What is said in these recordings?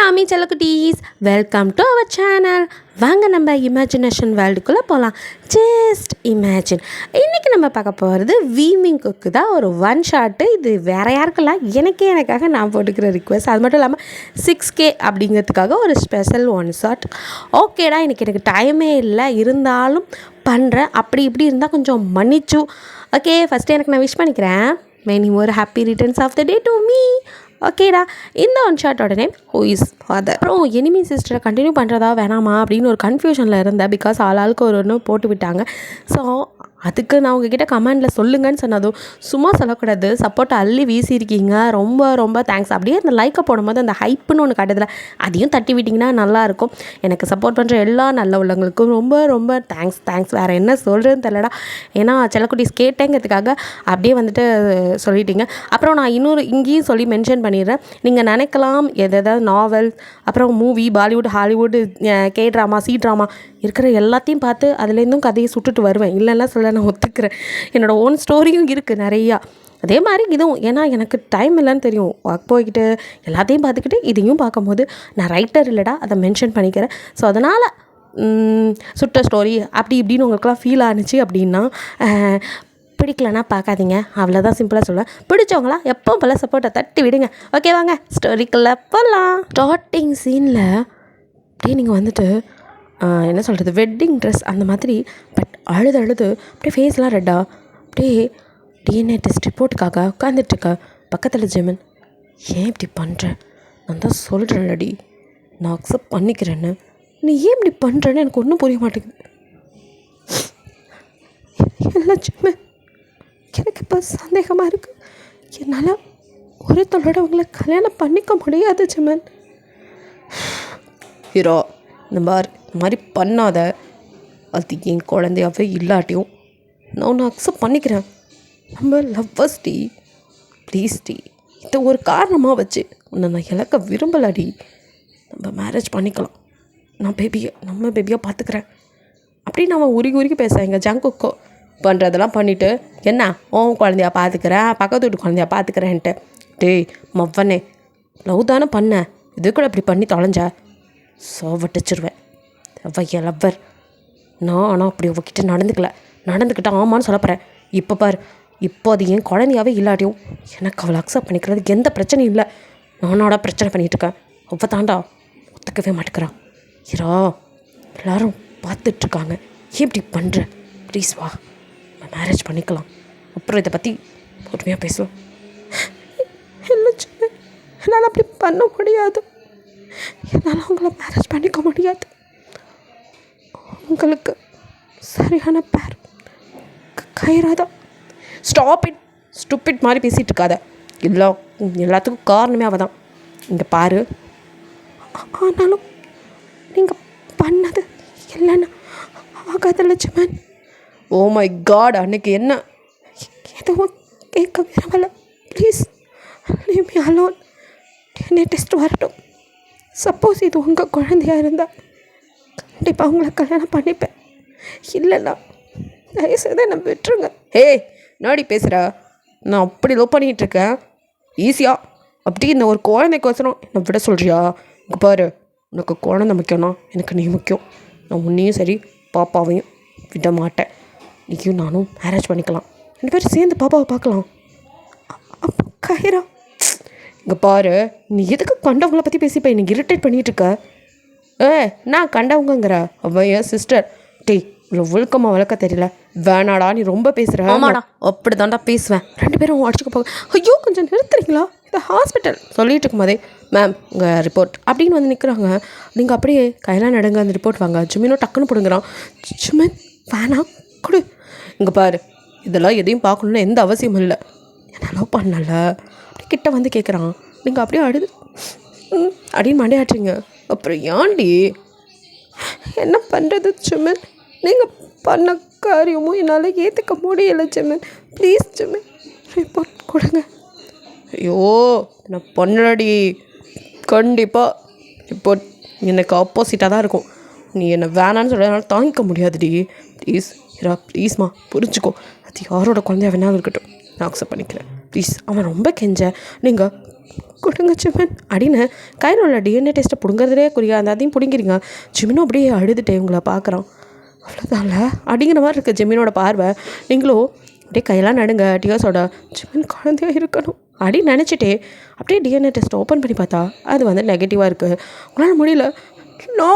சாமி செல்லக்குட்டீஸ், welcome to our channel. வாங்க நம்ம இமேஜினேஷன் வேர்ல்டுக்குள்ளே போகலாம். Just imagine. இன்றைக்கி நம்ம பார்க்க போகிறது வீவிங் குக்கு தான். ஒரு ஒன் ஷாட்டு. இது வேறு யாருக்கெல்லாம் எனக்காக நான் போட்டுக்கிற ரிக்வெஸ்ட். அது மட்டும் இல்லாமல் 6K அப்படிங்கிறதுக்காக ஒரு ஸ்பெஷல் ஒன் ஷாட். ஓகேடா, இன்றைக்கி எனக்கு டைமே இல்லை, இருந்தாலும் பண்ணுறேன். அப்படி இப்படி இருந்தால் கொஞ்சம் மன்னிச்சு. ஓகே, ஃபஸ்ட்டு எனக்கு நான் விஷ் பண்ணிக்கிறேன். Many more happy returns of the day to me. ஓகேடா, இந்த ஒன் ஷாட்டோட நேம் ஹூ இஸ் ஃபாதர். அப்புறம் எனிமி சிஸ்டரை கண்டினியூ பண்ணுறதா வேணாமா அப்படின்னு ஒரு கன்ஃபியூஷனில் இருந்தேன். பிகாஸ் ஆளுக்கு ஒரு ஒன்று போட்டு விட்டாங்க. ஸோ அதுக்கு நான் உங்ககிட்ட கமெண்டில் சொல்லுங்கன்னு சொன்னதும் சும்மா சொல்லக்கூடாது, சப்போர்ட் அள்ளி வீசியிருக்கீங்க. ரொம்ப ரொம்ப தேங்க்ஸ். அப்படியே அந்த லைக்கை போடும்போது அந்த ஹைப்புன்னு ஒன்று காட்டுதில்ல, அதையும் தட்டி விட்டிங்கன்னா நல்லாயிருக்கும். எனக்கு சப்போர்ட் பண்ணுற எல்லா நல்ல உள்ளவங்களுக்கும் ரொம்ப ரொம்ப தேங்க்ஸ். வேறு என்ன சொல்கிறதுன்னு தெரியலடா. ஏன்னா செல்லக்குட்டீஸ் கேட்டேங்கிறதுக்காக அப்படியே வந்துட்டு சொல்லிட்டீங்க. அப்புறம் நான் இன்னொரு இங்கேயும் சொல்லி மென்ஷன் பண்ணிடுறேன். நீங்கள் நினைக்கலாம் எதாவது நாவல், அப்புறம் movie, Bollywood, Hollywood, K drama, C drama இருக்கிற எல்லாத்தையும் பார்த்து அதுலேருந்தும் கதையை சுட்டுட்டு வருவேன். இல்லைன்னா சொல்ல நான் ஒத்துக்கிறேன். என்னோடய ஓன் ஸ்டோரியும் இருக்குது நிறையா. அதே மாதிரி இதுவும், ஏன்னா எனக்கு டைம் இல்லைன்னு தெரியும். ஒர்க் போய்கிட்டு எல்லாத்தையும் பார்த்துக்கிட்டு இதையும் பார்க்கும்போது நான் ரைட்டர் இல்லைடா, அதை மென்ஷன் பண்ணிக்கிறேன். ஸோ அதனால் சுட்ட ஸ்டோரி அப்படி இப்படின்னு உங்களுக்குலாம் ஃபீல் ஆனிச்சு அப்படின்னா பிடிக்கலன்னா பார்க்காதீங்க, அவ்வளோதான். சிம்பிளாக சொல்லுவேன். பிடிச்சவங்களாம் எப்போ போல சப்போர்ட்டை தட்டி விடுங்க. ஓகே, வாங்க ஸ்டோரிக்குள்ளே போகலாம். ஸ்டார்டிங் சீனில் அப்படியே நீங்கள் வந்துட்டு என்ன சொல்கிறது, வெட்டிங் ட்ரெஸ் அந்த மாதிரி. பட் அழுது அப்படியே ஃபேஸ்லாம் ரெட்டா, அப்படியே டிஎன்ஏ டெஸ்ட் ரிப்போர்ட்டுக்காக உட்காந்துட்ருக்க. பக்கத்தில் ஜெமன், ஏன் இப்படி பண்ணுற? நான் தான் சொல்கிறேன்லடி, நான் அக்செப்ட் பண்ணிக்கிறேன்னு. நீ ஏன் இப்படி பண்ணுறேன்னு எனக்கு ஒன்றும் புரிய மாட்டேங்குது. இல்லை ஜெமன், எனக்கு இப்போ சந்தேகமாக இருக்குது. என்னால் ஒருத்தரோட உங்களை கல்யாணம் பண்ணிக்க முடியாது ஜெமன். ஹீரோ, இந்த மாதிரி பண்ணாத. அது என் குழந்தையாவே இல்லாட்டியும் நான் ஒன்று அக்செப்ட் பண்ணிக்கிறேன். நம்ம லவ்வர்ஸ் டி, ப்ளீஸ் டி. இதை ஒரு காரணமாக வச்சு உன்னை நான் இழக்க விரும்பலடி. நம்ம மேரேஜ் பண்ணிக்கலாம். நம்ம பேபியாக பார்த்துக்கிறேன் அப்படின்னு அவன் உருகி பேச. எங்கள் ஜங்குக்கோ பண்ணுறதெல்லாம் பண்ணிவிட்டு என்ன உன் குழந்தையா பார்த்துக்கிறேன், பக்கத்து வீட்டு குழந்தையா பார்த்துக்கிறேன்ட்டு. டேய் மவ்வனே, லவ் தானே பண்ண, இது கூட இப்படி பண்ணி தொலைஞ்ச சோவட்டிச்சிருவேன். அவள் லவ்வர் நான், ஆனால் அப்படி அவகிட்ட நடந்துக்கிட்டேன் ஆமான்னு சொல்ல போகிறேன். இப்போ பாரு, இப்போ அது என் குழந்தையாவே இல்லாட்டியும் எனக்கு அவளை அக்செப்ட் பண்ணிக்கிறதுக்கு எந்த பிரச்சனையும் இல்லை. நானோட பிரச்சனை பண்ணிகிட்ருக்கேன். அவள் தாண்டா ஒத்துக்கவே மாட்டேங்கிறான். ஹீரோ, எல்லோரும் பார்த்துட்ருக்காங்க, ஏன் இப்படி பண்ணுற? ப்ளீஸ் வா, நம்ம மேரேஜ் பண்ணிக்கலாம். அப்புறம் இதை பற்றி பொறுமையாக பேசுவோம். இல்லை சொன்னேன், என்னால் அப்படி பண்ண முடியாது. என்னால் அவங்கள மேரேஜ் பண்ணிக்க முடியாது. உங்களுக்கு சரியான பேர் கைராதா. ஸ்டாப் இட், ஸ்டூபிட் மாதிரி பேசிகிட்டு இருக்காத. எல்லாத்துக்கும் காரணமே அவள் தான். இங்கே பாரு, ஆனாலும் நீங்கள் பண்ணது இல்லைன்னா ஆகாத லட்சுமன். ஓ மை காட், அன்னைக்கு என்ன எதுவும் கேட்க விரும்பலை. Please leave me alone. DNA test வரட்டும். சப்போஸ் இது உங்கள் குழந்தையாக இருந்தால் கண்டிப்பாக உங்களை கல்யாணம் பண்ணிப்பேன். இல்லைண்ணா தயவுசெய்து என்னை விட்டுருங்க. ஹே, நாடி பேசுகிறா? நான் அப்படி லவ் பண்ணிகிட்ருக்கேன். ஈஸியாக அப்படி இந்த ஒரு குழந்தைக்கோசரம் என்னை விட சொல்கிறியா? இங்கே பாரு, உனக்கு குழந்தை முக்கியம்னா எனக்கு நீ முக்கியம். நான் உன்னையும் சரி பாப்பாவையும் விட மாட்டேன். நீயும் நானும் மேரேஜ் பண்ணிக்கலாம். 2 பேரும் சேர்ந்து பாப்பாவை பார்க்கலாம். அப்போ கைரா, இங்கே பாரு, நீ எதுக்கு கண்டவங்களை பற்றி பேசிப்பா எனக்கு இரிட்டேட் பண்ணிகிட்ருக்க? நான் கண்டவங்கிற அவன் என் சிஸ்டர். டேய், இவ்வளோ ஒழுக்கமாக வளர்க்க தெரியல. வேணாடா, நீ ரொம்ப பேசுகிற. ஆமாடா, அப்படி தாண்டா பேசுவேன். 2 பேரும் அடிச்சுக்க போக. ஐயோ, கொஞ்சம் நிறுத்துறீங்களா? இந்த ஹாஸ்பிட்டல் சொல்லிட்டு இருக்கும்போதே மேம் உங்கள் ரிப்போர்ட் அப்படின்னு வந்து நிற்கிறாங்க. நீங்கள் அப்படியே கையெல்லாம் நடுங்க, அந்த ரிப்போர்ட் வாங்க. ஜுமினோ டக்குன்னு போடுங்கிறான். ஜுமின் வேணாம் கொடு. இங்கே பாரு, இதெல்லாம் எதையும் பார்க்கணுன்னு எந்த அவசியமும் இல்லை. என்ன லவ் பண்ணல அப்படி கிட்ட வந்து கேட்குறான். நீங்கள் அப்படியே அழுது அப்படின்னு மண்டையாட்டுறீங்க. அப்புறம் ஏன்டி என்ன பண்ணுறது ஜுமின்? நீங்கள் பண்ண காரியமும் என்னால் ஏற்றுக்க முடியலை ஜுமின். ப்ளீஸ் ஜுமின், ரிப்போர்ட் கொடுங்க. ஐயோ, நான் பண்ணலடி. கண்டிப்பாக ரிப்போர்ட் எனக்கு ஆப்போசிட்டாக தான் இருக்கும். நீ என்னை வேணான்னு சொல்கிறதுனால தாங்கிக்க முடியாதுடி. ப்ளீஸ் இரா, ப்ளீஸ்மா புரிஞ்சுக்கோ. அது யாரோட குழந்தையா வேணாலும் இருக்கட்டும், நான் அக்செப்ட் பண்ணிக்கிறேன். ப்ளீஸ். அவன் ரொம்ப கெஞ்ச. நீங்கள் கொடுங்க ஜிமின் அப்படின்னு கையில் உள்ள டிஎன்ஏ டெஸ்ட்டை பிடுங்கிறதுலே குறியா அந்த அதையும் பிடிங்கிறீங்க. ஜிமினும் அப்படியே அழுதுட்டே உங்களை பார்க்குறான். அவ்வளோதான்ல அப்படிங்கிற மாதிரி இருக்குது ஜிமினோட பார்வை. நீங்களும் அப்படியே கையெல்லாம் நடுங்க டியர்ஸோட. ஜிமின் குழந்தையாக இருக்கணும் அப்படின்னு நினச்சிட்டே அப்படியே டிஎன்ஏ டெஸ்ட் ஓப்பன் பண்ணி பார்த்தா அது வந்து நெகட்டிவாக இருக்குது. உங்களால் முடியல நோ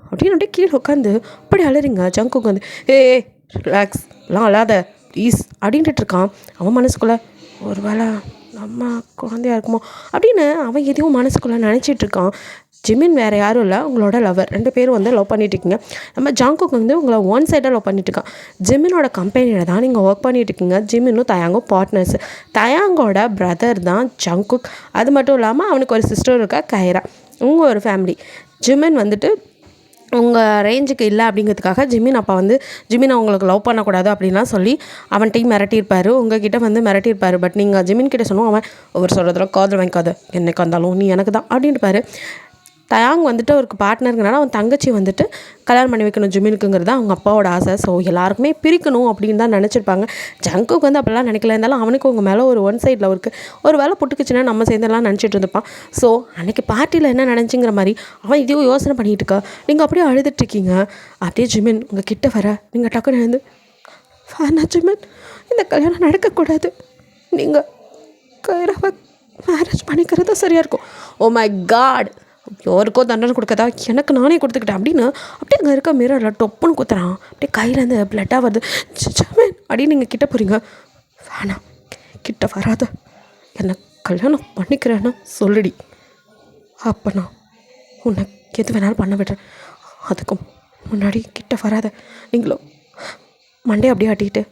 அப்படின்னு அப்படியே கீழே உட்காந்து அப்படி அழுறீங்க. ஜங்குக்கு வந்து ரிலாக்ஸ் எல்லாம் அழாத ப்ளீஸ் அப்படின்ட்டு இருக்கான். அவன் மனசுக்குள்ளே ஒரு வேளை நம்ம குழந்தையா இருக்குமோ அப்படின்னு அவன் எதையும் மனசுக்குள்ளே நினச்சிட்டு இருக்கான். ஜிமின் வேறு யாரும் இல்லை, உங்களோட லவர். 2 பேரும் வந்து லவ் பண்ணிட்டுருக்கீங்க. நம்ம ஜங்குக்கு வந்து உங்களை ஒன் சைடாக லவ் பண்ணிட்டுருக்கான். ஜிமினோட கம்பெனியில் தான் நீங்கள் ஒர்க் பண்ணிட்டுருக்கீங்க. ஜிமினும் தயாங்கும் பார்ட்னர்ஸ். தயாங்கோட பிரதர் தான் ஜங்குக். அது மட்டும் இல்லாமல் அவனுக்கு ஒரு சிஸ்டர் இருக்கா கைரா. உங்க ஒரு ஃபேமிலி. ஜிமின் வந்துட்டு உங்கள் ரேஞ்சுக்கு இல்லை அப்படிங்கிறதுக்காக ஜிமின் அப்பா வந்து ஜிமின் அவங்களுக்கு லவ் பண்ணக்கூடாது அப்படின்லாம் சொல்லி அவன்கிட்டையும் மிரட்டியிருப்பார். உங்ககிட்ட வந்து மிரட்டியிருப்பார். பட் நீங்கள் ஜிமின் கிட்டே சொன்னோம் அவன் ஒவ்வொரு சொல்கிறதுல காதல் வாங்கிக்காது, என்னைக்கு வந்தாலும் நீ எனக்கு தான் அப்படின்ட்டுப்பார். தயாங் வந்துட்டு அவருக்கு பார்ட்னருங்கனால அவன் தங்கச்சி வந்துட்டு கல்யாணம் பண்ணி வைக்கணும் ஜிமினுக்குங்கிறது அவங்க அப்பாவோட ஆசை. ஸோ எல்லாருக்குமே பிரிக்கணும் அப்படின்னு தான் நினச்சிருப்பாங்க. ஜங்குக்கு வந்து அப்படிலாம் நினைக்கல. இருந்தாலும் அவனுக்கு உங்கள் மேலே ஒரு ஒன் சைடில் இருக்குது. ஒரு வேலை புட்டுக்குச்சுன்னா நம்ம சேர்ந்தெல்லாம் நினச்சிட்டு இருந்துப்பான். ஸோ அன்றைக்கி பார்ட்டியில் என்ன நினச்சிங்கிற மாதிரி அவன் இதையும் யோசனை பண்ணிகிட்டு இருக்கா. நீங்கள் அப்படியே அழுதுட்ருக்கீங்க. அப்படியே ஜிமின் உங்கள் கிட்ட வர நீங்கள் டக்குன்னு எழுந்து வேணா ஜிமின் இந்த கல்யாணம் நடக்கக்கூடாது, நீங்கள் கைராவை மேரேஜ் பண்ணிக்கிறது சரியாக இருக்கும். ஓ மை காட் யாருக்கோ தண்டனை கொடுக்கதா எனக்கு நானே கொடுத்துக்கிட்டேன் அப்படின்னு அப்படியே அங்கே இருக்க மிரரில் டொப்புன்னு குத்துறான். அப்படியே கையிலேருந்து பிளட்டாக வருது. ஜிமின் அப்படின்னு நீங்கள் கிட்ட போகிறீங்க. வேணாம் கிட்ட வராத, என்னை கல்யாணம் பண்ணிக்கிறேன்னு சொல்லுடி, அப்போ நான் உனக்கு எது வேணாலும் பண்ண விடுறேன். அதுக்கும் முன்னாடி கிட்ட வராத. நீங்களும் மண்டே அப்படியே ஆட்டிக்கிட்டு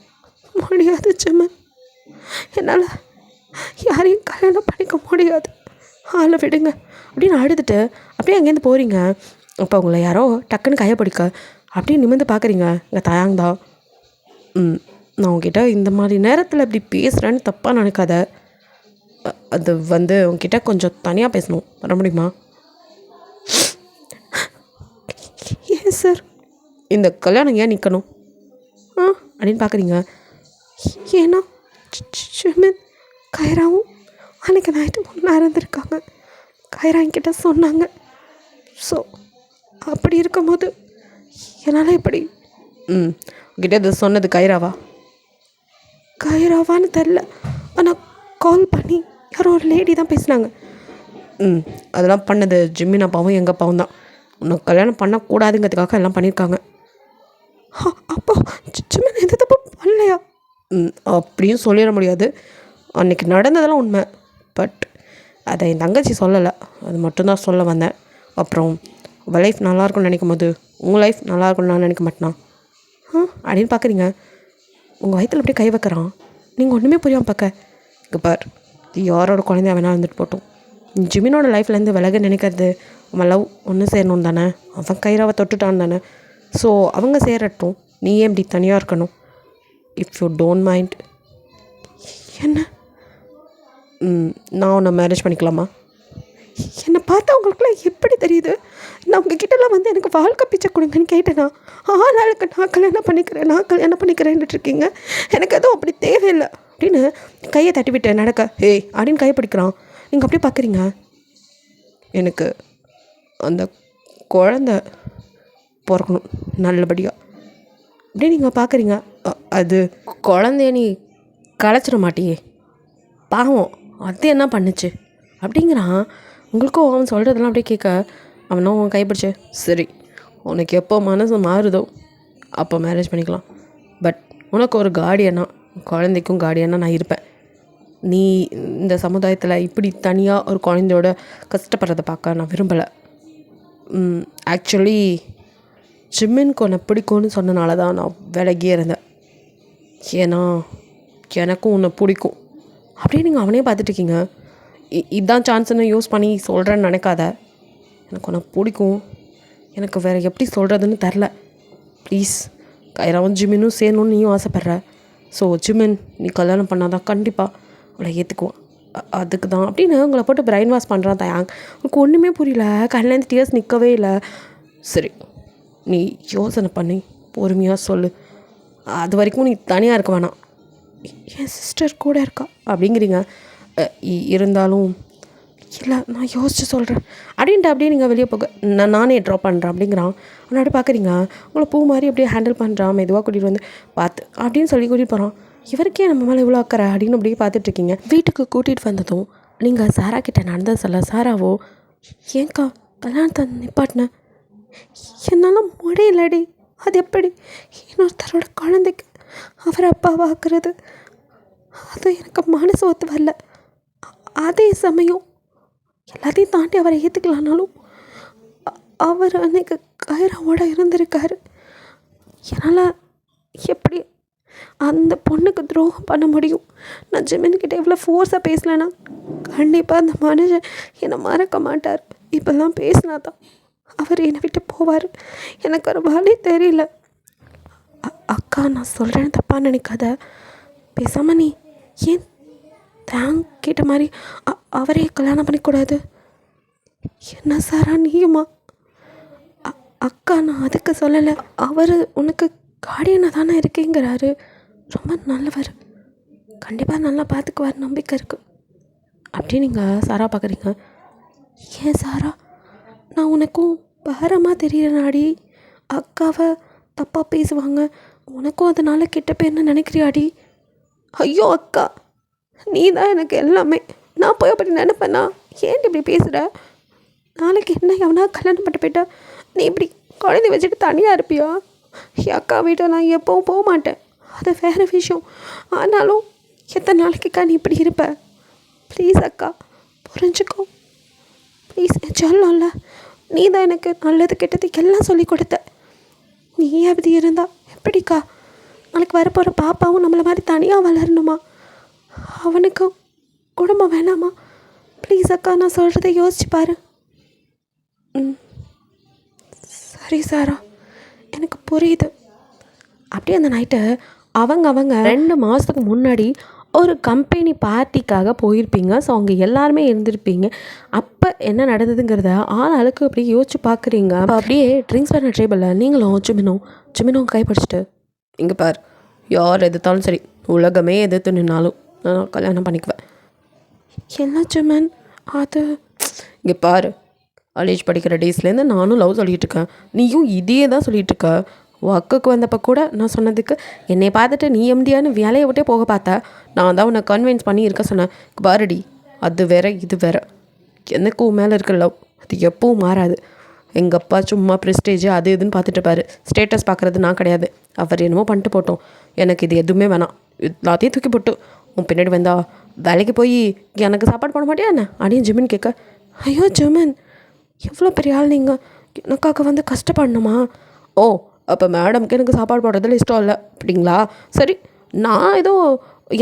முடியாது ஜிமின், என்னால் யாரையும் கல்யாணம் பண்ணிக்க முடியாது, ஆளை விடுங்க அப்படின்னு அழுதுட்டு அப்படியே அங்கேருந்து போகிறீங்க. அப்போ உங்களை யாரோ டக்குன்னு கையை பிடிக்க அப்படியே நிமிர்ந்து பார்க்குறீங்க. எங்கள் தயாங் தான். நான் உங்ககிட்ட இந்த மாதிரி நேரத்தில் இப்படி பேசுகிறேன்னு தப்பாக நினைக்காத. அது வந்து உங்ககிட்ட கொஞ்சம் தனியாக பேசணும், வர முடியுமா? ஏன் சார் இந்த கல்யாணம் ஏன் நிற்கணும் அப்படின்னு பார்க்குறீங்க. ஏன்னா ஜிமின் கைராவும் அன்றைக்கி நைட்டு ஒன்றா இருந்திருக்காங்க. கைரா என்கிட்ட சொன்னாங்க. ஸோ அப்படி இருக்கும்போது என்னால் எப்படி உங்ககிட்ட இது சொன்னது கைராவான்னு தெரில. ஆனால் கால் பண்ணி யாரோ ஒரு லேடி தான் பேசினாங்க. அதெல்லாம் பண்ணது ஜிமின் அப்பாவும் எங்கள் அப்பாவும் தான். உனக்கு கல்யாணம் பண்ணக்கூடாதுங்கிறதுக்காக எல்லாம் பண்ணியிருக்காங்க. அப்போ ஜிமின் எந்த தப்பு பண்ணலையா? அப்படியும் சொல்லிட முடியாது. அன்றைக்கி நடந்ததெல்லாம் உண்மை. பட் அதை என் தங்கச்சி சொல்லலை, அது மட்டும்தான் சொல்ல வந்தேன். அப்புறம் உங்கள் லைஃப் நல்லாயிருக்கும்னு நினைக்கும் போது உங்கள் லைஃப் நல்லாயிருக்கும்னு நான் நினைக்க மாட்டேனா அப்படின்னு பார்க்குறீங்க. உங்கள் வயிற்றில் அப்படியே கை வைக்கிறான். நீங்கள் ஒன்றுமே புரியாமல் பார்க்க. இங்கே பார், இது யாரோட குழந்தையா வேணால் இருந்துட்டு போட்டோம். ஜிமினோட லைஃப்லேருந்து விலக நினைக்கிறது அவன் லவ் ஒன்று சேரணும் தானே. அவன் கைராவை தொட்டுட்டான் தானே. ஸோ அவங்க சேரட்டும், நீ ஏன் இப்படி தனியாக இருக்கணும்? If you don't mind. என்ன நான் உன்னை மேரேஜ் பண்ணிக்கலாமா? என்னை பார்த்தா உங்களுக்குலாம் எப்படி தெரியுது? நான் உங்ககிட்டலாம் வந்து எனக்கு வாழ்க்கை பிச்சை கொடுங்கன்னு கேட்டேனா? ஆளாளுக்கு நான் கல்யாணம் பண்ணிக்கிறேன்ட்டு இருக்கீங்க. எனக்கு எதுவும் அப்படி தேவையில்லை அப்படின்னு கையை தட்டி விட்டு நடக்க அப்படின்னு கையை பிடிக்கிறான். நீங்கள் அப்படியே பார்க்குறீங்க. எனக்கு அந்த குழந்த பிறக்கணும் நல்லபடியாக அப்படியே நீங்கள் பார்க்குறீங்க. அது குழந்தைய நீ கலைச்சிட மாட்டியே, பாவம் அது என்ன பண்ணுச்சு அப்படிங்கிறான். உங்களுக்கும் அவன் சொல்கிறதெல்லாம் அப்படியே கேட்க அவனும் அவன் கைப்பிடிச்சு சரி உனக்கு எப்போ மனசு மாறுதோ அப்போ மேரேஜ் பண்ணிக்கலாம். பட் உனக்கு ஒரு கார்டியனா, குழந்தைக்கும் கார்டியனாக நான் இருப்பேன். நீ இந்த சமுதாயத்தில் இப்படி தனியாக ஒரு குழந்தையோட கஷ்டப்படுறதை பார்க்க நான் விரும்பலை. ஆக்சுவலி ஜிம்மினுக்கு உன்னை பிடிக்கும்னு சொன்னனால தான் நான் விலகியே இருந்தேன். ஏன்னா எனக்கும் உன்னை பிடிக்கும் அப்படியே நீங்கள் அவனே பார்த்துட்ருக்கீங்க. இதுதான் சான்ஸ்ன்னு யூஸ் பண்ணி சொல்கிறேன்னு நினைக்காத. எனக்கு உன்னை பிடிக்கும், எனக்கு வேறு எப்படி சொல்கிறதுன்னு தெரில. ப்ளீஸ் கைராவும் ஜிமினும் சேரணும்னு நீயும் ஆசைப்பட்ற. ஸோ ஜிமின் நீ கல்யாணம் பண்ணாதான் கண்டிப்பாக அவளை ஏற்றுக்குவான். அதுக்கு தான் அப்படின்னு உங்களை போட்டு பிரைன் வாஷ் பண்ணுறான் தயாங். உனக்கு ஒன்றுமே புரியல. கண்ணிலேருந்து டியர்ஸ் நிற்கவே இல்லை. சரி நீ யோசனை பண்ணி பொறுமையாக சொல்லு. அது வரைக்கும் நீ தனியாக இருக்க வேணாம், என் சிஸ்டர் கூட இருக்கா அப்படிங்கிறீங்க. இருந்தாலும் இல்லை நான் யோசிச்சு சொல்கிறேன் அப்படின்ட்டு அப்படியே நீங்கள் வெளியே போக நானே ட்ராப் பண்ணுறேன் அப்படிங்கிறான். முன்னாடி பார்க்குறீங்க உங்களை பூ மாதிரி அப்படியே ஹேண்டில் பண்ணுறான், மெதுவாக கூட்டிகிட்டு வந்து பார்த்து அப்படின்னு சொல்லி கூட்டிகிட்டு போகிறான். இவருக்கே நம்ம மேலே இவ்வளோ அக்கறை அப்படின்னு அப்படியே பார்த்துட்ருக்கீங்க. வீட்டுக்கு கூட்டிகிட்டு வந்ததும் நீங்கள் சாரா கிட்டே நடந்தது சொல்ல, சாராவோ ஏங்க்கா கல்யாணத்தை நிப்பாட்டினேன், என்னால் முடியலடி, அது எப்படி இன்னொருத்தரோட குழந்தைக்கு அவர் அப்பாவாக்குறது, அது எனக்கு மனசு ஒத்து வரல. அதே சமயம் எல்லாத்தையும் தாண்டி அவரை ஏற்றுக்கலான்னாலும் அவர் அன்னைக்கு கைராவோட இருந்திருக்காரு. என்னால் எப்படி அந்த பொண்ணுக்கு துரோகம் பண்ண முடியும்? நான் ஜிமின்கிட்ட இவ்வளோ ஃபோர்ஸாக பேசலைன்னா கண்டிப்பாக அந்த மனுஷன் என்னை மறக்க மாட்டார். இப்போல்லாம் பேசினா தான் அவர் என்னை விட்டு போவார். எனக்கு ஒரு வழி தெரியல. அக்கா நான் சொல்கிறேன்னு தப்பாக நினைக்காத, பேசாமல் நீ ஏன் தேங்க் கேட்ட மாதிரி அவரே கல்யாணம் பண்ணிக்கூடாது? என்ன சாரா நீயுமா? அக்கா நான் அதுக்கு சொல்லலை, அவர் உனக்கு கார்டியனாக தானே இருக்கேங்கிறாரு, ரொம்ப நல்லவர், கண்டிப்பாக நல்லா பார்த்துக்குவார், நம்பிக்கை இருக்குது அப்படி நீங்கள் சாரா பார்க்குறீங்க. ஏன் சாரா நான் உனக்கும் பாரமாக தெரியறனாடி? அக்காவை தப்பாக பேசுவாங்க, உனக்கும் அதனால் கெட்ட பேர்னு நினைக்கிறியாடி? ஐயோ அக்கா நீ தான் எனக்கு எல்லாமே, நான் போய் அப்படி நினைப்பேன்னா ஏன் இப்படி பேசுகிற? நாளைக்கு என்ன எவனா கல்யாணம் பண்ண போயிட்டா நீ இப்படி குழந்தை வச்சுட்டு தனியாக இருப்பியா? என் அக்கா வீட்டை நான் எப்போவும் போக மாட்டேன், அது வேறு விஷயம். ஆனாலும் எத்தனை நாளைக்குக்கா நீ இப்படி இருப்ப? ப்ளீஸ் அக்கா புரிஞ்சுக்கோ ப்ளீஸ். சொல்லல நீ தான் எனக்கு நல்லது கெட்டது எல்லாம் சொல்லி கொடுத்த, நீ அப்படி இருந்தா எப்படிக்கா நாளைக்கு வரப்போகிற பாப்பாவும் நம்மளை மாதிரி தனியாக வளரணுமா? அவனுக்கும் குடும்பம் வேணாமா? ப்ளீஸ் அக்கா நான் சொல்கிறத யோசிச்சு பாரு. சரி சாரா எனக்கு புரியுது. அப்படியே அந்த நைட்டு அவங்க 2 மாதத்துக்கு முன்னாடி ஒரு கம்பெனி பார்ட்டிக்காக போயிருப்பீங்க. ஸோ அவங்க எல்லாருமே இருந்திருப்பீங்க. அப்போ என்ன நடந்ததுங்கிறத ஆளுக்கு அப்படியே யோசிச்சு பார்க்குறீங்க. அப்போ அப்படியே ட்ரிங்க்ஸ் பண்ண டேபிளில் நீங்களும் ஜிமினும் கைப்பிடிச்சிட்டு, இங்கே பார், யார் எதிர்த்தாலும் சரி, உலகமே எதிர்த்து நின்னாலும் நான் கல்யாணம் பண்ணிக்குவேன். என்ன ஜிமன் அது? இங்கே பாரு, காலேஜ் படிக்கிற டேஸ்லேருந்து நானும் லவ் சொல்லிகிட்ருக்கேன், நீயும் இதே தான் சொல்லிகிட்ருக்க. ஒர்க்குக்கு வந்தப்போ கூட நான் சொன்னதுக்கு என்னை பார்த்துட்டு நீ எம்டியான்னு வேலையை விட்டே போக பார்த்தா, நான் தான் உன்னை கன்வின்ஸ் பண்ணி இருக்க சொன்னேன். பாரடி, அது வேற இது வேற, எனக்கு உன் மேலே இருக்க லவ் அது எப்பவும் மாறாது. எங்கள் அப்பா சும்மா ப்ரெஸ்டேஜ் அது இதுன்னு பார்த்துட்டு பாரு, ஸ்டேட்டஸ் பார்க்குறது நான் கிடையாது. அவர் என்னமோ பண்ணிட்டு போட்டோம், எனக்கு இது எதுவுமே வேணாம், எல்லாத்தையும் தூக்கி போட்டு உன் பின்னாடி வந்தா வேலைக்கு போய் எனக்கு சாப்பாடு போட மாட்டியா என்ன அப்படின்னு ஜிமின் கேட்க, ஐயோ ஜிமின் எவ்வளோ பெரிய ஆள், நீங்கள் எனக்காக வந்து கஷ்டப்படணுமா? ஓ அப்போ மேடம்க்கு எனக்கு சாப்பாடு போடுறதுல இஷ்டம் இல்லை அப்படிங்களா? சரி, நான் ஏதோ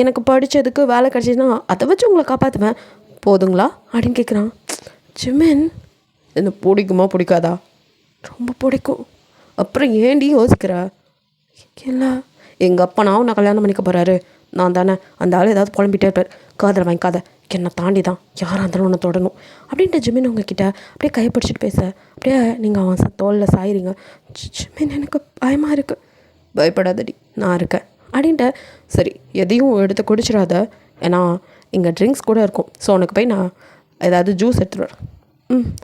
எனக்கு படித்ததுக்கு வேலை கிடச்சிதுன்னா அதை வச்சு உங்களை காப்பாற்றுவேன், போதுங்களா அப்படின்னு கேட்குறான். ஜிமின் என்ன பிடிக்குமா பிடிக்காதா? ரொம்ப பிடிக்கும். அப்புறம் ஏண்டி யோசிக்கிற? இல்லை எங்கள் அப்பா நான் கல்யாணம் பண்ணிக்க போகிறாரு, நான் தானே அந்த ஆள் ஏதாவது புலம்பிகிட்டே இருப்பார், காதில் வாங்கிக்காத, என்னை தாண்டி தான் யாராக இருந்தாலும் ஒன்று தொடணும் அப்படின்ட்டு ஜிமின் உங்ககிட்ட அப்படியே கைப்பிடிச்சிட்டு பேச, அப்படியே நீங்கள் அவன் தோளில் சாயிறீங்க. ஜிமின் எனக்கு பயமாக இருக்குது. பயப்படாதடி நான் இருக்கேன் அப்படின்ட்டு. சரி எதையும் எடுத்து குடிச்சிடாத, ஏன்னா இங்கே ட்ரிங்க்ஸ் கூட இருக்கும், ஸோ உனக்கு போய் நான் ஏதாவது ஜூஸ் எடுத்துகிட்டு வரேன்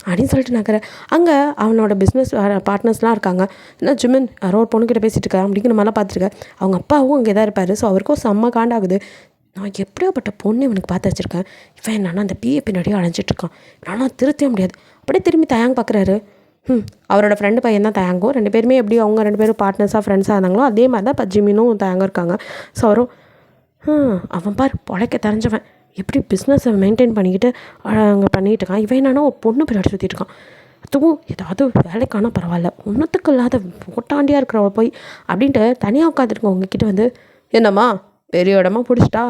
அப்படின்னு சொல்லிட்டு நக்கிறேன். அங்கே அவனோட பிஸ்னஸ் பார்ட்னர்ஸ்லாம் இருக்காங்க. என்ன ஜிமின் யாரோ ஒரு பொண்ணுக்கிட்ட பேசிகிட்டு இருக்கேன் அப்படிங்கிற மாதிரிலாம் பார்த்துருக்கேன். அவங்க அப்பாவும் அங்கே தான் இருப்பார். ஸோ அவருக்கும் செம்ம காண்டாகுது. நான் எப்படியாப்பட்ட பொண்ணு இவனுக்கு பார்த்து வச்சுருக்கேன், இவன் என்னன்னா அந்த பிஏ பின்னாடியே அழைஞ்சிட்ருக்கான், என்னால் திருத்தவே முடியாது. அப்படியே திரும்பி தயாங்க பார்க்குறாரு. அவரோட ஃப்ரெண்டு பையன் தான் தயாங்கும். 2 பேருமே எப்படி அவங்க 2 பேரும் பார்ட்னர்ஸாக ஃப்ரெண்ட்ஸாக இருந்தாங்களோ அதே மாதிரி தான் இப்போ ஜிமினும் தயாங்க இருக்காங்க. ஸோ அவரும் அவன் பார் பொழைக்க தெரிஞ்சவன், எப்படி பிஸ்னஸை மெயின்டைன் பண்ணிக்கிட்டு அங்கே பண்ணிகிட்டு இருக்கான், இவன் என்னன்னா ஒரு பொண்ணு பின்னாடி சுற்றிட்டு இருக்கான். அதுவும் ஏதாவது வேலைக்கானா பரவாயில்ல, ஒன்றுத்துக்கு இல்லாத ஓட்டாண்டியாக இருக்கிறவ போய் அப்படின்ட்டு தனியாக உட்காந்துருக்கோம். உங்ககிட்ட வந்து என்னம்மா பெரிய இடமா பிடிச்சிட்டா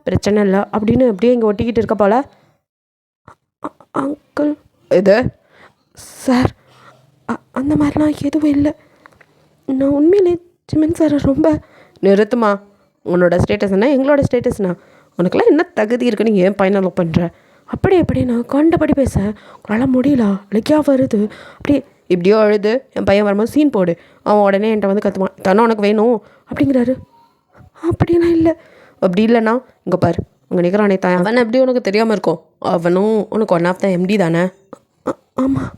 பிரச்சனை இல்லை அப்படின்னு அப்படியே இங்கே ஒட்டிக்கிட்டு இருக்க போல. அங்கிள் இது சார் அந்த மாதிரிலாம் எதுவும் இல்லை, நான் உண்மையிலே ஜிமின் சார் ரொம்ப. நிறுத்துமா, உன்னோட ஸ்டேட்டஸ்னா எங்களோட ஸ்டேட்டஸ்னா, உனக்குலாம் என்ன தகுதி இருக்குன்னு ஏன் பையனை லவ் பண்ணுற? அப்படி நான் கண்டபடி பேச உங்களால் முடியல, அழைக்கா வருது. அப்படியே இப்படியோ அழுது என் பையன் வரும்போது சீன் போடு, அவன் உடனே என்கிட்ட வந்து தானே உனக்கு வேணும் அப்படிங்கிறாரு. அப்படின்னா இல்லை, அப்படி இல்லைண்ணா இங்கே பாரு, அங்கே நிற்கிறானே தான் அவன் எப்படி உனக்கு தெரியாமல் இருக்கும்? அவனும் உனக்கு ஒன் ஆஃப் த எம்டி தானே? ஆமாம்.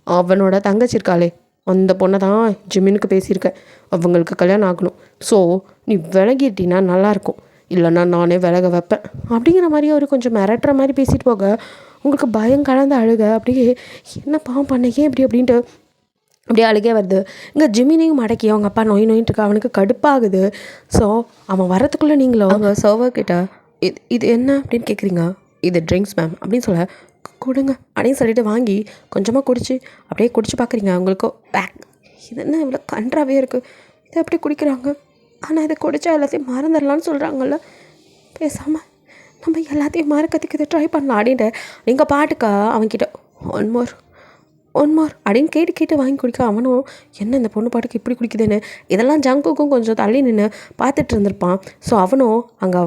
அவனோட தங்கச்சி இருக்காளே அந்த பொண்ணை தான் ஜிமினுக்கு பேசியிருக்கேன். அவங்களுக்கு கல்யாணம் ஆகணும். ஸோ நீ விலகிட்டினா நல்லாயிருக்கும், இல்லைன்னா நானே விலக வைப்பேன் அப்படிங்கிற மாதிரி அவர் கொஞ்சம் மிரட்டுற மாதிரி பேசிட்டு போக உங்களுக்கு பயம் கலந்து அழுக. அப்படியே என்ன பாவம் பண்ணையே இப்படி அப்படின்ட்டு அப்படியே அழுகே வருது. இங்கே ஜிமினையும் மடக்கி அவங்க அப்பா நோயின்ட்டு இருக்கா. அவனுக்கு கடுப்பாகுது. ஸோ அவன் வரத்துக்குள்ளே நீங்களும் அவங்க சர்வர்கிட்ட இது என்ன அப்படின்னு கேட்குறீங்க. இது ட்ரிங்க்ஸ் மேம் அப்படின்னு சொல்ல கொடுங்க அப்படின்னு சொல்லிட்டு வாங்கி கொஞ்சமாக குடிச்சு அப்படியே குடிச்சு பார்க்குறீங்க. அவங்களுக்கும் பேக் இது என்ன இவ்வளோ கன்றாவே இருக்குது, இதை எப்படி குடிக்கிறாங்க, ஆனால் இதை குடித்தா எல்லாத்தையும் மறந்துடலான்னு சொல்கிறாங்கல்ல, பேசாமல் நம்ம எல்லாத்தையும் மறக்கிறதுக்கு இதை ட்ரை பண்ணலாம் அப்படின்ட்டு நீங்கள் பாட்டுக்கா அவன்கிட்ட ஒன் மோர் அப்படின்னு கேட்டு வாங்கி குடிக்க அவனும் என்ன இந்த பொண்ணு பாட்டுக்கு இப்படி குடிக்குதுன்னு இதெல்லாம் ஜங்குக்கும் கொஞ்சம் தள்ளி நின்று பார்த்துட்டு இருந்திருப்பான். ஸோ அவனும் அங்கே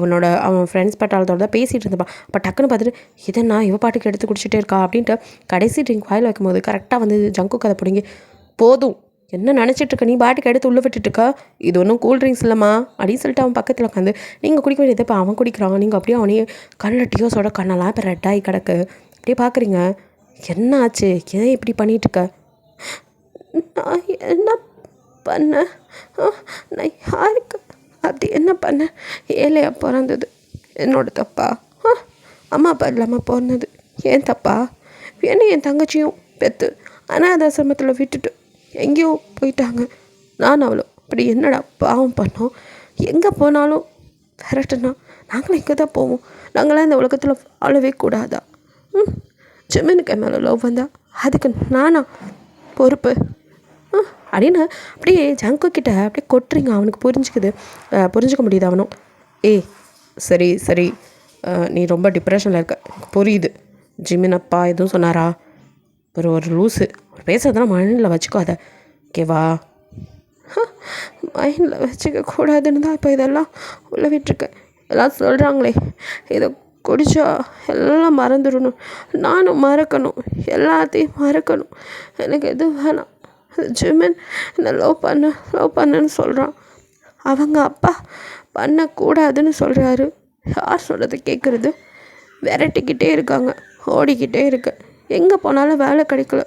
அவன் ஃப்ரெண்ட்ஸ் பட்டாளத்தோட தான் பேசிகிட்டு இருந்திருப்பான். அப்போ டக்குன்னு பார்த்துட்டு இதென்னா இவ பாட்டுக்கு எடுத்து குடிச்சிட்டே இருக்கா அப்படின்ட்டு கடைசி ட்ரிங்க் வாயில் வைக்கும்போது கரெக்டாக வந்து ஜங்குக்கு அதை பிடிங்கி போதும் என்ன நினச்சிட்ருக்க, நீ பாட்டுக்கு எடுத்து உள்ளே விட்டுட்டுருக்கா, இது ஒன்றும் கூல் ட்ரிங்க்ஸ் இல்லைம்மா அப்படின்னு சொல்லிட்டு அவன் பக்கத்தில் உட்காந்து நீங்கள் குடிக்க வேண்டியது இப்போ அவன் குடிக்கிறான். நீங்கள் அப்படியே அவனையே கண்ணில் டியோஸோட கண்ணெல்லாம் இப்போ ரெட்டாகி கிடக்கு. அப்படியே பார்க்குறீங்க. என்ன ஆச்சு, ஏன் இப்படி பண்ணிகிட்ருக்க? நான் என்ன பண்ணேன்? நான் யாருக்கு அப்படி என்ன பண்ணேன்? ஏழையாக பிறந்தது என்னோட தப்பா? அம்மா அப்பா இல்லாமல் பிறந்தது ஏன் தப்பா? என்ன என் தங்கச்சியும் பெற்று அனாதாசிரமத்தில் விட்டுட்டு எங்கேயோ போயிட்டாங்க. நான் அவ்வளோ அப்படி என்னடா பாவம் பண்ணோம்? எங்கே போனாலும் விரட்டுனா நாங்களும் எங்கே தான் போவோம்? நாங்களாம் இந்த உலகத்தில் வாழவே கூடாதா? ஜிமினுக்கு மேலே லவ் வந்தா அதுக்கு நானா பொறுப்பு அப்படின்னு அப்படியே ஜங்கு கிட்ட அப்படியே கொட்டுறீங்க. அவனுக்கு புரிஞ்சுக்க முடியுது. அவனும் சரி நீ ரொம்ப டிப்ரெஷனில் இருக்க புரியுது. ஜிமின் அப்பா எதுவும் சொன்னாரா? ஒரு லூஸு பேசுறதெல்லாம் மைண்டில் வச்சுக்காத, ஓகேவா? மைண்டில் வச்சுக்க கூடாதுன்னு தான் இப்போ இதெல்லாம் உள்ள விட்டுருக்கேன். எல்லாம் சொல்கிறாங்களே இதை குடித்தா எல்லாம் மறந்துடணும், நானும் மறக்கணும், எல்லாத்தையும் மறக்கணும், எனக்கு எதுவும் வேணாம். ஜிமின் என்னை லவ் பண்ணுன்னு சொல்கிறான். அவங்க அப்பா பண்ணக்கூடாதுன்னு சொல்கிறாரு. யார் சொல்கிறது கேட்குறது? விரட்டிக்கிட்டே இருக்காங்க, ஓடிக்கிட்டே இருக்கேன். எங்கே போனாலும் வேலை கிடைக்கல,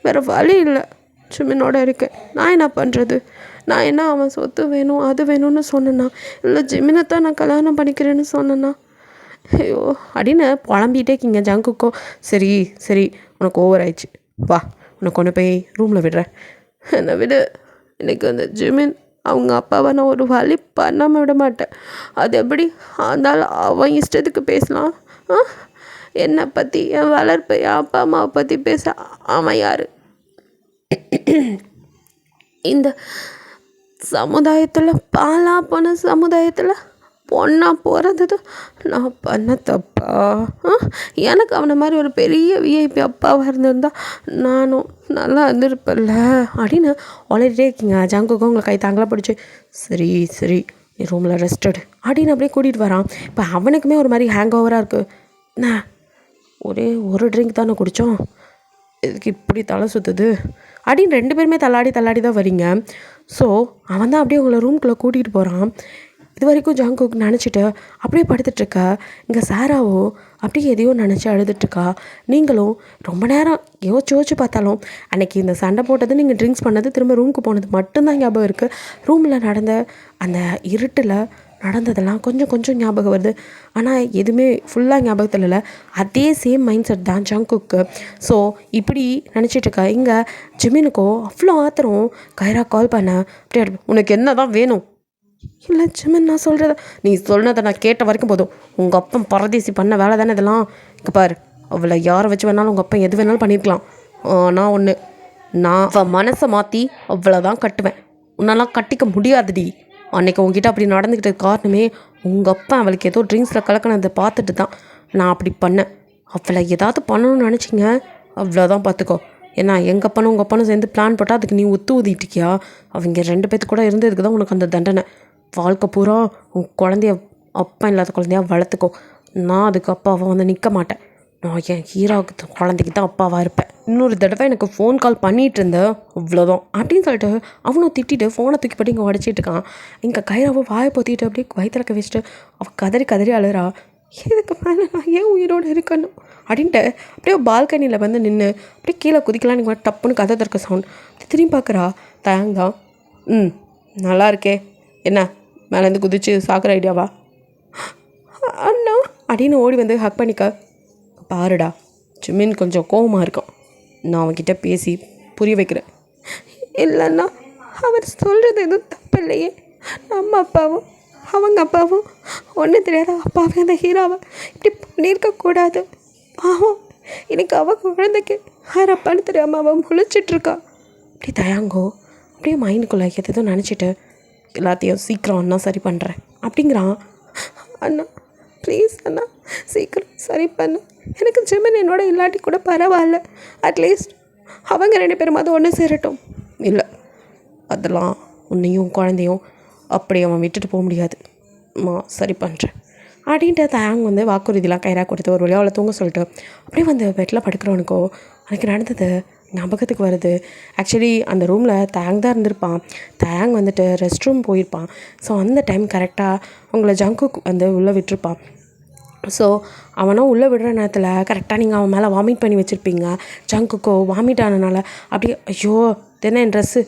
வேறு வழி இல்லை, ஜிமினோட இருக்கேன். நான் என்ன பண்ணுறது? நான் என்ன அவன் சொத்து வேணும் அது வேணும்னு சொன்னேன்னா, இல்லை ஜிமினைத்தான் நான் கல்யாணம் பண்ணிக்கிறேன்னு சொன்னேன்னா, ஐயோ அப்படின்னு புலம்பிகிட்டே இருக்கீங்க. ஜங்குக்கோ சரி உனக்கு ஓவர் ஆயிடுச்சு, வா உன்னை கொண்டு போய் ரூமில் விடுறேன், என்னை விடு. எனக்கு அந்த ஜிமின் அவங்க அப்பாவை நான் ஒரு வழி பண்ணாமல் விட மாட்டேன். அது எப்படி அதனால் அவன் இஷ்டத்துக்கு பேசலாம்? என்னை பற்றி, என் வளர்ப்பு, என் அப்பா அம்மாவை பற்றி பேச அவன் யார்? இந்த சமுதாயத்தில் பாலா போன சமுதாயத்தில் பொண்ணா பிறந்தது நான் பண்ண தப்பா? எனக்கு அவனை மாதிரி ஒரு பெரிய விஐபி அப்பாவாக இருந்திருந்தா நானும் நல்லா இருந்திருப்பேன்ல அப்படின்னு உளறிட்டே இருக்கீங்க. ஜங்குக்கும் உங்களை கை தாங்களாக பிடிச்சி சரி நீ ரூமில் ரெஸ்டடு அப்படின்னு அப்படியே கூட்டிகிட்டு வரான். இப்போ அவனுக்குமே ஒரு மாதிரி ஹேங் ஓவராக இருக்குது. என்ன ஒரே ஒரு ட்ரிங்க் தானே குடித்தோம், இதுக்கு இப்படி தலை சுற்றுது அப்படின்னு ரெண்டு பேருமே தள்ளாடி தான் வரீங்க. ஸோ அவன் தான் அப்படியே உங்களை ரூம்குள்ளே கூட்டிகிட்டு போகிறான். இது வரைக்கும் ஜங்குக் நினச்சிட்டு அப்படியே படுத்துட்ருக்கா. இங்கே சாராவோ அப்படியே எதையோ நினச்சி அழுதுட்ருக்கா. நீங்களும் ரொம்ப நேரம் யோசிச்சு பார்த்தாலும் அன்றைக்கி இந்த சண்டை போட்டது, நீங்கள் ட்ரிங்க்ஸ் பண்ணது, திரும்ப ரூமுக்கு போனது மட்டும்தான் ஞாபகம் இருக்குது. ரூமில் நடந்த அந்த இருட்டில் நடந்ததெல்லாம் கொஞ்சம் ஞாபகம் வருது. ஆனால் எதுவுமே ஃபுல்லாக ஞாபகத்தில் இல்லை. அதே சேம் மைண்ட் செட் தான் ஜங்குக்கு. ஸோ இப்படி நினச்சிட்ருக்கா. இங்கே ஜிமினுக்கோ அவ்வளோ ஆத்திரம். கைரா கால் பண்ண அப்படியே உனக்கு என்ன தான் வேணும்? இல்லை ஜிமின், நான் சொல்கிறத நீ சொன்னதை நான் கேட்ட வரைக்கும் போதும். உங்கள் அப்பன் பரதேசி பண்ண வேலை தானே இதெல்லாம். இங்கே பாரு, அவளை யாரை வச்சு வேணாலும் உங்கள் அப்பன் எது வேணாலும் பண்ணியிருக்கலாம். நான் அவள் மனசை மாற்றி அவ்வளோதான் கட்டுவேன். உன்னெல்லாம் கட்டிக்க முடியாதுடி. அன்றைக்கி உங்ககிட்ட அப்படி நடந்துக்கிட்ட காரணமே உங்கள் அப்பா அவளுக்கு ஏதோ ட்ரிங்க்ஸில் கலக்கினதை பார்த்துட்டு தான் நான் அப்படி பண்ணேன். அவளை ஏதாவது பண்ணணும்னு நினச்சிங்க அவ்வளோதான், பார்த்துக்கோ. ஏன்னா எங்கள் அப்பனும் உங்கள் அப்பனும் சேர்ந்து பிளான் போட்டால் அதுக்கு நீ ஊதிட்டிக்கியா? அவங்க 2 பேர்த்து கூட இருந்ததுக்கு தான் உனக்கு அந்த தண்டனை. வாழ்க்கை பூரா உன் குழந்தைய அப்பா இல்லாத குழந்தையா வளர்த்துக்கோ. நான் அதுக்கு அப்பாவை வந்து நிற்க மாட்டேன். நான் என் ஹீரோவுக்கு குழந்தைக்கு தான் அப்பாவாக இருப்பேன். இன்னொரு தடவை எனக்கு ஃபோன் கால் பண்ணிகிட்டு இருந்தேன் அவ்வளோதான் அப்படின்னு சொல்லிட்டு அவனும் திட்டிட்டு ஃபோனை தூக்கி போட்டு இங்கே உடச்சிட்டு இருக்கான். இங்கே கைராவை வாயை பொத்திட்டு அப்படியே வயிற்றுலக்க வச்சுட்டு அவள் கதறி கதறி அழுறா. இதுக்கு மேலே நான் ஏன் உயிரோடு இருக்கணும் அப்படின்ட்டு அப்படியே பால்கனியில் வந்து நின்று அப்படியே கீழே குதிக்கலாம். நீங்கள் டப்புன்னு கதை திறக்க சவுண்ட் திரும்பி பார்க்குறா. தயங்தான். நல்லா இருக்கே, என்ன மேலேருந்து குதிச்சு சாக்கிற ஐடியாவா அண்ணா அப்படின்னு ஓடி வந்து ஹக் பண்ணிக்க. பாருடா, ஜிமின் கொஞ்சம் கோவமாக இருக்கான், நான் அவன்கிட்ட பேசி புரிய வைக்கிறேன். இல்லைன்னா அவர் சொல்கிறது எதுவும் தப்பு இல்லையே. நம்ம அப்பாவும் அவங்க அப்பாவும் ஒன்றும் தெரியாத அப்பாவே அந்த ஹீரோவை இப்படி பண்ணியிருக்கக்கூடாது. பாவம், எனக்கு அவள் குழந்தைக்கு யார் அப்பான்னு தெரியாமல் அவன் முழிச்சிட்ருக்கா. அப்படி தயாங்கோ அப்படியே மைண்டுக்குள்ளே எதுவும் நினச்சிட்டு எல்லாத்தையும் சீக்கிரம் அண்ணா சரி பண்ணுறேன் அப்படிங்கிறான். அண்ணா ப்ளீஸ் அண்ணா சீக்கிரம் சரி பண்ணு. எனக்கு ஜிமின் என்னோட இல்லாட்டி கூட பரவாயில்ல, அட்லீஸ்ட் அவங்க 2 பேரும் அது ஒன்று சேரட்டும். இல்லை, அதெல்லாம் உன்னையும் குழந்தையும் அப்படி அவன் விட்டுட்டு போக முடியாது. சரி பண்ணுறேன் அப்படின்ட்டு தயாங் வந்து வாக்குறுதிலாம் கைரா கொடுத்து ஒரு வழியாக அவளை தூங்க சொல்லிட்டு அப்படியே வந்து பெட்டில் படுக்கிறவனுக்கோ எனக்கு நடந்தது ஞாபகத்துக்கு வருது. ஆக்சுவலி அந்த ரூமில் தயாங் தான் இருந்திருப்பான். தயாங் வந்துட்டு ரெஸ்ட் ரூம் போயிருப்பான். ஸோ அந்த டைம் கரெக்டாக அவங்கள ஜங்குக்கு வந்து உள்ளே விட்டுருப்பான். ஸோ அவனும் உள்ளே விடுற நேரத்தில் கரெக்டாக நீங்கள் அவன் மேலே வாமிட் பண்ணி வச்சுருப்பீங்க. ஜங்குக்கோ வாமிட் ஆனனால அப்படியே ஐயோ தென்ன என் ட்ரெஸ்ஸு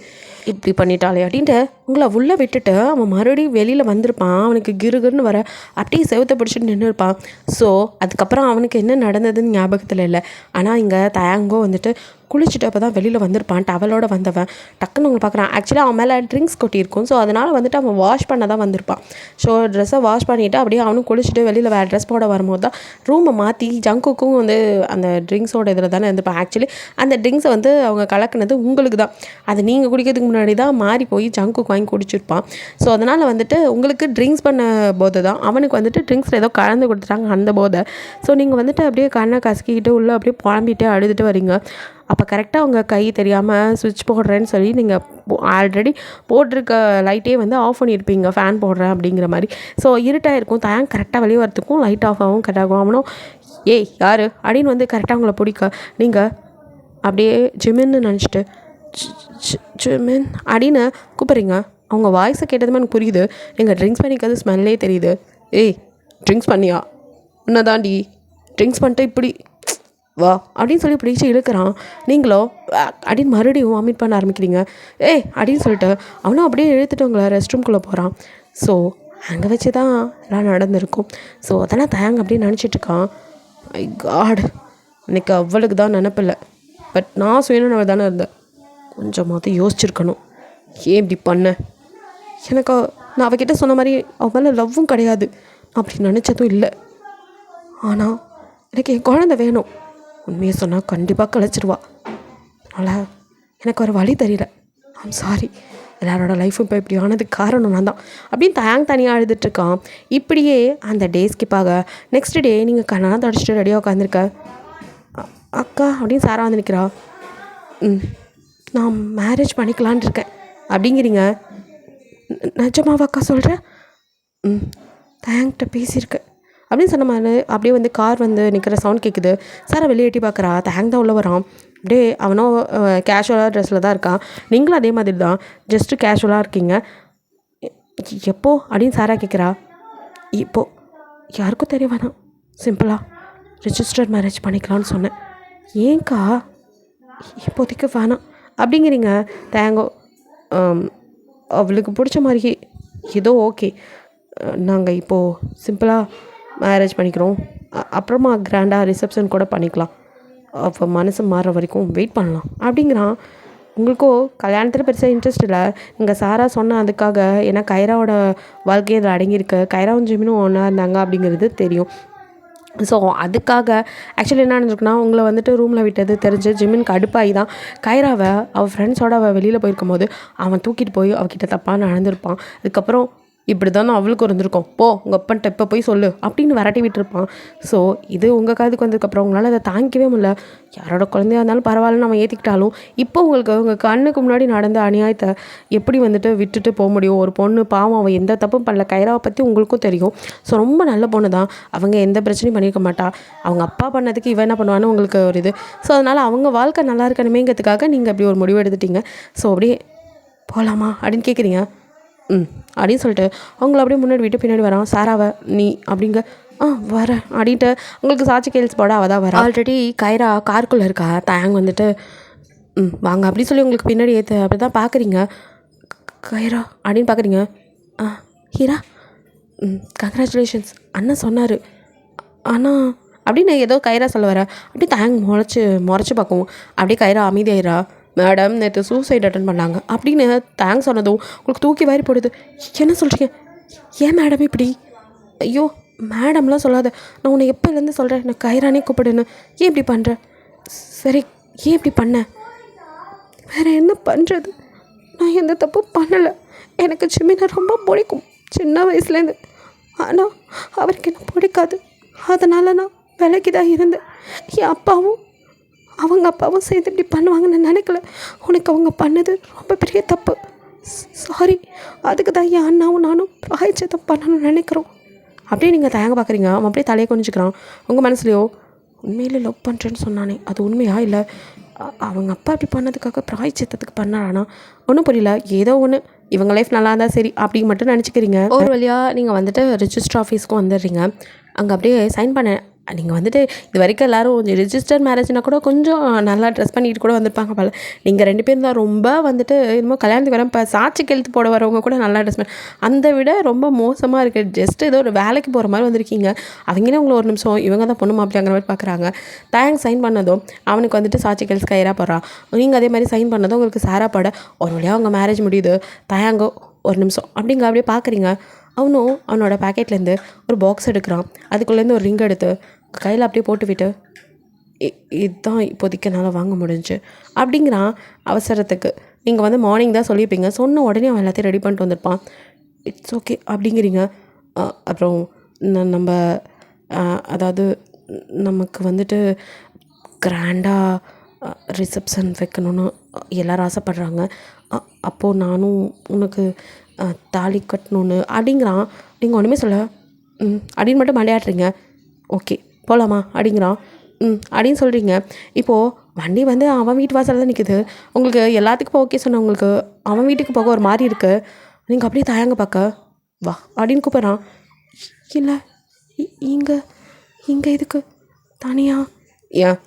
இப்படி பண்ணிட்டாலே அப்படின்ட்டு உங்களை உள்ளே விட்டுட்டு அவன் மறுபடியும் வெளியில் வந்திருப்பான். அவனுக்கு கிருகிருன்னு வர அப்படியே செவத்தை பிடிச்சிட்டு நின்று இருப்பான். ஸோ அதுக்கப்புறம் அவனுக்கு என்ன நடந்ததுன்னு ஞாபகத்தில் இல்லை. ஆனால் இங்கே தயாங்கோ வந்துட்டு குளிச்சுட்டு அப்போ தான் வெளியில் வந்திருப்பான். டவலோடு வந்தவன் டக்குன்னு அவங்க பார்க்குறான். ஆக்சுவலாக அவன் மேலே ட்ரிங்க்ஸ் கொட்டியிருக்கும். ஸோ அதனால் வந்துட்டு அவன் வாஷ் பண்ண தான் வந்திருப்பான். ஸோ ட்ரெஸ்ஸை வாஷ் பண்ணிவிட்டு அப்படியே அவனும் குளிச்சுட்டு வெளியில் வேறு ட்ரெஸ் போட வரும்போது தான் ரூமை மாற்றி ஜங்குக்கும் வந்து அந்த ட்ரிங்க்ஸோட இதில் தானே இருந்திருப்பான். ஆக்சுவலி அந்த ட்ரிங்க்ஸை வந்து அவங்க கலக்குனது உங்களுக்கு தான். அது நீங்கள் குடிக்கிறதுக்கு முன்னாடி தான் மாறி போய் ஜங்குக்கு வாங்கி குடிச்சிருப்பான். ஸோ அதனால் வந்துட்டு உங்களுக்கு ட்ரிங்க்ஸ் பண்ண போது தான் அவனுக்கு வந்துட்டு ட்ரிங்க்ஸில் ஏதோ கலந்து கொடுத்துட்டாங்க அந்த போதை. ஸோ நீங்கள் வந்துட்டு அப்படியே கண்ணை கசக்கிக்கிட்டு உள்ளே அப்படியே புலம்பிட்டு அழுதுட்டு வரீங்க. அப்போ கரெக்டாக அவங்க கை தெரியாமல் சுவிட்ச் போடுறேன்னு சொல்லி நீங்கள் ஆல்ரெடி போட்டிருக்க லைட்டே வந்து ஆஃப் பண்ணியிருப்பீங்க, ஃபேன் போடுறேன் அப்படிங்கிற மாதிரி. ஸோ இருட்டாக இருக்கும். தயாங் கரெக்டாக வெளியே வரத்துக்கும் லைட் ஆஃப் ஆகும். கரெக்டாகும் அவனும் ஏய் யார் அப்படின்னு வந்து கரெக்டாக அவங்கள பிடிக்க நீங்கள் அப்படியே ஜிமின்னு நினச்சிட்டு ஜிமின் அப்படின்னு கூப்பிட்றீங்க. அவங்க வாய்ஸை கேட்டதுமே எனக்கு புரியுது. நீங்கள் ட்ரிங்க்ஸ் பண்ணிக்கிறது ஸ்மெல்லே தெரியுது. ஏய் ட்ரிங்க்ஸ் பண்ணியா உன்னதாண்டி ட்ரிங்க்ஸ் பண்ணிட்டு இப்படி வா அப்படின்னு சொல்லி பிடிச்சி இழுக்கிறான். நீங்களோ அப்படின்னு மறுபடியும் வாமிட் பண்ண ஆரம்பிக்கிறீங்க. ஏய் அப்படின்னு சொல்லிட்டு அவனும் அப்படியே இழுத்துட்டு உங்களை ரெஸ்ட் ரூம்குள்ளே போகிறான். ஸோ அங்கே வச்சு தான் எல்லாம் நடந்திருக்கும். ஸோ அதெல்லாம் தயாங்க அப்படின்னு நினச்சிட்ருக்கான். ஐ காட், எனக்கு அவளுக்கு தான் நினப்பில்லை. பட் நான் சுயநலவ தானே இருந்தேன். கொஞ்சமாவது யோசிச்சிருக்கணும். ஏன் இப்படி பண்ண? எனக்கு நான் அவகிட்ட சொன்ன மாதிரி அவள் மேலே லவ்வும் கிடையாது, அப்படி நினச்சதும் இல்லை. ஆனால் எனக்கு என் குழந்தை வேணும். உண்மையை சொன்னால் கண்டிப்பாக கழிச்சிருவா. அதனால் எனக்கு ஒரு வழி தெரியல. I'm sorry. எல்லாரோட லைஃப்பும் இப்போ இப்படி ஆனதுக்கு காரணம் நான் தான் அப்படின்னு தனியாக அழுதுட்ருக்கான். இப்படியே அந்த டே ஸ்கிப்பாக நெக்ஸ்ட் டே நீங்கள் கண்ணெல்லாம் தொடச்சிட்டு ரெடியாக உட்காந்துருக்க. அக்கா அப்படின்னு சாரா வந்து நிற்கிறா. நான் மேரேஜ் பண்ணிக்கலான் இருக்கேன் அப்படிங்கிறீங்க. நிஜமாவா அக்கா சொல்கிறேன்? தேங்க்கிட்ட பேசியிருக்கேன் அப்படின்னு சொன்ன மாதிரி அப்படியே வந்து கார் வந்து நிற்கிற சவுண்ட் கேட்குது. சாரா வெளியே எட்டி பார்க்குறா. தேங்க் தான் உள்ள வரான். அப்படியே அவனும் கேஷுவலாக ட்ரெஸ்ஸில் தான் இருக்கான். நீங்களும் அதே மாதிரி தான் ஜஸ்ட்டு கேஷுவலாக இருக்கீங்க. எப்போ அப்படின்னு சாரா கேட்குறா. இப்போது யாருக்கும் தெரிய வேணாம், சிம்பிளாக ரிஜிஸ்டர்ட் மேரேஜ் பண்ணிக்கலான்னு சொன்னேன். ஏங்க்கா இப்போதைக்கு வேணாம் அப்படிங்கிறீங்க? தேங்கோ அவளுக்கு பிடிச்ச மாதிரி ஏதோ ஓகே, நாங்கள் இப்போது சிம்பிளாக மேரேஜ் பண்ணிக்கிறோம், அப்புறமா கிராண்டாக ரிசப்ஷன் கூட பண்ணிக்கலாம், அவள் மனசு மாறுற வரைக்கும் வெயிட் பண்ணலாம் அப்படிங்கிறான். உங்களுக்கோ கல்யாணத்தில் பெருசாக இன்ட்ரெஸ்ட் இல்லை. இங்கே சாரா சொன்ன அதுக்காக, ஏன்னா கைராவோட வாழ்க்கையை அதில் அடங்கியிருக்கு, கைராவும் ஜிமினும் ஒன்றா இருந்தாங்க அப்படிங்கிறது தெரியும். ஸோ அதுக்காக ஆக்சுவலி என்ன நடந்திருக்குன்னா, உங்களை வந்துட்டு ரூமில் விட்டது தெரிஞ்சு ஜிமினுக்கு அடுப்பாகி தான் கைராவை அவள் ஃப்ரெண்ட்ஸோடு அவள் வெளியில் போயிருக்கும் போது அவன் தூக்கிட்டு போய் அவகிட்ட தப்பாக நடந்திருப்பான். அதுக்கப்புறம் இப்படி தானே அவளுக்கு இருந்திருக்கும், போ உங்கள் அப்பன்ட்ட இப்போ போய் சொல்லு அப்படின்னு விரட்டி விட்டுருப்பான். ஸோ இது உங்கள் காதுக்கு வந்ததுக்கப்புறம் உங்களால் அதை தாங்கிக்கவே முடியல. யாரோட குழந்தையா இருந்தாலும் பரவாயில்ல நம்ம ஏற்றிக்கிட்டாலும் இப்போ உங்களுக்கு உங்கள் கண்ணுக்கு முன்னாடி நடந்த அநியாயத்தை எப்படி வந்துட்டு விட்டுட்டு போக முடியும்? ஒரு பொண்ணு பாவம், அவள் எந்த தப்பும் பண்ணல. கைராவை பற்றி உங்களுக்கும் தெரியும். ஸோ ரொம்ப நல்ல பொண்ணு தான், அவங்க எந்த பிரச்சனையும் பண்ணியிருக்க மாட்டா. அவங்க அப்பா பண்ணதுக்கு இவன் என்ன பண்ணுவான்னு உங்களுக்கு ஒரு இது. ஸோ அதனால் அவங்க வாழ்க்கை நல்லா இருக்கணுமேங்கிறதுக்காக நீங்கள் அப்படி ஒரு முடிவு எடுத்துட்டீங்க. ஸோ அப்படியே போகலாமா அப்படின்னு கேட்குறீங்க. அப்படின்னு சொல்லிட்டு அவங்கள அப்படியே முன்னாடி விட்டு பின்னாடி வரான். சாராவை நீ அப்படிங்க வரேன் அப்படின்ட்டு உங்களுக்கு சாட்சி கேள்ஸ் போட அவள் தான் வரா. ஆல்ரெடி கைரா காருக்குள்ளே இருக்கா. தயங்க வந்துட்டு வாங்க அப்படின்னு சொல்லி உங்களுக்கு பின்னாடி ஏற்று அப்படி தான் பார்க்குறீங்க. கைரா அப்படின்னு பார்க்குறீங்க. ஹீரா கங்க்ராச்சுலேஷன்ஸ் அண்ணன் சொன்னார் ஆனால் அப்படின்னு ஏதோ கைரா சொல்ல வர. அப்படியே முறைச்சி பார்க்கவும் அப்படியே கைரா அமைதியாயிரா. மேடம் நேற்று சூசைட் அட்டன் பண்ணாங்க அப்படின்னு தேங்க்ஸ் சொன்னதும் உங்களுக்கு தூக்கி வாரி போடுது. என்ன சொல்கிறீங்க? ஏன் மேடம் இப்படி? ஐயோ மேடம்லாம் சொல்லாத, நான் உன்னை எப்போலேருந்து சொல்கிறேன் நான் கைரானே கூப்பிடுன்னு. ஏன் இப்படி பண்ணுற? சரி ஏன் இப்படி பண்ண? வேறு என்ன பண்ணுறது? நான் எந்த தப்பும் பண்ணலை. எனக்கு ஜிமினை ரொம்ப பிடிக்கும் சின்ன வயசுலேருந்து. ஆனால் அவருக்கு என்ன பிடிக்காது. அதனால் நான் விலைக்கு தான் இருந்தேன். என் அப்பாவும் அவங்க அப்பாவும் சேர்ந்து இப்படி பண்ணுவாங்கன்னு நினைக்கல. உனக்கு அவங்க பண்ணது ரொம்ப பெரிய தப்பு. சாரி. அதுக்கு தான் என் அண்ணாவும் நானும் பிராயச்சித்தம் பண்ணணும்னு நினைக்கிறோம். அப்படியே நீங்கள் தயங்க பார்க்குறீங்க. அவன் அப்படியே தலையை கொஞ்சிக்கிறான். உங்கள் மனசுலையோ உண்மையிலே லவ் பண்ணுறேன்னு சொன்னானே அது உண்மையா இல்லை அவங்க அப்பா இப்படி பண்ணதுக்காக பிராயச்சித்தத்துக்கு பண்ணானா? ஒன்றும் புரியல. ஏதோ ஒன்று இவங்க லைஃப் நல்லா இருந்தால் சரி அப்படி மட்டும் நினச்சிக்கிறீங்க. ஒரு வழியாக நீங்கள் வந்துட்டு ரிஜிஸ்டர் ஆஃபீஸ்க்கு வந்துடுறீங்க. அங்கே அப்படியே சைன் பண்ண நீங்கள் வந்துட்டு இது வரைக்கும் எல்லோரும் ரிஜிஸ்டர் மேரேஜ்னால் கூட கொஞ்சம் நல்லா ட்ரெஸ் பண்ணிட்டு கூட வந்திருப்பாங்க போல. நீங்கள் 2 பேரும் தான் ரொம்ப வந்துட்டு இன்னமும் கல்யாணத்துக்கு வரேன். இப்போ சாட்சி கெழுத்து போட வரவங்க கூட நல்லா ட்ரெஸ் பண்ணி அந்த விட ரொம்ப மோசமாக இருக்குது. ஜஸ்ட் ஏதோ ஒரு வேலைக்கு போகிற மாதிரி வந்திருக்கீங்க. அவங்களே உங்களை ஒரு நிமிஷம் இவங்க தான் பொண்ணு மாப்பிள்ளைங்கிற மாதிரி பார்க்குறாங்க. தேங்க்ஸ் சைன் பண்ணதும் அவனுக்கு வந்துட்டு சாட்சி கெழுத்து கைராக போடுறான். நீங்கள் அதே மாதிரி சைன் பண்ணதும் உங்களுக்கு சாரா பட ஒரு வழியாக அவங்க மேரேஜ் முடியுது. தயாங்கோ ஒரு நிமிஷம் அப்படிங்க அப்படியே பார்க்குறீங்க. அவனும் அவனோட பேக்கெட்லேருந்து ஒரு பாக்ஸ் எடுக்கிறான். அதுக்குள்ளேருந்து ஒரு ரிங் எடுத்து கையில் அப்படியே போட்டுவிட்டு இதுதான் இப்போதைக்கு என்னால் வாங்க முடிஞ்சு அப்படிங்கிறான். அவசரத்துக்கு நீங்கள் வந்து மார்னிங் தான் சொல்லியிருப்பீங்க. சொன்ன உடனே அவன் எல்லாத்தையும் ரெடி பண்ணிட்டு வந்திருப்பான். இட்ஸ் ஓகே அப்படிங்கிறீங்க. அப்புறம் நம்ம அதாவது நமக்கு வந்துட்டு கிராண்டாக ரிசப்ஷன் வைக்கணுன்னு எல்லோரும் ஆசைப்பட்றாங்க. அப்போது நானும் உனக்கு தாலி கட்டணுன்னு அப்படிங்கிறான். நீங்கள் ஒன்றுமே சொல்ல அப்படின்னு மட்டும் மண்டையாடுறீங்க. ஓகே போகலாமா அப்படிங்கிறான். அப்படின்னு சொல்கிறீங்க. இப்போது வண்டி வந்து அவன் வீட்டு வாசலில் தான் நிற்குது. உங்களுக்கு எல்லாத்துக்கும் ஓகே சொன்ன உங்களுக்கு அவன் வீட்டுக்கு போக ஒரு மாதிரி இருக்குது. நீங்கள் அப்படியே தயங்க பார்க்க வா அப்படின்னு கூப்பிட்றான். இல்லை இங்கே இதுக்கு தனியாக ஏன்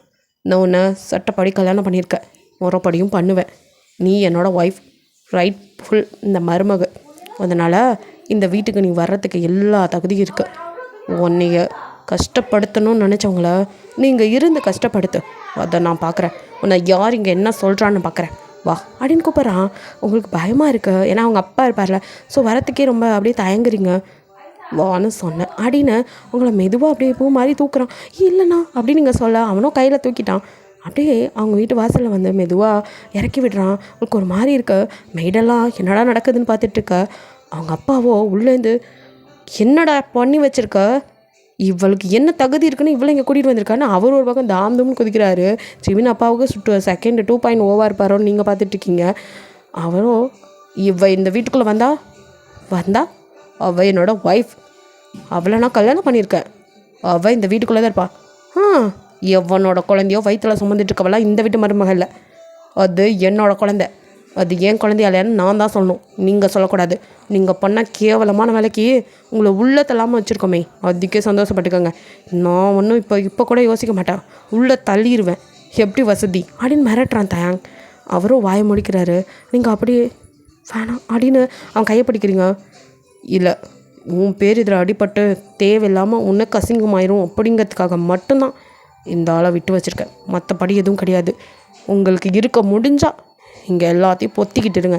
நான் உன்னை சட்டப்படி கல்யாணம் பண்ணியிருக்கேன், முறைப்படியும் பண்ணுவேன். நீ என்னோடய ஒய்ஃப், ரைட் ஃபுல் இந்த மருமக. அதனால் இந்த வீட்டுக்கு நீ வர்றதுக்கு எல்லா தகுதியும் இருக்குது. உன்னைய கஷ்டப்படுத்தணும்னு நினச்சவங்கள நீங்கள் இருந்து கஷ்டப்படுத்து. அதை நான் பார்க்குறேன். உன்னை யார் இங்கே என்ன சொல்கிறான்னு பார்க்குறேன். வா அப்படின்னு கூப்பிட்றான். உங்களுக்கு பயமாக இருக்குது, ஏன்னா அவங்க அப்பா இருப்பார்ல. ஸோ வரத்துக்கே ரொம்ப அப்படியே தயங்குறீங்க. வான்னு சொன்னேன் அப்படின்னு உங்களை மெதுவாக அப்படியே பூ மாதிரி தூக்குறான். இல்லைண்ணா அப்படின்னு நீங்கள் சொல்ல அவனும் கையில் தூக்கிட்டான். அப்படியே அவங்க வீட்டு வாசலில் வந்து மெதுவாக இறக்கி விடுறான். உங்களுக்கு ஒரு மாதிரி இருக்க. மெய்டெல்லாம் என்னடா நடக்குதுன்னு பார்த்துட்ருக்க. அவங்க அப்பாவோ உள்ளேருந்து என்னடா பண்ணி வச்சுருக்க, இவளுக்கு என்ன தகுதி இருக்குன்னு இவ்வளோ இங்கே கூட்டிகிட்டு வந்திருக்கான்னு அவர் ஒரு பக்கம் தாம்தும்னு குதிக்கிறாரு. ஜிமின் அப்பாவுக்கு செகண்ட் 2.0 இருப்பாரோன்னு நீங்கள் பார்த்துட்ருக்கீங்க. அவரும் இந்த வீட்டுக்குள்ளே வந்தா அவள் என்னோடய ஒய்ஃப், அவளை நான் கல்யாணம் பண்ணியிருக்கேன். அவள் இந்த வீட்டுக்குள்ளே தான் இருப்பா. எவனோட குழந்தையோ வயிற்றில் சுமந்துட்டுருக்கவெல்லாம் இந்த வீட்டு மருமகள். அது என்னோடய குழந்தை. அது ஏன் குழந்தையா இல்லையான்னு நான் தான் சொல்லணும், நீங்கள் சொல்லக்கூடாது. நீங்கள் பண்ண கேவலமான வேலைக்கு உங்களை உள்ளத்தெல்லாமல் வச்சுருக்கோமே, அதுக்கே சந்தோஷப்பட்டுக்கோங்க. நான் ஒன்றும் இப்போ கூட யோசிக்க மாட்டேன், உள்ளே தள்ளிடுவேன். எப்படி வசதி அப்படின்னு மிரட்டுறான் தயாங். அவரும் வாயை முடிக்கிறாரு. நீங்கள் அப்படியே வேணாம் அப்படின்னு அவன் கையை பிடிக்கிறீங்க. இல்லை, உன் பேர் இதில் அடிபட்டு தேவையில்லாமல் உனக்கு அசிங்கமாயிரும் அப்படிங்கிறதுக்காக மட்டும்தான் இந்த ஆளை விட்டு வச்சுருக்கேன். மற்றபடி எதுவும் கிடையாது. உங்களுக்கு இருக்க முடிஞ்சால் இங்கே எல்லாத்தையும் பொத்திக்கிட்டு இருங்க,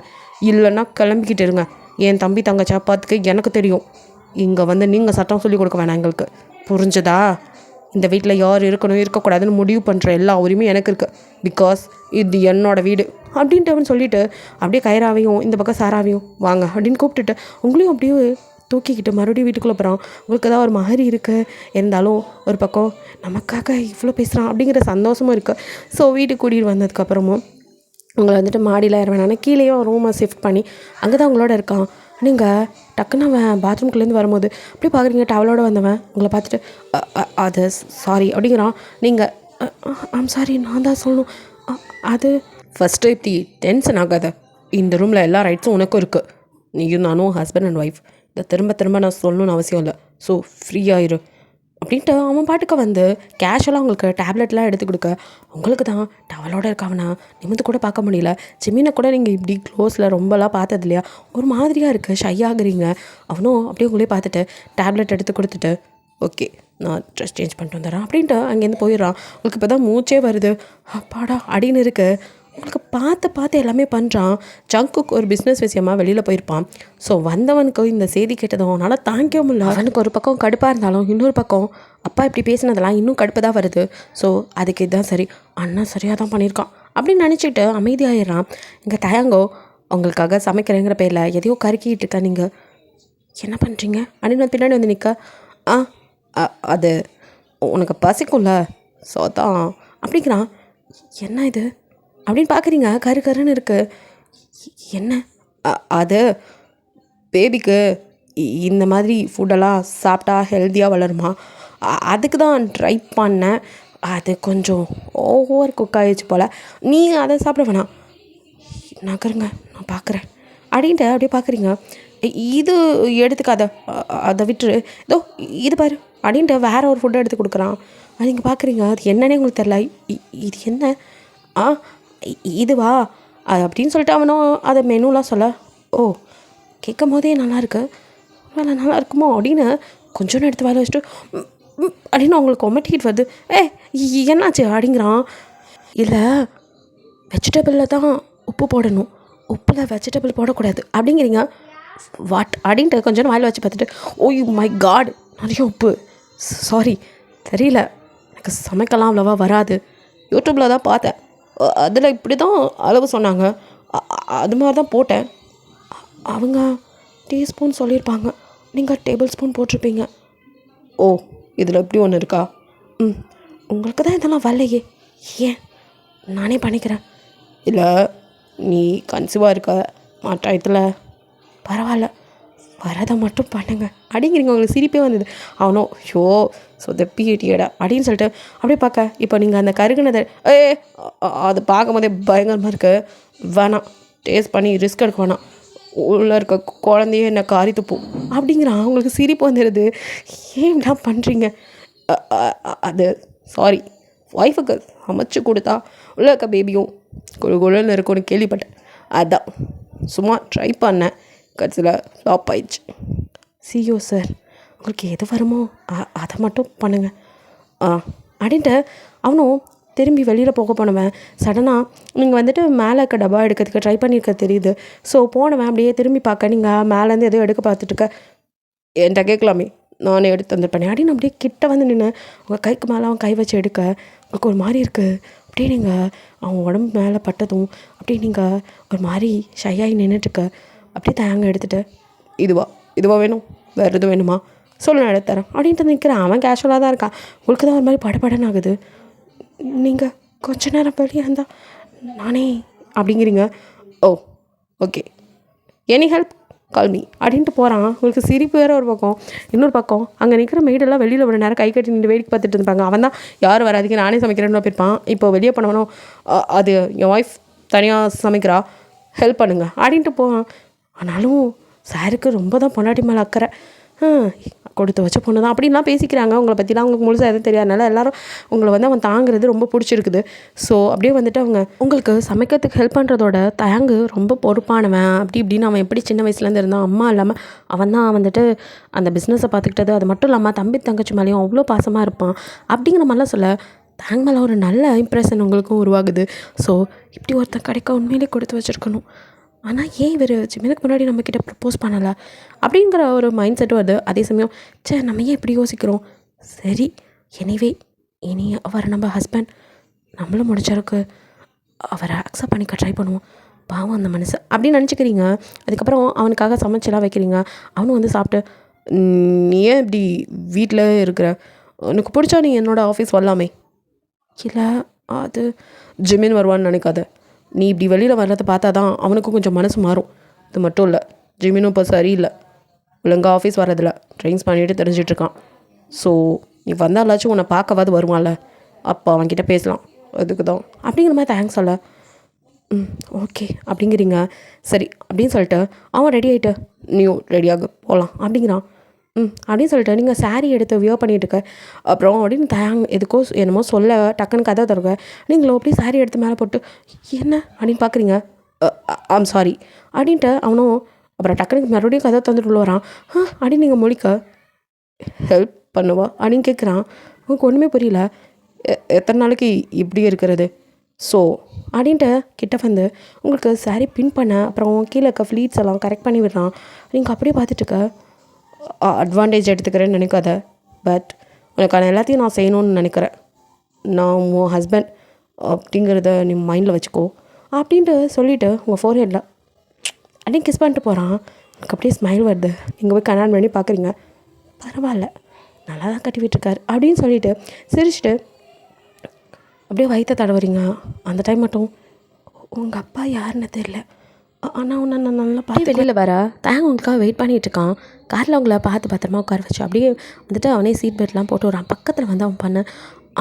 இல்லைன்னா கிளம்பிக்கிட்டு இருங்க. என் தம்பி தங்கச்சா பார்த்துக்க எனக்கு தெரியும். இங்கே வந்து நீங்கள் சட்டம் சொல்லிக் கொடுக்க வேணாம் எங்களுக்கு, புரிஞ்சதா? இந்த வீட்டில் யார் இருக்கணும் இருக்கக்கூடாதுன்னு முடிவு பண்ணுற எல்லா உரிமையும் எனக்கு இருக்குது. பிகாஸ் இது என்னோடய வீடு அப்படின்ட்டு அவன் சொல்லிவிட்டு அப்படியே கைராவையும் இந்த பக்கம் சாராவையும் வாங்க அப்படின்னு கூப்பிட்டுட்டு உங்களையும் அப்படியே தூக்கிக்கிட்டு மறுபடியும் வீட்டுக்குள்ளே போகிறான். உங்களுக்கு தான் ஒரு மாதிரி இருக்குது. இருந்தாலும் ஒரு பக்கம் நமக்காக இவ்வளோ பேசுகிறான் அப்படிங்கிற சந்தோஷமும் இருக்குது. ஸோ வீட்டுக்கு கூட்டிகிட்டு வந்ததுக்கப்புறமும் உங்களை வந்துட்டு மாடியில் ஏற வேணாம், கீழேயும் ரூமை ஷிஃப்ட் பண்ணி அங்கே தான் உங்களோட இருக்கான். நீங்கள் டக்குன்னு அவன் பாத்ரூம்குள்ளேருந்து வரும்போது அப்படி பார்க்குறீங்க, டவலோட வந்தவன் உங்களை பார்த்துட்டு அது சாரி அப்படிங்கிறான். நீங்கள் ஐம் சாரி, நான் தான் சொல்லணும். அது ஃபஸ்ட்டு இப்படி டென்ஷன் ஆகாத. இந்த ரூமில் எல்லா ரைட்ஸும் உனக்கும் இருக்குது. நீயும் நானும் ஹஸ்பண்ட் அண்ட் ஒய்ஃப். இதை திரும்ப திரும்ப நான் சொல்லணும்னு அவசியம் இல்லை. ஸோ ஃப்ரீயாயிரு அப்படின்ட்டு அவன் பாட்டுக்கு வந்து கேஷுவலாக உங்களுக்கு டேப்லெட்லாம் எடுத்து கொடுக்க, உங்களுக்கு தான் டவலோட இருக்கவனா நிமிந்து கூட பார்க்க முடியல. ஜிமினை கூட நீங்கள் இப்படி க்ளோஸில் ரொம்பலாம் பார்த்தது இல்லையா, ஒரு மாதிரியாக இருக்குது, ஷை ஆகுறீங்க. அவனும் அப்படியே உங்களே பார்த்துட்டு டேப்லெட் எடுத்து கொடுத்துட்டு ஓகே நான் ட்ரெஸ் சேஞ்ச் பண்ணிட்டு வந்துடுறேன் அப்படின்ட்டு அங்கேருந்து போயிடுறான். உங்களுக்கு இப்போ தான் மூச்சே வருது, அப்பாடா அப்படின்னு இருக்குது. உங்களுக்கு பார்த்து எல்லாமே பண்ணுறான். ஜங்குக்கு ஒரு பிஸ்னஸ் விஷயமாக வெளியில் போயிருப்பான். ஸோ வந்தவனுக்கு இந்த செய்தி கேட்டதும் அவனால் தாங்கிக்க முடியல. அவனுக்கு ஒரு பக்கம் கடுப்பாக இருந்தாலும் இன்னொரு பக்கம் அப்பா இப்படி பேசினதெல்லாம் இன்னும் கடுப்பு தான் வருது. ஸோ அதுக்கு இதுதான் சரி, அண்ணா சரியாக தான் பண்ணியிருக்கான் அப்படின்னு நினச்சிட்டு அமைதியாகிடுறான். இங்கே தயங்கோ உங்களுக்காக சமைக்கிறேங்கிற பேரில் எதையோ கருக்கிட்டு இருக்கா. நீங்கள் என்ன பண்ணுறீங்க அப்படின்னு பின்னாடி வந்து நிற்க, அது உனக்கு பசிக்கும்ல ஸோ தான் அப்படிங்கிறான். என்ன இது அப்படின்னு பார்க்குறீங்க, கருன்னு இருக்குது. என்ன அது பேபிக்கு இந்த மாதிரி ஃபுட்டெல்லாம் சாப்பிட்டா ஹெல்த்தியாக வளருமா, அதுக்கு தான் ட்ரை பண்ணேன். அது கொஞ்சம் ஓவர் குக் ஆகிடுச்சு போல், நீ அதை சாப்பிட வேணாம். நகருங்க நான் பார்க்குறேன் அப்படின்ட்டு அப்படியே பார்க்குறீங்க. இது எடுத்துக்காத, அதை விட்டுரு, இதோ இது பாரு அப்படின்ட்டு வேறு ஒரு ஃபுட்டை எடுத்து கொடுக்குறான். அது நீங்கள் பார்க்குறீங்க, அது என்னன்னே உங்களுக்கு தெரில. இது என்ன இதுவா அப்படின்னு சொல்லிட்டு அவனும் அதை மெனுலாம் சொல்ல, ஓ கேட்கும் போதே நல்லாயிருக்கு, வேலை நல்லா இருக்குமோ அப்படின்னு கொஞ்சோன்னு எடுத்து வேலை வச்சுட்டு அப்படின்னு அவங்களுக்கு கொமட்டிக்கிட்டு வருது. என்னாச்சு அப்படிங்கிறான். இல்லை வெஜிடபிளில் தான் உப்பு போடணும், உப்பில் வெஜிடபிள் போடக்கூடாது அப்படிங்கிறீங்க. வாட் அப்படின்ட்டு கொஞ்சம் வாயில் வச்சு பார்த்துட்டு, ஓ மை காட் நிறைய உப்பு, சாரி தெரியல, எனக்கு சமைக்கலாம் அவ்வளோவா வராது, யூடியூப்பில் தான் பார்த்தேன், அதில் இப்படி தான் அளவு சொன்னாங்க, அது மாதிரி தான் போட்டேன். அவங்க டீஸ்பூன் சொல்லியிருப்பாங்க, நீங்கள் டேபிள் ஸ்பூன் போட்டிருப்பீங்க. ஓ இதில் இப்படி ஒன்று இருக்கா, உங்களுக்கு தான் இதெல்லாம் வரலையே, ஏன் நானே பண்ணிக்கிறேன். இல்லை நீ கன்சீவாக இருக்க மாட்டாயத்தில், பரவாயில்ல வரதை மட்டும் பண்ணுங்க அப்படிங்கிறீங்க. உங்களுக்கு சிரிப்பே வந்தது. அவனோ ஷோ சொதப்பிட்டியடா அப்படின்னு சொல்லிட்டு அப்படியே பார்க்க, இப்போ நீங்கள் அந்த கருகுனதை அது பார்க்கும் போதே பயங்கரமாக இருக்குது, வேணாம் டேஸ்ட் பண்ணி ரிஸ்க் எடுக்க வேணாம், உள்ளே இருக்க குழந்தையே என்ன காரி துப்போம் அப்படிங்கிறான். அவங்களுக்கு சிரிப்பு வந்துடுது. ஏன் இப்படிலாம் பண்ணுறீங்க, அது சாரி ஒய்ஃபுக்கு சமைச்சு கொடுத்தா உள்ளே இருக்க பேபியும் குழுன்னு இருக்கும்னு கேள்விப்பட்டேன், அதான் சும்மா ட்ரை பண்ணேன், கடைசியில் ஃப்ளாப் ஆயிடுச்சு. சியோ சார் உங்களுக்கு எது வருமோ அதை மட்டும் பண்ணுங்கள் அப்படின்ட்டு அவனும் திரும்பி வெளியில் போக போனவன் சடனாக நீங்கள் வந்துட்டு மேலே இருக்க டப்பா எடுக்கிறதுக்கு ட்ரை பண்ணியிருக்க தெரியுது. ஸோ போனவன் அப்படியே திரும்பி பார்க்க, நீங்கள் மேலேருந்து எதுவும் எடுக்க பார்த்துட்டுருக்க, என்கிட்ட கேட்கலாமே நானே எடுத்து வந்துருப்பேன் அப்படின்னு அப்படியே கிட்ட வந்து நின்று உங்கள் கைக்கு மேலே அவன் கை வச்சு எடுக்க உங்களுக்கு ஒரு மாதிரி இருக்குது. அப்படியே நீங்கள் அவன் உடம்பு மேலே பட்டதும் அப்படியே நீங்கள் ஒரு மாதிரி ஷையாகி நின்றுட்டுருக்க. அப்படியே தயாங்க எடுத்துகிட்டு இதுவா வேணும், வேறு எதுவும் வேணுமா சொல்லு நான் எடுத்து தரேன் அப்படின்ட்டு நிற்கிறேன். அவன் கேஷுவலாக தான் இருக்கான். உங்களுக்கு தான் ஒரு மாதிரி படப்படன்னு ஆகுது. நீங்கள் கொஞ்ச நேரம் வெளியே இருந்தால் நானே அப்படிங்கிறீங்க. Oh okay any help call me அப்படின்ட்டு போகிறான். உங்களுக்கு சிரிப்பு வேறு ஒரு பக்கம். இன்னொரு பக்கம் அங்கே நிற்கிற மெய்டெல்லாம் வெளியில் ஒரு நேரம் கை கட்டி நின்று வேடிக்கை பார்த்துட்டு இருப்பாங்க. அவன் தான் யாரும் வராதிக்கு நானே சமைக்கிறேன்னு போயிருப்பான். இப்போ வெளியே போனவனும் அது என் ஒய்ஃப் தனியாக சமைக்கிறா ஹெல்ப் பண்ணுங்க அப்படின்ட்டு போவான். ஆனாலும் சாருக்கு ரொம்ப தான் பொண்டாட்டி மேலே அக்கறை, கொடுத்து வச்ச பொண்ணு தான் அப்படின்லாம் பேசிக்கிறாங்க. உங்களை பற்றிலாம் அவங்களுக்கு முழுசாக எதுவும் தெரியாதனால எல்லோரும் உங்களை வந்து அவன் தாங்கிறது ரொம்ப பிடிச்சிருக்குது. ஸோ அப்படியே வந்துட்டு அவங்க உங்களுக்கு சமைக்கிறதுக்கு ஹெல்ப் பண்ணுறதோட தயங்கு ரொம்ப பொறுப்பானவன் அப்படி இப்படின்னு அவன் எப்படி சின்ன வயசுலேருந்து இருந்தான். அம்மா இல்லாமல் அவன் தான் வந்துட்டு அந்த பிஸ்னஸை பார்த்துக்கிட்டது. அது மட்டும் இல்லாமல் தம்பி தங்கச்சி மேலேயும் அவ்வளோ பாசமாக இருப்பான் அப்படிங்கிற மாதிரிலாம் சொல்ல தேங்க் மேலே ஒரு நல்ல இம்ப்ரெஷன் உங்களுக்கும் உருவாகுது. ஸோ இப்படி ஒருத்தன் கிடைக்க உண்மையிலே கொடுத்து வச்சுருக்கணும். ஆனால் ஏன் இவர் ஜிமினுக்கு முன்னாடி நம்மக்கிட்ட ப்ரப்போஸ் பண்ணலை அப்படிங்கிற ஒரு மைண்ட் செட்டும் வருது. அதே சமயம் நம்ம ஏன் இப்படி யோசிக்கிறோம், சரி எனிவே இனி அவர் நம்ம ஹஸ்பண்ட், நம்மளும் முடிச்சருக்கு அவரை அக்செப்ட் பண்ணிக்க ட்ரை பண்ணுவோம், பாவம் அந்த மனசு அப்படின்னு நினச்சிக்கிறீங்க. அதுக்கப்புறம் அவனுக்காக சமைச்செல்லாம் வைக்கிறீங்க. அவனும் வந்து சாப்பிட்டு நீ ஏன் இப்படி வீட்டில் இருக்கிற? உனக்கு பிடிச்சா நீ என்னோடய ஆஃபீஸ் வரலாமே. இல்லை, அது ஜிமின் வருவான்னு நினைக்காத. நீ இப்படி வெளியில் வர்றதை பார்த்தா தான் அவனுக்கும் கொஞ்சம் மனசு மாறும். இது மட்டும் இல்லை, ஜிமினும் இப்போ சரியில்லை, ஒழுங்காக ஆஃபீஸ் வர்றதில்ல, ட்ரெயின்ஸ் பண்ணிட்டு தெரிஞ்சிட்ருக்கான். ஸோ நீ வந்தாலாச்சும் உன்னை பார்க்கவாது வருவான்ல, அப்போ அவன்கிட்ட பேசலாம். அதுக்கு தான் அப்படிங்கிற மாதிரி தேங்க்ஸ் சொல்ல. ஓகே அப்படிங்கிறீங்க, சரி அப்படின்னு சொல்லிட்டு அவன் ரெடி ஆகிட்டு நீயும் ரெடியாக போகலாம் அப்படிங்கிறான். அப்படின்னு சொல்லிட்டு நீங்கள் சாரீ எடுத்து வியோ பண்ணிகிட்டுருக்க. அப்புறம் அப்படின்னு எதுக்கோ என்னமோ சொல்ல டக்குன்னு கதை தருங்க. நீங்களும் அப்படியே சாரீ எடுத்து மேலே போட்டு என்ன அப்படின்னு பார்க்குறீங்க. ஐம் சாரி அப்படின்ட்டு அவனும் அப்புறம் டக்குனுக்கு மறுபடியும் கதை தந்துட்டு உள்ள வரான். அப்படின்னு நீங்கள் மொழிக்க ஹெல்ப் பண்ணுவா அப்படின்னு கேட்குறான். உங்களுக்கு ஒன்றுமே புரியல. எத்தனை நாளைக்கு இப்படி இருக்கிறது? ஸோ அப்படின்ட்டு கிட்ட வந்து உங்களுக்கு சாரீ பின் பண்ண அப்புறம் கீழே இருக்க ஃப்ளீட்ஸ் எல்லாம் கரெக்ட் பண்ணி விடுறான். நீங்கள் அப்படியே பார்த்துட்டுருக்க. அட்வான்டேஜ் எடுத்துக்கிறேன்னு நினைக்காத, பட் உனக்கான எல்லாத்தையும் நான் செய்யணும்னு நினைக்கிறேன். நான் உன் ஹஸ்பண்ட் அப்படிங்கிறத நீ மைண்டில் வச்சுக்கோ அப்படின்ட்டு சொல்லிவிட்டு உங்கள் ஃபோர்ஹெட்டில் அப்படியே கிஸ் பண்ணிட்டு போகிறான். எனக்கு அப்படியே ஸ்மைல் வருது. நீங்கள் போய் கல்யாணம் பண்ணி பார்க்குறீங்க, பரவாயில்ல நல்லா தான் கட்டி விட்டுருக்காரு அப்படின்னு சொல்லிவிட்டு சிரிச்சுட்டு அப்படியே வயிற்ற தடவுறீங்க. அந்த டைம் மட்டும் உங்கள் அப்பா யாருன்னு தெரியல, ஆனால் உன்னை நான் நல்லா பார்த்து வெளியில் வர தேங்க உங்களுக்காக வெயிட் பண்ணிகிட்ருக்கான். காரில் அவங்கள பார்த்து பத்திரமா உட்கார வச்சு அப்படியே வந்துட்டு அவனே சீட் பெல்ட்லாம் போட்டு வரான். பக்கத்தில் வந்து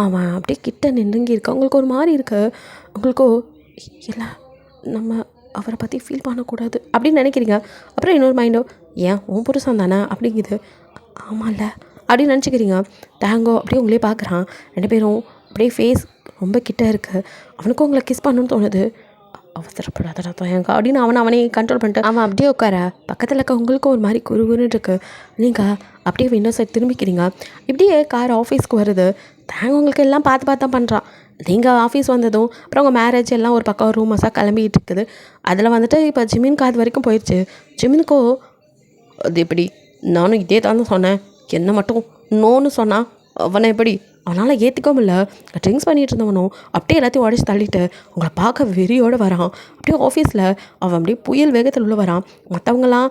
அவன் அப்படியே கிட்ட நின்றுங்கி இருக்கான். உங்களுக்கு ஒரு மாதிரி இருக்கு. உங்களுக்கோ இல்லை நம்ம அவரை பற்றி ஃபீல் பண்ணக்கூடாது அப்படின்னு நினைக்கிறீங்க. அப்புறம் இன்னொரு மைண்டோ ஏன் உன் புருஷன் தானே அப்படிங்குது. ஆமாம்ல அப்படின்னு நினச்சிக்கிறீங்க. தேங்கோ அப்படியே உங்களே பார்க்குறான். 2 பேரும் அப்படியே ஃபேஸ் ரொம்ப கிட்ட இருக்குது. அவனுக்கும் உங்களை கிஸ் பண்ணணும்னு தோணுது. அவசரப்படாதடா தயங்க அப்படின்னு அவனே கண்ட்ரோல் பண்ணிட்டு அவன் அப்படியே உட்கார. பக்கத்தில் இருக்க உங்களுக்கும் ஒரு மாதிரி குறுகுன்னு இருக்குது. நீங்கள் அப்படியே விண்டோ சைட் திரும்பிக்கிறீங்க. இப்படியே கார் ஆஃபீஸ்க்கு வருது. தேங்க உங்களுக்கு எல்லாம் பார்த்து தான் பண்ணுறான். நீங்கள் ஆஃபீஸ் வந்ததும் அப்புறம் உங்கள் மேரேஜ் எல்லாம் ஒரு பக்கம் ரூமஸாக கிளம்பிக்கிட்டு இருக்குது. அதில் வந்துட்டு இப்போ ஜிமின் காது வரைக்கும் போயிடுச்சு. ஜிமினுக்கோ அது எப்படி, நானும் இதே தான் சொன்னேன், என்ன மட்டும் நோன்னு சொன்னான். அவனை எப்படி அவனால் ஏற்றுக்கவும் இல்லை. ட்ரிங்க்ஸ் பண்ணிகிட்டு இருந்தவனும் அப்படியே எல்லாத்தையும் உடச்சி தள்ளிட்டு உங்களை பார்க்க வெறியோடு வரான். அப்படியே ஆஃபீஸில் அவன் அப்படியே புயல் வேகத்தில் உள்ள வரான். மற்றவங்களாம்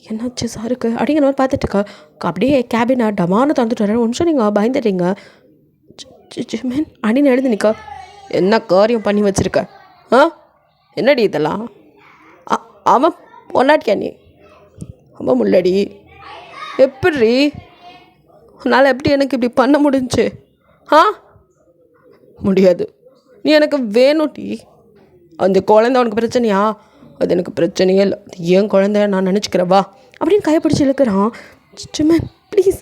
என்னாச்சு சாருக்கு அப்படிங்கிற மாதிரி பார்த்துட்டுருக்க. அப்படியே கேபினை டமானு தந்துட்டு வரேன். ஒன்று நீங்கள் பயந்துட்டீங்க. ஜிமின் அப்படின்னு எழுந்து நிற்க. என்ன காரியம் பண்ணி வச்சுருக்க? என்னடி இதெல்லாம்? அவன் பொண்டாட்டியா நீ? அவன் முள்ளடி எப்படி உன்னால் எப்படி எனக்கு இப்படி பண்ண முடிஞ்சு? முடியாது, நீ எனக்கு வேணும் டி. அந்த குழந்தை உனக்கு பிரச்சனையா? அது எனக்கு பிரச்சனையே இல்லை, அது ஏன் குழந்தை நான் நினச்சிக்கிறவா அப்படின்னு கைப்பிடிச்சி இழுக்கிறான். ஜிமின் ப்ளீஸ்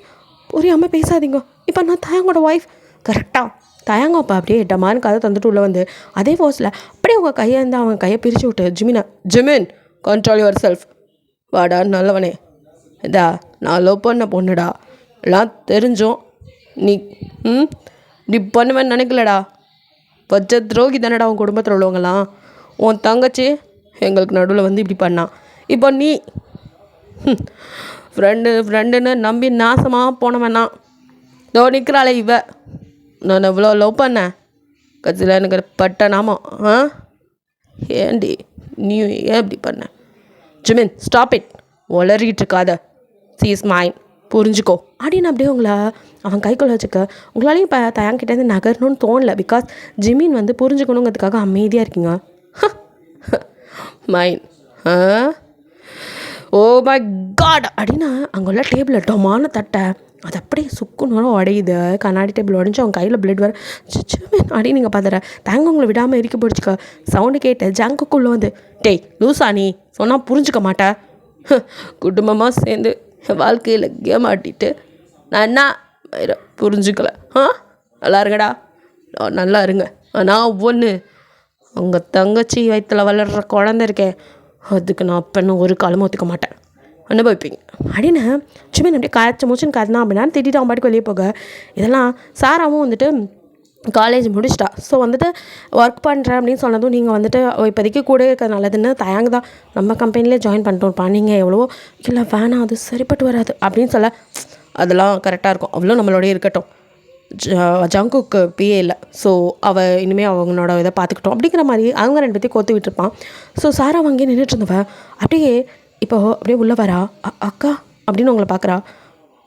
புரியாமல் பேசாதீங்க. இப்போ நான் தயங்கோட ஒய்ஃப். கரெக்டாக தயங்க. அப்போ அப்படியே டமான்னு கதை தந்துட்டு உள்ளே வந்து அதே ஃபோர்ஸில் அப்படியே உங்கள் கையை இருந்தால் அவன் கையை பிரித்து விட்டு ஜிமின் கண்ட்ரோல் யுவர் செல்ஃப். வாடா நல்லவனே, இதா நான் லவ் பண்ண பொண்ணுடா, எல்லாம் தெரிஞ்சோம் நீ இப்படி பண்ணுவேன்னு நினைக்கலடா. வச்ச துரோகி தானடா உன் குடும்பத்தில் உள்ளவங்களாம். உன் தங்கச்சி எங்களுக்கு நடுவில் வந்து இப்படி பண்ணான். இப்போ நீ ஃப்ரெண்டுன்னு நம்பி நாசமாக போனவனா இதோ நிற்கிறாளே இவ. நான் எவ்வளோ லவ் பண்ணேன், கட்சியில் எனக்கு பட்ட நாமம். ஏண்டி நீ ஏன் இப்படி பண்ண? ஜிமின் ஸ்டாப் இட், வளரிட்டு இருக்காத. சி இஸ் மைன், புரிஞ்சுக்கோ அப்படின்னு அப்படியே உங்களை அவன் கைக்குள்ள வச்சுக்க. உங்களாலையும் இப்போ தயாங்கிட்டேருந்து நகரணும்னு தோணலை. பிகாஸ் ஜிமின் வந்து புரிஞ்சுக்கணுங்கிறதுக்காக அமைதியாக இருக்கீங்க. மைன் ஓ மை காட் அப்படின்னு அங்குள்ள டேபிளில் டொமான தட்டை அது அப்படியே சுக்குன்னு உடையுது. கண்ணாடி டேபிள் உடஞ்சி அவன் கையில் பிளட் வர. ஜிமின் அப்படின்னு நீங்கள் பார்த்துற தேங்க உங்களை விடாமல் இறுக்கி பிடிச்சிக்க. சவுண்டு கேட்டு ஜங்குக்குள்ளே வந்து டேய் லூசா நீ சொன்னால் புரிஞ்சுக்க மாட்டேன். குடும்பமாக சேர்ந்து என் வாழ்க்கையில் கேம் ஆட்டிட்டு நான் என்ன புரிஞ்சுக்கல. நல்லா இருங்கடா, நல்லா இருங்க. ஆனால் ஒன்று, உங்கள் தங்கச்சி வயிற்றில் வளர்கிற குழந்தை இருக்கேன், அதுக்கு நான் அப்பன்னு ஒரு காலமும் ஒத்துக்க மாட்டேன், அனுபவிப்பீங்க அப்படின்னு ஜிமின் அப்படியே காய்ச்ச மூச்சுன்னு காத்தினா அப்படின்னா திட்டிட்டு அவன் பாட்டுக்கு வெளியே போக. இதெல்லாம் சாராவும் வந்துட்டு காலேஜ் முடிச்சிட்டா. ஸோ வந்துட்டு ஒர்க் பண்ணுறேன் அப்படின்னு சொன்னதும் நீங்கள் வந்துட்டு இப்போதைக்கு கூட இருக்கிறது நல்லதுன்னு தயாங்க தான் நம்ம கம்பெனிலே ஜாயின் பண்ணிட்டோம்ப்பா, நீங்கள் எவ்வளவோ இல்லை வேணாம் அது சரிப்பட்டு வராது அப்படின்னு சொல்ல. அதெல்லாம் கரெக்டாக இருக்கும், அவ்வளோ நம்மளோடய இருக்கட்டும். ஜங்குக்கு பிஏ இல்லை, ஸோ அவள் இனிமேல் அவங்களோட இதை பார்த்துக்கிட்டோம் அப்படிங்கிற மாதிரி அவங்க 2 பேர்த்தையும் கோத்து விட்டுருப்பான். ஸோ சாரா வாங்கி நின்றுட்டு இருந்தவ அப்படியே இப்போ அப்படியே உள்ளே வரா. அக்கா அப்படின்னு உங்களை பார்க்குறா.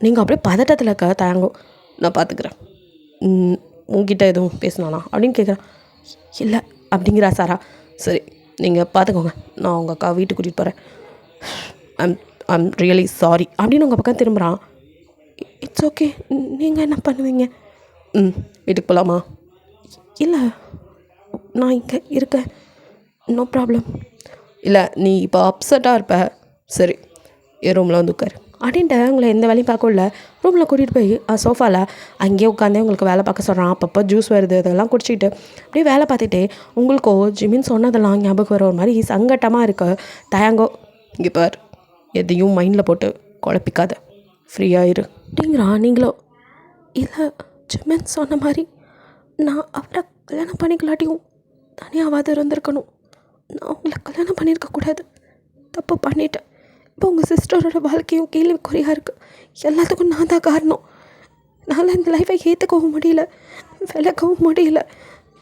நீங்கள் அப்படியே பதட்டத்தில் இருக்க தயங்கோ. நான் பார்த்துக்கிறேன். உங்ககிட்ட எதுவும் பேசினானா அப்படின்னு கேட்குறேன். இல்லை அப்படிங்கிறா சாரா. சரி நீங்கள் பார்த்துக்கோங்க, நான் உங்கள் அக்கா வீட்டுக்கு கூட்டிகிட்டு போகிறேன். ஐம் ரியலி சாரி அப்படின்னு உங்கள் பக்கம் திரும்புகிறான். இட்ஸ் ஓகே, நீங்கள் என்ன பண்ணுவீங்க? வீட்டுக்கு போகலாமா? இல்லை, நான் இங்கே இருக்கேன், நோ ப்ராப்ளம். இல்லை, நீ இப்போ அப்செட்டாக இருப்ப. சரி, என் ரூமில் வந்து உட்காரு அப்படின்ட்டு உங்களை எந்த வேலையும் பார்க்கல ரூமில் கூட்டிகிட்டு போய் சோஃபாவில் அங்கேயே உட்காந்தே உங்களுக்கு வேலை பார்க்க சொல்கிறான். அப்பப்போ ஜூஸ் வருது, அதெல்லாம் குடிச்சிக்கிட்டு அப்படியே வேலை பார்த்துட்டே உங்களுக்கோ ஜிமின் சொன்னதெல்லாம் ஞாபகம் வர ஒரு மாதிரி சங்கட்டமாக இருக்க. தயங்கோ. இங்கே பார், எதையும் மைண்டில் போட்டு குழப்பிக்காத, ஃப்ரீயாயிரு அப்படிங்கிறான். நீங்களோ இல்லை, ஜிமின் சொன்ன மாதிரி நான் அவரை கல்யாணம் பண்ணிக்கலாட்டியும் தனியாவது இருந்திருக்கணும். நான் உங்களை கல்யாணம் பண்ணியிருக்கக்கூடாது, தப்பு பண்ணிட்டேன். இப்போ உங்கள் சிஸ்டரோட வாழ்க்கையும் கேள்விக்குறியாக இருக்குது. எல்லாத்துக்கும் நான் தான் காரணம். என்னால் இந்த லைஃப்பை ஏற்றுக்கவும் முடியல, விளக்கவும் முடியல.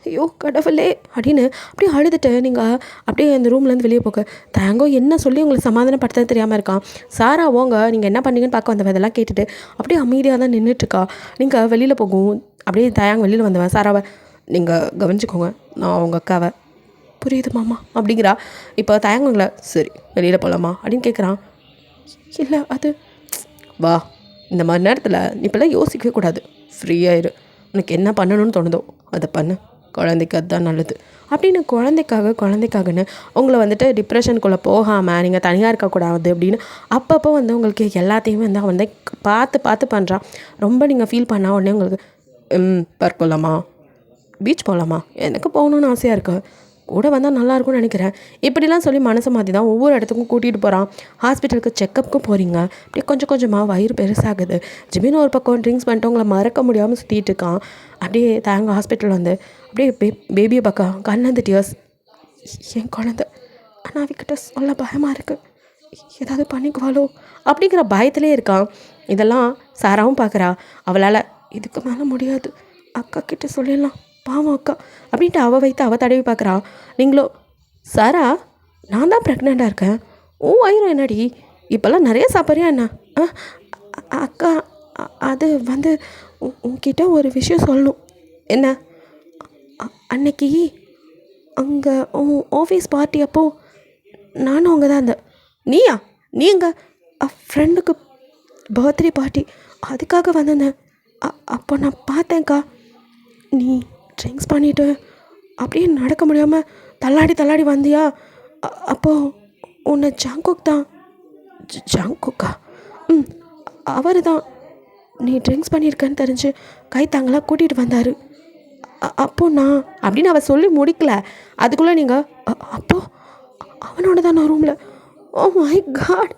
ஐயோ கடவுளே அப்படின்னு அப்படியே அழுதுட்டு நீங்கள் அப்படியே அந்த ரூம்லேருந்து வெளியே போக தயங்கோ என்ன சொல்லி உங்களுக்கு சமாதானப்படுத்த தெரியாமல் இருக்கான். சாரா ஓங்க நீங்கள் என்ன பண்ணீங்கன்னு பார்க்க வந்தவன் இதெல்லாம் கேட்டுட்டு அப்படியே அமைதியாக தான் நின்றுட்டுருக்கா. நீங்கள் வெளியில் போகும் அப்படியே தயாங்க வெளியில் வந்தவன் சாராவை நீங்கள் கவனிச்சிக்கோங்க, நான் அவங்க அக்காவை. புரியுது மாமா அப்படிங்கிறா. இப்போ தயங்குங்கள. சரி வெளியில் போகலாமா அப்படின்னு கேட்குறான். இல்லை அது வா, இந்த மாதிரி நேரத்தில் நீ இப்போல்லாம் யோசிக்கவே கூடாது, ஃப்ரீயாயிரு. உனக்கு என்ன பண்ணணும்னு தோணுதோ அதை பண்ணு, குழந்தைக்கு அதுதான் நல்லது அப்படின்னு குழந்தைக்காகன்னு உங்களை வந்துட்டு டிப்ரெஷனுக்குள்ளே போகாமல் நீங்கள் தனியாக இருக்கக்கூடாது அப்படின்னு அப்பப்போ வந்து உங்களுக்கு எல்லாத்தையுமே வந்து அவன் வந்து பார்த்து பண்ணுறான். ரொம்ப நீங்கள் ஃபீல் பண்ணால் உடனே உங்களுக்கு பார்க் போகலாமா, பீச் போகலாமா, எனக்கு போகணுன்னு ஆசையாக இருக்குது, கூட வந்தால் நல்லாயிருக்கும்னு நினைக்கிறேன் இப்படிலாம் சொல்லி மனசை மாற்றி தான் ஒவ்வொரு இடத்துக்கும் கூட்டிகிட்டு போகிறான். ஹாஸ்பிட்டலுக்கு செக்கப்புக்கும் போகிறீங்க. அப்படியே கொஞ்சம் கொஞ்சமாக வயிறு பெருசாகுது. ஜிமின் ஒரு பக்கம் ட்ரிங்க்ஸ் பண்ணிட்டு உங்களை மறக்க முடியாமல் சுற்றிட்டு இருக்கான். அப்படியே தாங்க ஹாஸ்பிட்டல் வந்து அப்படியே பேபியை பார்க்க கண்ணந்து டியர்ஸ். என் குழந்தை ஆனால் அவகிட்ட சொல்ல பயமாக இருக்குது, ஏதாவது பண்ணிக்குவாளோ அப்படிங்கிற பயத்திலே இருக்கான். இதெல்லாம் சாராவும் பார்க்குறா. அவளால் இதுக்கு மேலே முடியாது, அக்கா கிட்ட சொல்லிடலாம், பாவம் அக்கா அப்படின்ட்டு அவள் வைத்து அவள் தடவி பார்க்குறா. நீங்களோ சாரா நான் தான் ப்ரெக்னெண்ட்டாக இருக்கேன், ஆயிரம் என்னடி இப்போல்லாம் நிறைய சாப்பிட்றியா என்ன? அக்கா அது வந்து உன்கிட்ட ஒரு விஷயம் சொல்லணும். என்ன? அன்னைக்கு அங்கே ஆஃபீஸ் பார்ட்டி அப்போது நானும் அங்கே தான் இருந்தேன். நீயா? நீங்கள் ஃப்ரெண்டுக்கு பர்த்டே பார்ட்டி அதுக்காக வந்திருந்தேன். அப்போ நான் பார்த்தேன்க்கா, நீ ட்ரிங்க்ஸ் பண்ணிவிட்டு அப்படியே நடக்க முடியாமல் தள்ளாடி வந்தியா? அப்போது உன்னை ஜாங்குக் தான். ஜாங்குக்கா? அவர் தான் நீ ட்ரிங்க்ஸ் பண்ணியிருக்கேன்னு தெரிஞ்சு கைத்தாங்களாக கூட்டிகிட்டு வந்தார். அப்போது நான் அப்படின்னு அவள் சொல்லி முடிக்கல. அதுக்குள்ளே நீங்கள் அப்போது அவனோட தான் நான் ரூமில். Oh my God!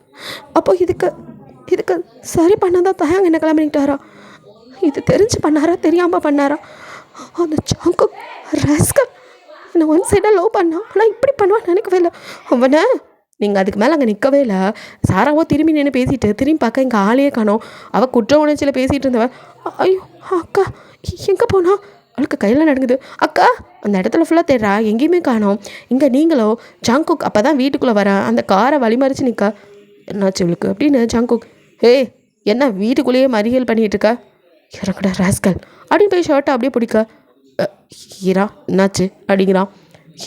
அப்போ இதுக்கு சரி பண்ணாதான் தயாங்க என்ன கிளம்பிட்டாரா? இது தெரிஞ்சு பண்ணாரா தெரியாமல் பண்ணாரா? அந்த ஜாங்கு ரஸ்கல் என்னை ஒன் சைடாக லவ் பண்ணான், ஆனால் இப்படி பண்ணுவான்னு நினைக்கவே இல்லை. அவனை நீங்கள் அதுக்கு மேலே அங்கே நிற்கவே இல்லை. சாராவோ திரும்பி நின்று பேசிட்டு திரும்பி பார்க்க இங்கே ஆளையே காணோம். அவள் குற்ற உணர்ச்சியில் பேசிகிட்டு இருந்தவன் ஐயோ அக்கா எங்கே போனா? அவளுக்கு கையில் நடுங்குது. அக்கா அந்த இடத்துல ஃபுல்லாக தேடுறா, எங்கேயுமே காணோம். இங்கே நீங்களோ ஜாங்குக் அப்போ தான் வீட்டுக்குள்ளே வர அந்த காரை வழிமறிச்சு நிற்க. என்னாச்சு இவளுக்கு அப்படின்னு ஜாங்குக் என்ன வீட்டுக்குள்ளேயே மறியல் பண்ணிகிட்டு இருக்கா? இறங்கடா ராஸ்கல் அப்படின்னு போய் ஷர்ட்டை அப்படியே பிடிக்க ஈரா என்னாச்சு அப்படிங்கிறான்.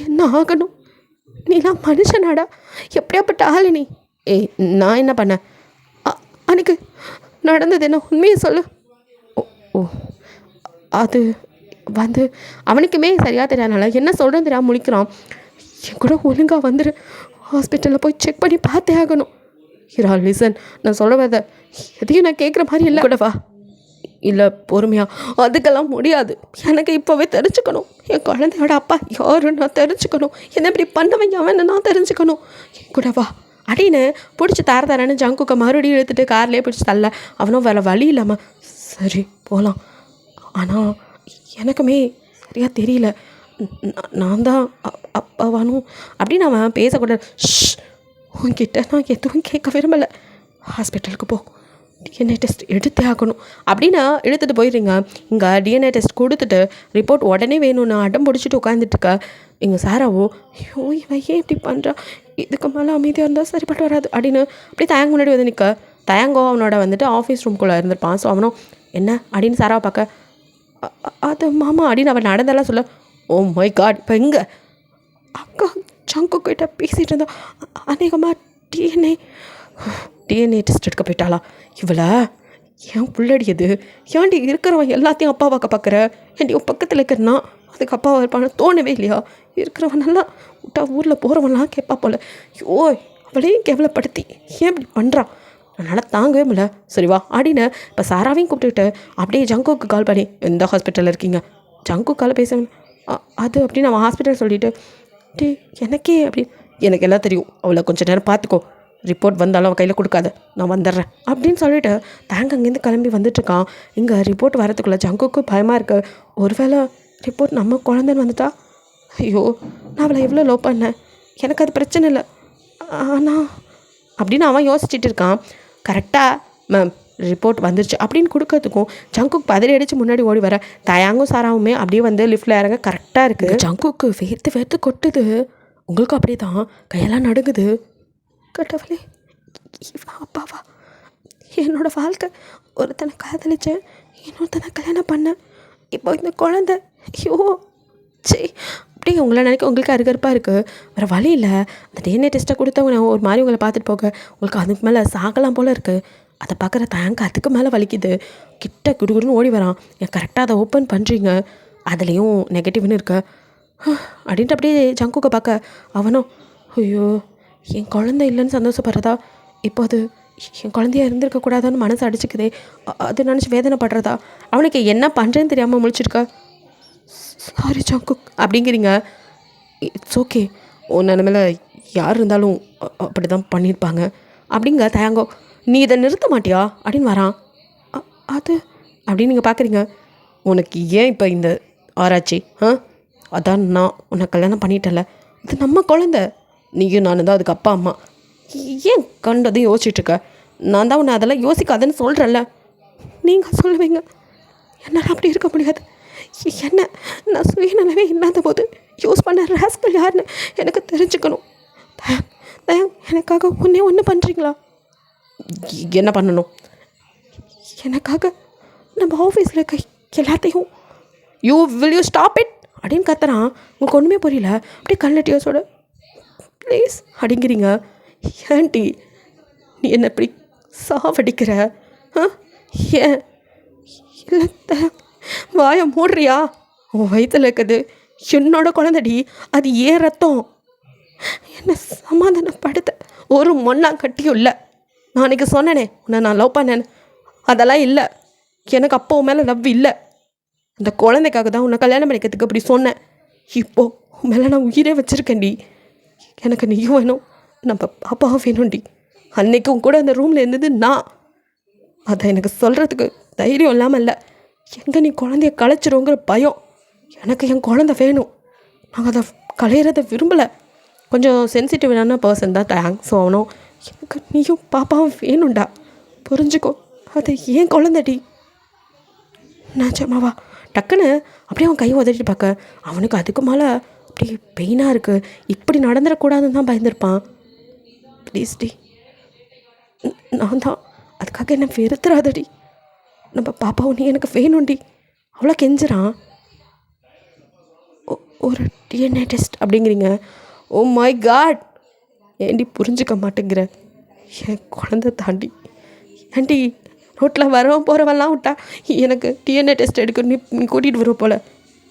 என்ன ஆகணும், நீலாம் மனுஷனாடா, எப்படியாப்பட்ட ஆளு நீ? நான் என்ன பண்ணேன்? அன்னைக்கு நடந்தது என்ன உண்மையை சொல்லு. ஓ அது வந்து அவனுக்குமே சரியாக தெரியாதனால என்ன சொல்கிறது தெரியாமல் முழிக்கிறான். என் கூட ஒழுங்காக வந்துடு, ஹாஸ்பிட்டலில் போய் செக் பண்ணி பார்த்தே ஆகணும். ஹீரா லிசன், நான் சொல்கிறத எதையும் நான் கேட்குற மாதிரி இல்லை கூட வா. இல்லை பொறுமையா, அதுக்கெல்லாம் முடியாது. எனக்கு இப்போவே தெரிஞ்சுக்கணும், என் குழந்தையோட அப்பா யாருன்னு நான் தெரிஞ்சுக்கணும், என்ன இப்படி பண்ணவங்க அவன் நான் தெரிஞ்சுக்கணும். என் கூட வா அப்படின்னு பிடிச்சி தரேன்னு ஜங்குக்கை மறுபடியும் இழுத்துட்டு கார்லேயே பிடிச்சி தள்ள. அவனும் வேறு வழி இல்லாமல் சரி போகலாம். ஆனால் எனக்குமே சரியாக தெரியல, நான் தான் அப்பாவானும் அப்படின்னு அவன் பேசக்கூடாது. உன்கிட்ட நான் எதுவும் கேட்க விரும்பலை, ஹாஸ்பிட்டலுக்கு போ, டிஎன்ஏ டெஸ்ட் எடுத்தே ஆகணும் அப்படின்னு எடுத்துகிட்டு போயிடுறீங்க. இங்கே டிஎன்ஏ டெஸ்ட் கொடுத்துட்டு ரிப்போர்ட் உடனே வேணும்னு அடம் பிடிச்சிட்டு உட்காந்துட்டுருக்க. எங்கள் சாராவோ ஐயோ இவன் ஏன் இப்படி பண்ணுறா, இதுக்கு மேலே அமைதியாக இருந்தால் சரிப்பட்டு வராது அப்படின்னு அப்படியே தயங்க முன்னாடி வந்து நிற்க. தயங்கோ அவனோட வந்துட்டு ஆஃபீஸ் ரூம்குள்ளே இருந்திருப்பான். ஸோ அவனும் என்ன அப்படின்னு சாராவை பார்க்க அது மாமா அப்படின்னு அவன் நடந்தெல்லாம் சொல்ல ஓ மை காட் இப்போ எங்கே அக்கா ஜங்கு கிட்ட பேசிகிட்டு இருந்தா அநேகமாக டிஎன்ஏ டெஸ்ட் எடுக்க போயிட்டாளா இவளை ஏன் புள்ளடியது ஏன்டி இருக்கிறவன் எல்லாத்தையும் அப்பாவாக்க பார்க்குற ஏன்டி உன் பக்கத்தில் இருக்கிறனா அதுக்கு அப்பாவை இருப்பான்னு தோணவே இல்லையா இருக்கிறவன் நல்லா விட்டா ஊரில் போகிறவன்லாம் கேட்பா போல ஐயோ அவளையும் கேவலப்படுத்தி ஏன் இப்படி பண்ணுறான் அதனால் தாங்கவே முடியல சரி வா அப்படின்னு இப்போ சாராவையும் கூப்பிட்டுக்கிட்டு அப்படியே ஜங்குக்கு கால் பண்ணி எந்த ஹாஸ்பிட்டலில் இருக்கீங்க ஜங்கு கால் பேச அது அப்படின்னு அவன் ஹாஸ்பிட்டல் சொல்லிவிட்டு டே எனக்கே அப்படி எனக்கு எல்லாம் தெரியும் அவளை கொஞ்சம் நேரம் பார்த்துக்கோ ரிப்போர்ட் வந்தாலும் அவள் கையில் கொடுக்காத நான் வந்துடுறேன் அப்படின்னு சொல்லிவிட்டு தேங்க் அங்கேருந்து கிளம்பி வந்துட்டுருக்கான். இங்கே ரிப்போர்ட் வரதுக்குள்ளே ஜங்குக்கு பயமாக இருக்குது. ஒருவேளை ரிப்போர்ட் நம்ம குழந்தைன்னு வந்துட்டா ஐயோ நான் அவளை எவ்வளோ லவ் பண்ணேன் எனக்கு அது பிரச்சனை இல்லை ஆனால் அப்படின்னு அவன் யோசிச்சுட்டு இருக்கான். கரெக்டாக மேம் ரிப்போர்ட் வந்துருச்சு அப்படின்னு கொடுக்கறதுக்கும் ஜங்குக்கு பதறி அடித்து முன்னாடி ஓடி வர தயாங்கும் சாராவுமே அப்படியே வந்து லிஃப்ட்டில் இறங்க கரெக்டாக இருக்குது. ஜங்குக்கு வேர்த்து கொட்டுது. உங்களுக்கு அப்படியே தான் கையெல்லாம் நடுங்குது. கடவுளே இவன் அப்பாவா என்னோடய வாழ்க்கை ஒருத்தனை காதலிச்சேன் இன்னொருத்தனை கல்யாணம் பண்ணேன் இப்போ இந்த குழந்தை ஐயோ சரி அப்படியே உங்களை நினைக்க உங்களுக்கு அருகருப்பாக இருக்குது. வேறு வழி இல்லை அந்த டிஎன்ஏ டெஸ்ட்டை கொடுத்தவங்க ஒரு மாதிரி உங்களை பார்த்துட்டு போக உங்களுக்கு அதுக்கு மேலே சாகலாம் போல் இருக்குது. அதை பார்க்குற தயங்க அதுக்கு மேலே வலிக்குது. கிட்ட குடுகுடுன்னு ஓடி வரான். என் கரெக்டாக அதை ஓப்பன் பண்ணுறீங்க அதுலேயும் நெகட்டிவ்னு இருக்க அப்படின்ட்டு அப்படியே ஜங்குக்கை பார்க்க அவனும் ஐயோ என் குழந்தை இல்லைன்னு சந்தோஷப்படுறதா இப்போ அது என் குழந்தையாக இருந்திருக்கக்கூடாதான்னு மனசு அடிச்சுக்குதே அது நினச்சி வேதனைப்படுறதா அவனுக்கு என்ன பண்ணுறேன்னு தெரியாமல் முழிச்சிருக்கா. சாரி ஜங்குக் அப்படிங்கிறீங்க. இட்ஸ் ஓகே உன் நிலமையில யார் இருந்தாலும் அப்படி தான் பண்ணியிருப்பாங்க அப்படிங்க தயங்கோ. நீ இதை நிறுத்த மாட்டியா அப்படின்னு வரான். அது அப்படின்னு நீங்கள் பார்க்குறீங்க. உனக்கு ஏன் இப்போ இந்த ஆராய்ச்சி அதான் நான் உன்னை கல்யாணம் பண்ணிட்டல இது நம்ம குழந்தை நீயும் நானும் தான் அதுக்கு அப்பா அம்மா ஏன் கண்டதையும் யோசிச்சுட்ருக்க நான் தான் உன்னை அதெல்லாம் யோசிக்காதன்னு சொல்கிறேன்ல நீங்கள் சொல்லுவீங்க என்னால் அப்படி இருக்க முடியாது என்ன நான் சுயநலவே இல்லாத போது யூஸ் பண்ண ராஸ்கல் யாருன்னு எனக்கு தெரிஞ்சுக்கணும். தயம் எனக்காக ஒன்று பண்ணுறீங்களா? என்ன பண்ணணும்? எனக்காக நம்ம ஆஃபீஸில் இருக்க எல்லாத்தையும் யூ ஸ்டாப் இட் அப்படின்னு கத்துறான். உங்களுக்கு ஒன்றுமே புரியல. அப்படியே கல்லட்டியோஸோட ப்ளீஸ் அப்படிங்கிறீங்க. ஏன்டி நீ என்ன இப்படி சாவடிக்கிற? ஏன் இல்லை வாயை மூடுறியா? உன் வயிற்றில் இருக்குது என்னோட குழந்தைடி அது ஏன் ரத்தம். என்னை சமாதானப்படுத்த ஒரு மண்ணாங்கட்டியும் இல்லை. நான் அன்றைக்கி சொன்னேனே உன்னை நான் லவ் பண்ணேன்னு அதெல்லாம் இல்லை. எனக்கு அப்போ மேலே லவ் இல்லை. அந்த குழந்தைக்காக தான் உன்னை கல்யாணம் பண்ணிக்கிறதுக்கு அப்படி சொன்னேன். இப்போது உன் மேலே நான் உயிரே வச்சுருக்கேன்டி. எனக்கு நீயும் வேணும் நம்ம பாப்பாவும் வேணும்டி. அன்றைக்கும் கூட அந்த ரூமில் இருந்தது நான். அதை எனக்கு சொல்கிறதுக்கு தைரியம் இல்லாமல் இல்லை. எங்கே நீ குழந்தைய கலைச்சிருங்கிற பயம். எனக்கு என் குழந்தை வேணும். நாங்கள் அதை கலையிறத விரும்பலை. கொஞ்சம் சென்சிட்டிவான பர்சன் தான் தேங்க். ஸோ அவனும் எனக்கு நீயும் பாப்பாவும் வேணும்டா புரிஞ்சுக்கோ. அது ஏன் குழந்தைடி நிஜமாவா? டக்குன்னு அப்படியே அவன் கையை உதறிட்டு பார்க்க அவனுக்கு அதுக்கு மேலே அப்படி பெயினாக இருக்குது. இப்படி நடந்துடக்கூடாதுன்னு தான் பயந்துருப்பான். ப்ளீஸ் டி நான் தான் அதுக்காக என்ன வெறுத்துறாதடி. நம்ம பாப்பாவும் நீ எனக்கு வேணும்டி அவ்வளோ கெஞ்சுறான். ஒரு டிஎன்ஏ டெஸ்ட் அப்படிங்கிறீங்க. ஓ மை காட் ஏண்டி புரிஞ்சுக்க மாட்டேங்கிற? என் குழந்தை தாண்டி ஏண்டி ரோட்டில் வரவன் போகிறவெல்லாம் விட்டா எனக்கு டிஎன்ஏ டெஸ்ட் எடுக்க நீ கூட்டிகிட்டு வருவ போல்.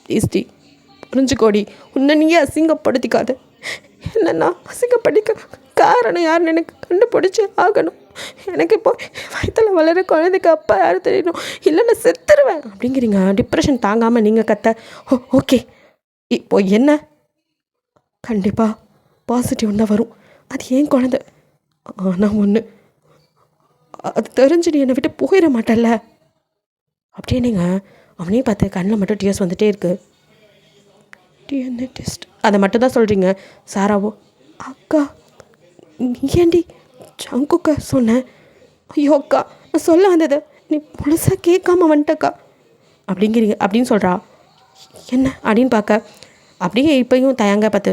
Please D புரிஞ்சுக்கோடி. உன்னை நீயே அசிங்கப்படுத்திக்காத. என்னன்னா அசிங்கப்படுத்திக்க காரணம் யாருன்னு எனக்கு கண்டுபிடிச்சி ஆகணும். எனக்கு இப்போ வயிற்றில் வளர குழந்தைக்கு அப்பா யாரும் தெரியணும் இல்லைன்னா செத்துருவேன் அப்படிங்கிறீங்க. டிப்ரெஷன் தாங்காமல் நீங்கள் கத்த ஓகே இப்போ என்ன கண்டிப்பாக பாசிட்டிவ் தான் வரும். அது ஏன் குழந்தை. ஆனால் ஒன்று அது தெரிஞ்சு நீ என்னை விட்டு போயிட மாட்டல்ல அப்படின்னீங்க. அவனையும் பார்த்து கண்ணில் மட்டும் டிஎஸ் வந்துகிட்டே இருக்குது. டிஎன்ஏ டெஸ்ட் அதை மட்டும் தான் சொல்கிறீங்க. சாராவோ அக்கா நீ ஏண்டி ஜங்குக்க சொன்னேன்? ஐயோ அக்கா நான் சொல்ல வந்தது நீ முழுசாக கேட்காம வந்துட்டக்கா அப்படிங்கிறீங்க அப்படின்னு சொல்கிறா. என்ன அப்படின்னு பார்க்க அப்படியே இப்போயும் தயங்க பார்த்து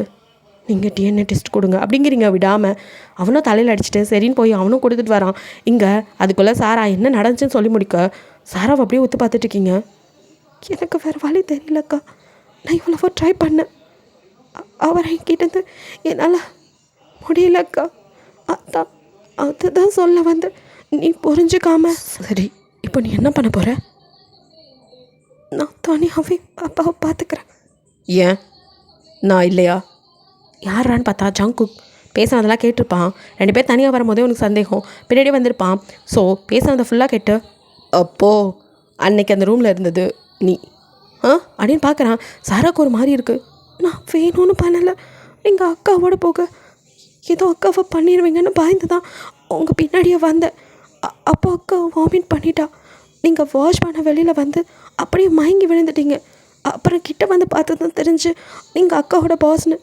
நீங்கள் டிஎன்ஏ டெஸ்ட் கொடுங்க அப்படிங்கிறீங்க விடாமல். அவனும் தலையில் அடிச்சுட்டு சரின்னு போய் அவனும் கொடுத்துட்டு வரான். இங்கே அதுக்குள்ளே சாரா என்ன நடந்துச்சுன்னு சொல்லி முடிக்க சாராவை அப்படியே ஒத்து பார்த்துட்ருக்கீங்க. எனக்கு வேறு வழி தெரியலக்கா, நான் இவ்வளவோ ட்ரை பண்ணேன், அவரை என்கிட்டேருந்து என்னால் முடியலக்கா. அதுதான் சொல்ல வந்து நீ புரிஞ்சுக்காம. சரி, இப்போ நீ என்ன பண்ண போகிற? நான் தனியாகவே அப்பாவை பார்த்துக்கிறேன். ஏன் நான் இல்லையா? யாரான்னு பார்த்தா ஜங்குக் பேசுனதெல்லாம் கேட்டிருப்பான். 2 பேர் தனியாக வரும்போதே உனக்கு சந்தேகம், பின்னாடியே வந்திருப்பான். ஸோ பேசுனதை ஃபுல்லாக கேட்டு அப்போது அன்னைக்கு அந்த ரூமில் இருந்தது நீ அப்படின்னு பார்க்குறான். சாராக்கு ஒரு மாதிரி இருக்குது. நான் வேணும்னு பண்ணலை, எங்கள் அக்காவோட போக ஏதோ அக்காவை பண்ணிடுவீங்கன்னு பயந்து தான் உங்கள் பின்னாடியே வந்தேன். அப்போ அக்கா வாமிட் பண்ணிட்டா. நீங்கள் வாஷ் பண்ண வெளியில் வந்து அப்படியே மயங்கி விழுந்துட்டீங்க. அப்புறம் கிட்ட வந்து பார்த்து தான் தெரிஞ்சு நீங்கள் அக்காவோட பாஸ்னு.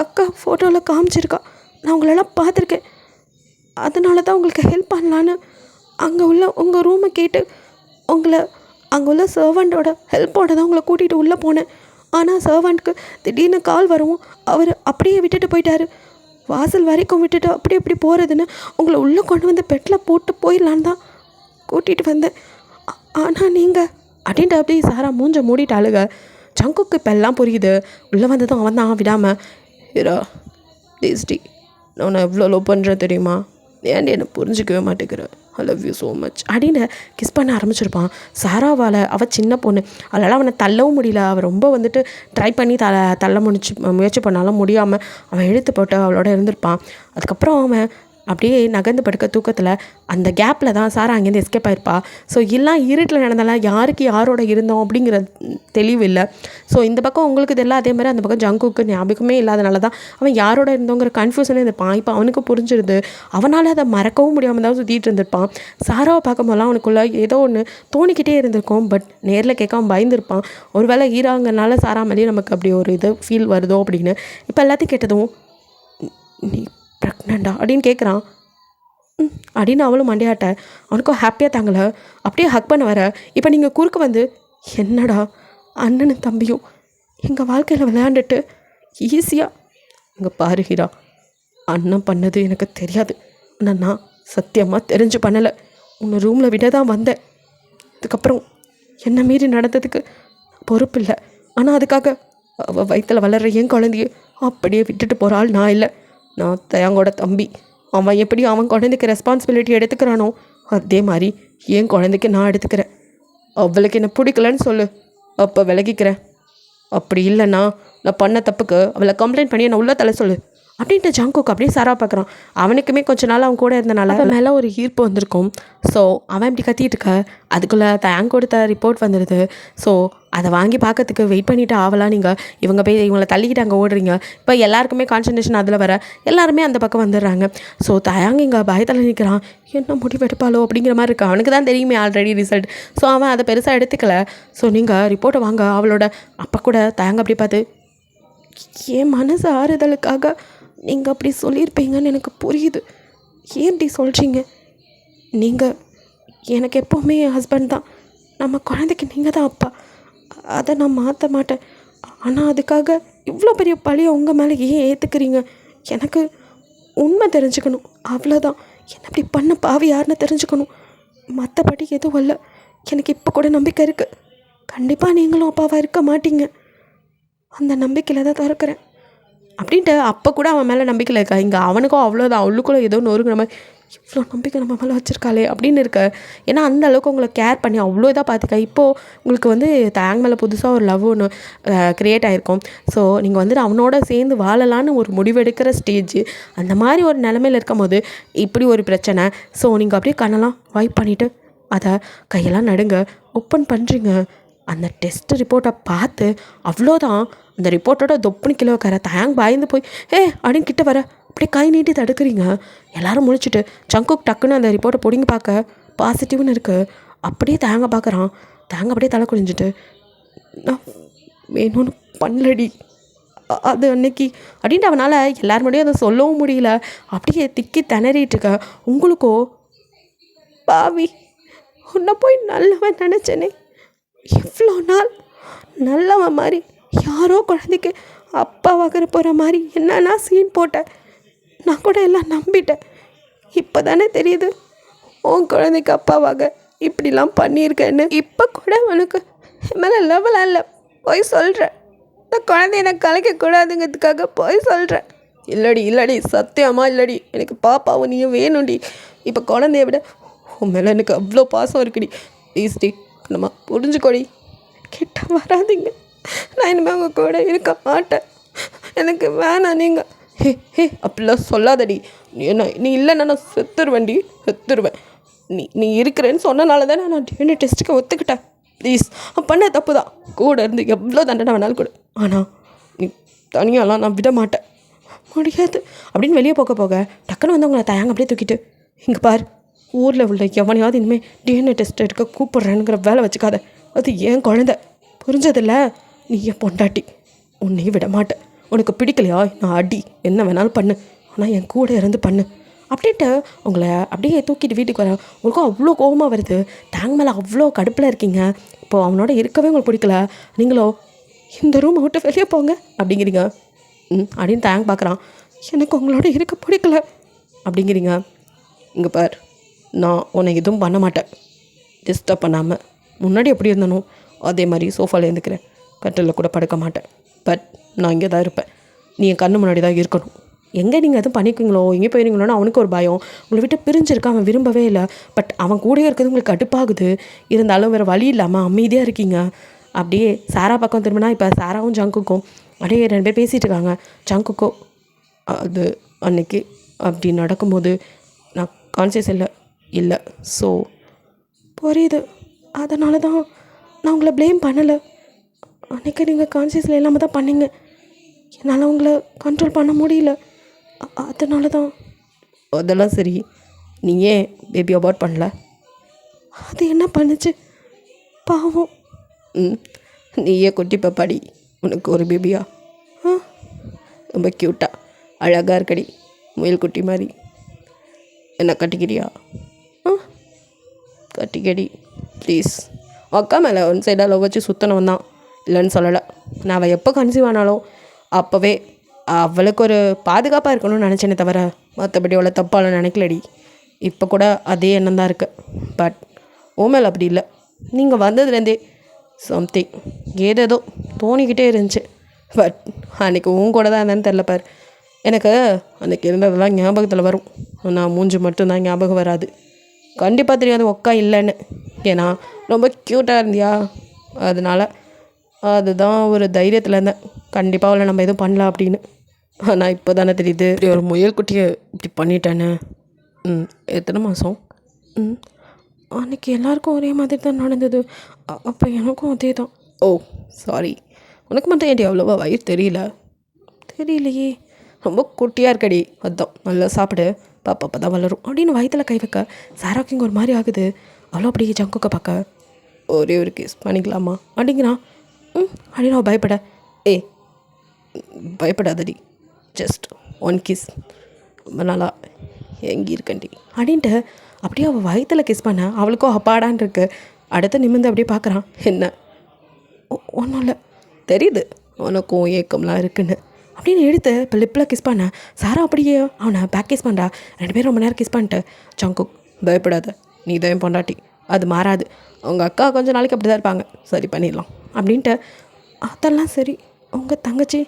அக்கா ஃபோட்டோவில் காமிச்சிருக்கா, நான் உங்களெல்லாம் பார்த்துருக்கேன். அதனால தான் உங்களுக்கு ஹெல்ப் பண்ணலான்னு அங்கே உள்ள உங்கள் ரூமை கேட்டு உங்களை அங்கே உள்ள சர்வெண்ட்டோட ஹெல்ப்போட தான் உங்களை கூட்டிகிட்டு உள்ளே போனேன். ஆனால் சர்வெண்ட்க்கு திடீர்னு கால் வரவும் அவர் அப்படியே விட்டுட்டு போயிட்டார். வாசல் வரைக்கும் விட்டுட்டு அப்படி போகிறதுன்னு உங்களை உள்ளே கொண்டு வந்து பெட்டில் போட்டு போயிடலான்னு தான் கூட்டிகிட்டு வந்தேன். ஆனால் நீங்கள் அப்படின்ட்டு அப்படி சாரா மூஞ்ச மூடிட்டாளுங்க. ஜங்குக்கு இப்போ எல்லாம் புரியுது. உள்ளே வந்ததும் அவன் தான் விடாமல், ஹீரா டேஸ்டி, நான் உன்னை எவ்வளோ லவ் பண்ணுறேன் தெரியுமா, ஏன்டி என்னை புரிஞ்சிக்கவே மாட்டேங்கிறேன், I love you so much அப்படின்னு கிஸ் பண்ண ஆரம்பிச்சிருப்பான். சாராவால் அவள் சின்ன பொண்ணு, அதனால் அவனை தள்ளவும் முடியல. அவள் ரொம்ப வந்துட்டு ட்ரை பண்ணி தள்ள முயற்சி பண்ணாலும் முடியாமல் அவன் இழுத்து போட்டு அவளோட இருந்திருப்பான். அதுக்கப்புறம் அவன் அப்படியே நகர்ந்து படுக்க தூக்கத்தில் அந்த கேப்பில் தான் சாரா அங்கேருந்து எஸ்கேப் ஆகிருப்பா. ஸோ எல்லாம் இருட்டில் நடந்தால யாருக்கு யாரோட இருந்தோம் அப்படிங்கிற தெளிவு இல்லை. ஸோ இந்த பக்கம் உங்களுக்கு இதெல்லாம் அதே மாதிரி அந்த பக்கம் ஜங்குக்கு ஞாபகமே இல்லாதனால தான் அவன் யாரோட இருந்தோங்கிற கன்ஃபியூஷனே இருந்திருப்பான். இப்போ அவனுக்கு புரிஞ்சிருது. அவனால் அதை மறக்கவும் முடியாமல் தான் சுற்றிட்டு இருந்திருப்பான். சாராவை பார்க்கும்போதெல்லாம் அவனுக்குள்ளே ஏதோ ஒன்று தோணிக்கிட்டே இருந்திருக்கும். பட் நேரில் கேட்காம பயந்துருப்பான். ஒருவேளை ஈராங்கனால சாரா மேலேயே நமக்கு அப்படி ஒரு இது ஃபீல் வருதோ அப்படின்னு. இப்போ எல்லாத்தையும் கேட்டதும் நீ ப்ரெக்னெண்டா அப்படின்னு கேட்குறான். அப்படின்னு அவளும் மண்டையாட்ட. அவனுக்கும் ஹாப்பியாக தாங்கலை. அப்படியே ஹக் பண்ண வர இப்போ நீங்கள் குறுக்க வந்து என்னடா அண்ணனும் தம்பியும் எங்கள் வாழ்க்கையில் விளையாண்டுட்டு ஈஸியாக இங்கே பாரு ஹீரா, அண்ணன் பண்ணது எனக்கு தெரியாது, ஆனால் நான் சத்தியமாக தெரிஞ்சு பண்ணலை. உன்னை ரூமில் விட தான் வந்தேன். அதுக்கப்புறம் என்னை மீறி நடந்ததுக்கு பொறுப்பு இல்லை. ஆனால் அதுக்காக அவள் வயிற்றில் வளர்கிற என் குழந்தைய அப்படியே விட்டுட்டு போகிற ஆள் நான் இல்லை. நான் தயாங்கோட தம்பி. அவன் எப்படி அவன் குழந்தைக்கு ரெஸ்பான்சிபிலிட்டி எடுத்துக்கிறானோ அதே மாதிரி என் குழந்தைக்கு நான் எடுத்துக்கிறேன். அவளுக்கு என்ன பிடிக்கலன்னு சொல்லு, அப்போ விலகிக்கிறேன். அப்படி இல்லைன்னா நான் பண்ண தப்புக்கு அவளை கம்ப்ளைண்ட் பண்ணி என்னை உள்ள தலை சொல்லு அப்படின்ட்டு ஜங்குக்கு அப்படியே சாரா பார்க்குறான். அவனுக்குமே கொஞ்ச நாள் அவன் கூட இருந்தனால அவன் மேலே ஒரு ஈர்ப்பு வந்திருக்கும். ஸோ அவன் இப்படி கத்திட்டு இருக்க அதுக்குள்ளே தேங்க் கொடுத்த ரிப்போர்ட் வந்துடுது. ஸோ அதை வாங்கி பார்க்கறதுக்கு வெயிட் பண்ணிவிட்டு ஆவலாம். நீங்கள் இவங்களை தள்ளிக்கிட்டு அங்கே ஓடுறீங்க. இப்போ எல்லாருக்குமே கான்சன்ட்ரேஷன் அதில் வர எல்லாருமே அந்த பக்கம் வந்துடுறாங்க. ஸோ தயாங்க இங்கே பயத்தில் நிற்கிறான். என்ன முடிவெடுப்பாளோ அப்படிங்கிற மாதிரி இருக்கு. அவனுக்கு தான் தெரியுமே ஆல்ரெடி ரிசல்ட். ஸோ அவன் அதை பெருசாக எடுத்துக்கல. ஸோ நீங்கள் ரிப்போர்ட்டை வாங்க. அவளோட அப்போ கூட தயாங்க அப்படி பார்த்து, என் மனசு ஆறுதலுக்காக நீங்கள் அப்படி சொல்லியிருப்பீங்கன்னு எனக்கு புரியுது. ஏன் இப்படி சொல்கிறீங்க? நீங்கள் எனக்கு எப்போவுமே என் ஹஸ்பண்ட் தான். நம்ம குழந்தைக்கு நீங்கள் தான் அப்பா. அதை நான் மாற்ற மாட்டேன். ஆனால் அதுக்காக இவ்வளோ பெரிய பழியை உங்கள் மேலே ஏன் ஏற்றுக்கிறீங்க? எனக்கு உண்மை தெரிஞ்சுக்கணும், அவ்வளோதான். என்ன இப்படி பண்ண பாவி யாருன்னு தெரிஞ்சுக்கணும். மற்றபடி எதுவும் இல்லை. எனக்கு இப்போ கூட நம்பிக்கை இருக்குது. கண்டிப்பாக நீங்களும் அப்பாவாக இருக்க மாட்டீங்க. அந்த நம்பிக்கையில் தான் திறக்கிறேன் அப்படின்ட்டு அப்போ கூட அவன் மேலே நம்பிக்கையில் இருக்கா. இங்கே அவனுக்கும் அவ்வளோதான். அவளுக்குள்ளே ஏதோ நொறுங்கிற மாதிரி இவ்வளோ நம்பிக்கை நம்ம மேலே வச்சுருக்காளே அப்படின்னு இருக்க. ஏன்னா அந்த அளவுக்கு உங்களை கேர் பண்ணி அவ்வளோ இதாக பார்த்துக்க. இப்போது உங்களுக்கு வந்து தேங் மேலே புதுசாக ஒரு லவ் ஒன்று க்ரியேட் ஆகிருக்கும். ஸோ நீங்கள் வந்துட்டு அவனோட சேர்ந்து வாழலான்னு ஒரு முடிவெடுக்கிற ஸ்டேஜ். அந்த மாதிரி ஒரு நிலமையில் இருக்கும் போது இப்படி ஒரு பிரச்சனை. ஸோ நீங்கள் அப்படியே கண்ணெல்லாம் வைப் பண்ணிவிட்டு அதை கையெல்லாம் நடுங்க ஓப்பன் பண்ணுறீங்க. அந்த டெஸ்ட் ரிப்போர்ட்டை பார்த்து அவ்வளோதான். அந்த ரிப்போர்ட்டோட தொப்புனு கிலோ வைக்கிற தயாங் பயந்து போய் அப்படின்னு கிட்ட வர அப்படியே கை நீட்டி தடுக்கிறீங்க. எல்லோரும் முழிச்சிட்டு ஜங்குக் டக்குன்னு அந்த ரிப்போர்ட்டை பிடிங்கி பார்க்க பாசிட்டிவ்னு இருக்குது. அப்படியே தேங்க பார்க்குறான். தேங்க அப்படியே தலை குளிஞ்சிட்டு, நான் வேணும்னு பண்ணலடி அது அன்னைக்கு அப்படின்ட்டு அவனால் எல்லார் முன்னாடியும் அதை சொல்லவும் முடியல. அப்படியே திக்கி திணறிட்டு இருக்க. உங்களுக்கோ பாவி உன்னை போய் நல்லவன் நினச்சேனே, இவ்வளோ நாள் நல்லவன் மாதிரி யாரோ குழந்தைக்கு அப்பாவாகிற போகிற மாதிரி என்னன்னா சீன் போட்டேன். நான் கூட எல்லாம் நம்பிட்டேன். இப்போ தானே தெரியுது உன் குழந்தைக்கு அப்பாவாக இப்படிலாம் பண்ணியிருக்கேன்னு. இப்போ கூட உனக்கு மேலே லெவலாக இல்லை போய் சொல்கிறேன். இந்த குழந்தைய எனக்கு கலைக்கக்கூடாதுங்கிறதுக்காக போய் சொல்கிறேன். இல்லடி சத்தியமாக இல்லடி, எனக்கு பாப்பாவும் நீயும் வேணும்டி. இப்போ குழந்தைய விட உன் மேலே எனக்கு அவ்வளோ பாசம் இருக்குடி. ப்ளீஸ் டி, நம்ம புரிஞ்சுக்கோடி. கிட்ட வராதிங்க, நான் இனிமேல் உங்கள் கூட இருக்க மாட்டேன். எனக்கு வேணாம் நீங்கள். ஹே அப்படிலாம் சொல்லாதடி. நீ இல்லைன்னா நான் செத்துருவேன்டி, செத்துருவேன். நீ இருக்கிறேன்னு சொன்னனால தானே நான் டிஎன்ஏ டெஸ்ட்டுக்கு ஒத்துக்கிட்டேன். ப்ளீஸ், பண்ண தப்பு தான். கூட இருந்து எவ்வளோ தண்டனை வேணாலும் கொடு. ஆனால் நீ தனியாலாம் நான் விட மாட்டேன், முடியாது அப்படின்னு வெளியே போக டக்குன்னு வந்து உங்களை தயாங்க அப்படியே தூக்கிட்டு, இங்கே பார், ஊரில் உள்ள எவனையாவது இனிமேல் டிஎன்ஏ டெஸ்ட் எடுக்க கூப்பிட்றேனுங்கிற வேலை வச்சுக்காத. அது ஏன் குழந்தை, புரிஞ்சதில்ல? நீ என் பொண்டாட்டி, உன்னையும் விட மாட்டேன். உனக்கு பிடிக்கலையா நான் அடி என்ன வேணாலும் பண்ணு, ஆனால் என் கூட இருந்து பண்ணு அப்படின்ட்டு உங்களை அப்படியே தூக்கிட்டு வீட்டுக்கு வர. உங்களுக்கும் அவ்வளோ கோபமாக வருது. டேங்க் மேலே அவ்வளோ கடுப்பில் இருக்கீங்க. இப்போது அவனோட இருக்கவே உங்களுக்கு பிடிக்கல. நீங்களோ இந்த ரூம் விட்டு வெளியே போங்க அப்படிங்கிறீங்க. அப்படின்னு டேங்க் பார்க்குறான். எனக்கு உங்களோட இருக்க பிடிக்கல அப்படிங்கிறீங்க. இங்கே பார், நான் உன்னை எதுவும் பண்ண மாட்டேன். டிஸ்டர்ப் பண்ணாமல் முன்னாடி எப்படி இருந்தனோ அதே மாதிரி சோஃபாவில் இருந்துக்கிறேன். கட்டிலில் கூட படுக்க மாட்டேன். பட் நான் இங்கே தான் இருப்பேன். நீ என் கண்ணு முன்னாடி தான் இருக்கணும். எங்கே நீங்கள் எதுவும் பண்ணிக்குவீங்களோ எங்கே போயிருங்களோன்னு அவனுக்கு ஒரு பயம். உங்களை விட்டு பிரிஞ்சிருக்க அவன் விரும்பவே இல்லை. பட் அவன் கூட இருக்கிறது உங்களுக்கு கடுப்பாகுது. இருந்தாலும் வேறு வழி இல்லாமல் அமைதியாக இருக்கீங்க. அப்படியே சாரா பக்கம் திரும்பினா இப்போ சாராவும் ஜங்குக்கும் அப்படியே 2 பேர் பேசிகிட்டு இருக்காங்க. ஜங்குக்கோ அது அன்னைக்கு அப்படி நடக்கும்போது நான் கான்சியஸ் இல்லை. ஸோ புரியுது, அதனால தான் நான் உங்களை ப்ளேம் பண்ணலை. அன்றைக்கி நீங்கள் கான்சியஸில் இல்லாமல் தான் பண்ணீங்க. என்னால் உங்களை கண்ட்ரோல் பண்ண முடியல, அதனால தான். அதெல்லாம் சரி, நீ ஏன் பேபி அபார்ட் பண்ணல? அது என்ன பண்ணுச்சு பாவம். நீயே குட்டி பாப்பாடி, உனக்கு ஒரு பேபியா? ரொம்ப க்யூட்டாக அழகாக இருக்கடி, முயல் குட்டி மாதிரி. என்ன கட்டிக்கிறியா? கட்டிக்கடி ப்ளீஸ். அக்கா மேலே ஒன் சைடாக லவ் வச்சு சுத்தனவன் தான், இல்லைன்னு சொல்லலை. நான் அவள் எப்போ கன்சீவ் ஆனாலும் அப்போவே அவளுக்கு ஒரு பாதுகாப்பாக இருக்கணும்னு நினச்சேனே தவிர மற்றபடி அவளை தப்பால நினைக்கலடி. இப்போ கூட அதே எண்ணம் தான் இருக்குது. பட் மேலே அப்படி இல்லை. நீங்கள் வந்ததுலேருந்தே சம்திங் ஏதேதோ தோணிக்கிட்டே இருந்துச்சு. பட் அன்றைக்கி கூட தான் என்னன்னு தெரில பார். எனக்கு அன்றைக்கி இருந்ததெல்லாம் ஞாபகத்தில் வரும். நான் மூஞ்சி மட்டும்தான் ஞாபகம் வராது. கண்டிப்பாக தெரியாது ஒக்கா இல்லைன்னு. ஏன்னா ரொம்ப க்யூட்டாக இருந்தியா, அதனால் அதுதான் ஒரு தைரியத்தில் இருந்தேன். கண்டிப்பாக அவளை நம்ம எதுவும் பண்ணலாம் அப்படின்னு. ஆனால் இப்போ தானே தெரியுது இப்படி ஒரு முயல் குட்டியை இப்படி பண்ணிட்டேன்னு. எத்தனை மாதம்? அன்றைக்கி எல்லாருக்கும் ஒரே மாதிரி தான் நடந்தது. அப்போ எனக்கும் அதே தான். ஓ சாரி. உனக்கு மட்டும் ஏன்டி அவ்வளோவா வயிறு தெரியலையே. ரொம்ப குட்டியாக இருக்கடி, அதுதான். நல்லா சாப்பிடு, பாப்பா அப்போ தான் வளரும் அப்படின்னு வயிற்றில் கை வைக்க சாராக்கு இங்கே ஒரு மாதிரி ஆகுது. அவ்வளோ அப்படியே ஜங்குக்க பார்க்க ஒரே ஒரு கேஸ் பண்ணிக்கலாமா அப்படிங்கிறான். அப்படின்னு அவள் பயப்பட, பயப்படாதடி, ஜஸ்ட் 1 கிஸ், ரொம்ப நாளா எங்கே இருக்கண்டி அப்படின்ட்டு அப்படியே அவள் வயிற்றில் கிஸ் பண்ண அவளுக்கும் அப்பாடான் இருக்கு. அடுத்து நிமிர்ந்து அப்படியே பார்க்குறான். என்ன? ஒன்றும் இல்லை, தெரியுது உனக்கும் ஏக்கம்லாம் இருக்குன்னு அப்படின்னு எடுத்து இப்போ லிப்பில் கிஸ் பண்ண சாரா அப்படியே அவனை பேக் கிஸ் பண்ணுறா. 2 பேரும் ரொம்ப நேரம் கிஸ் பண்ணிட்டு, ஜங்குக் பயப்படாத, நீ தான் பொண்டாட்டி, அது மாறாது. அவங்க அக்கா கொஞ்சம் நாளைக்கு அப்படி தான் இருப்பாங்க, சரி பண்ணிடலாம் அப்படின்ட்டு. அதெல்லாம் சரி, உங்கள் தங்கச்சி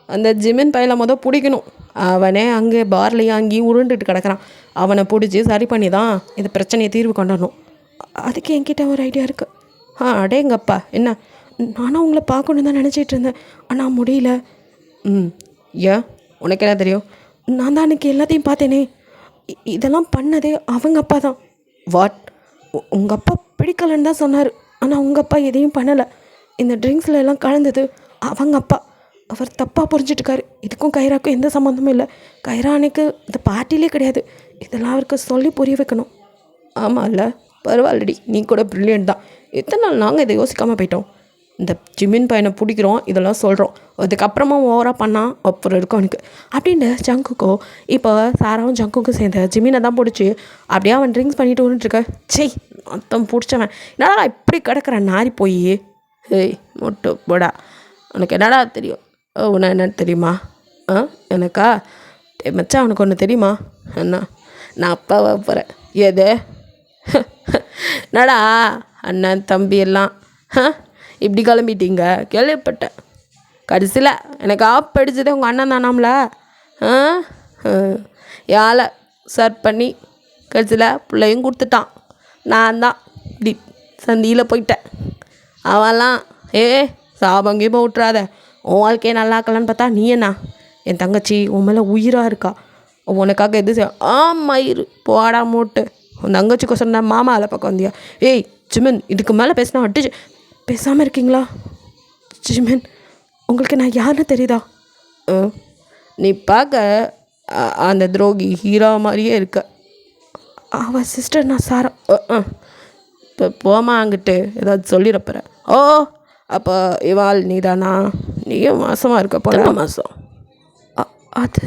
அந்த ஜிமின் பையனை பிடிக்கணும். அவனே அங்கே பார்லையும் அங்கேயும் உருண்டுட்டு கிடக்கிறான். அவனை பிடிச்சி சரி பண்ணி தான் இந்த பிரச்சனையை தீர்வு கொண்டாடணும். அதுக்கு என்கிட்ட ஒரு ஐடியா இருக்குது. அடேங்கப்பா, என்ன? நானும் உங்களை பார்க்கணும் தான் நினச்சிட்டு இருந்தேன், ஆனால் முடியல. ஏன்? உனக்கு என்ன தெரியும்? நான் தான் அன்றைக்கி எல்லாத்தையும் பார்த்தேனே. இதெல்லாம் பண்ணதே அவங்க அப்பா தான். வாட்? உங்கள் அப்பா பிடிக்கலன்னு தான் சொன்னார், ஆனால் உங்கள் அப்பா எதையும் பண்ணலை. இந்த ட்ரிங்க்ஸில் எல்லாம் கலந்தது அவங்க அப்பா. அவர் தப்பாக புரிஞ்சிட்ருக்காரு. இதுக்கும் கைராக்கும் எந்த சம்மந்தமும் இல்லை. கைரா அன்னைக்கு இந்த பார்ட்டிலே கிடையாது. இதெல்லாம் அவருக்கு சொல்லி புரிய வைக்கணும். ஆமாம் இல்லை, பரவாயில்லடி, நீ கூட ப்ரில்லியன்ட் தான். எத்தனை நாள் நாங்கள் இதை யோசிக்காமல் போயிட்டோம். இந்த ஜிமின் பையனை பிடிக்கிறோம், இதெல்லாம் சொல்கிறோம், அதுக்கப்புறமா ஓவராக பண்ணால் அப்புறம் இருக்கும் அவனுக்கு அப்படின்னு ஜங்குக்கோ. இப்போ சாராவும் ஜங்குக்கும் சேர்ந்த ஜிமினை தான் பிடிச்சி அப்படியே அவன் ட்ரிங்க்ஸ் பண்ணிட்டு வந்துட்டுருக்க. செய் மொத்தம் பிடிச்சவன், என்னடா இப்படி கிடக்கிறேன் நாரி போய். மொட்டு போடா, உனக்கு என்னடா தெரியும்? உன்னை என்னன்னு தெரியுமா? ஆ எனக்கா? மச்சான் அவனுக்கு ஒன்று தெரியுமா? என்ன? நான் அப்பாவை போகிறேன். எது? என்னடா அண்ணன் தம்பி எல்லாம் இப்படி கிளம்பிட்டீங்க? கேள்விப்பட்டேன். கடைசியில் எனக்கு ஆப் அடிச்சதே உங்கள் அண்ணன் தானாம்ல. ஆ யாழை சர்வ் பண்ணி கடைசியில் பிள்ளையும் கொடுத்துட்டான். நான் தான் இப்படி சந்தியில் போயிட்டேன். அவெல்லாம் சாபங்கேயும் விட்றாத. உன் வாழ்க்கையை நல்லா இருக்கலான்னு பார்த்தா நீ என்ன? என் தங்கச்சி உன் மேலே உயிராக இருக்கா. உனக்காக எது மயிறு போடா மூட்டு. உன் தங்கச்சிக்கோசரம் தான் மாமா அதை பக்கம் வந்தியா? ஜிமின் இதுக்கு மேலே பேசினா அடிச்சு பேசாமல் இருக்கீங்களா? ஜிமின் உங்களுக்கு நான் யாருன்னு தெரியுதா? நீ பார்க்க அந்த துரோகி ஹீரோ மாதிரியே இருக்க. அவள் சிஸ்டர் நான் சாரா. இப்போ போமா அங்கிட்டு ஏதாவது சொல்லிடப்போற. அப்போ இவாள் நீ தானா? நீயும் மாதமாக இருக்க போல. மாதம் அது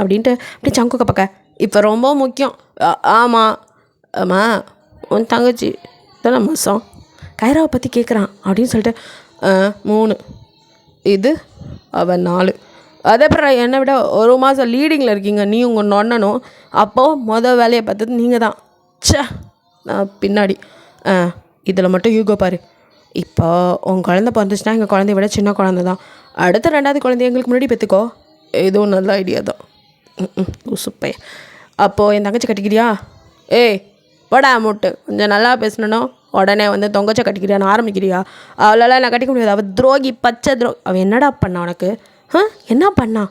அப்படின்ட்டு அப்படி சங்குக்க பார்க்க. இப்போ ரொம்ப முக்கியம். ஆமாம் ஆமாம் உன் தங்கச்சி தானே மாதம். கைராவை பற்றி கேட்குறான் அப்படின்னு சொல்லிட்டு 3 இது அவன் 4. அதேப்புறம் என்னை விட 1 மாதம் லீடிங்கில் இருக்கீங்க நீ உங்கள் நொண்ணனும். அப்போது வேலையை பார்த்தது நீங்கள் தான். நான் பின்னாடி இதில் மட்டும் யூகோ பாரு. இப்போ உன் குழந்தை பிறந்துச்சுன்னா எங்கள் குழந்தைய விட சின்ன குழந்தை தான். அடுத்த 2வது குழந்தைய எங்களுக்கு முன்னாடி பெற்றுக்கோ. இதுவும் நல்ல ஐடியா தான். சூப்பே. அப்போது என் தங்கச்சி கட்டிக்கிறியா? போடா மூட்டு. கொஞ்சம் நல்லா பேசணும். உடனே வந்து தொங்கச்சை கட்டிக்கிறியான்னு ஆரம்பிக்கிறியா? அவளால் நான் கட்டிக்க முடியாது. அவள் துரோகி, பச்சை அவள் என்னடா பண்ணா உனக்கு? என்ன பண்ணா?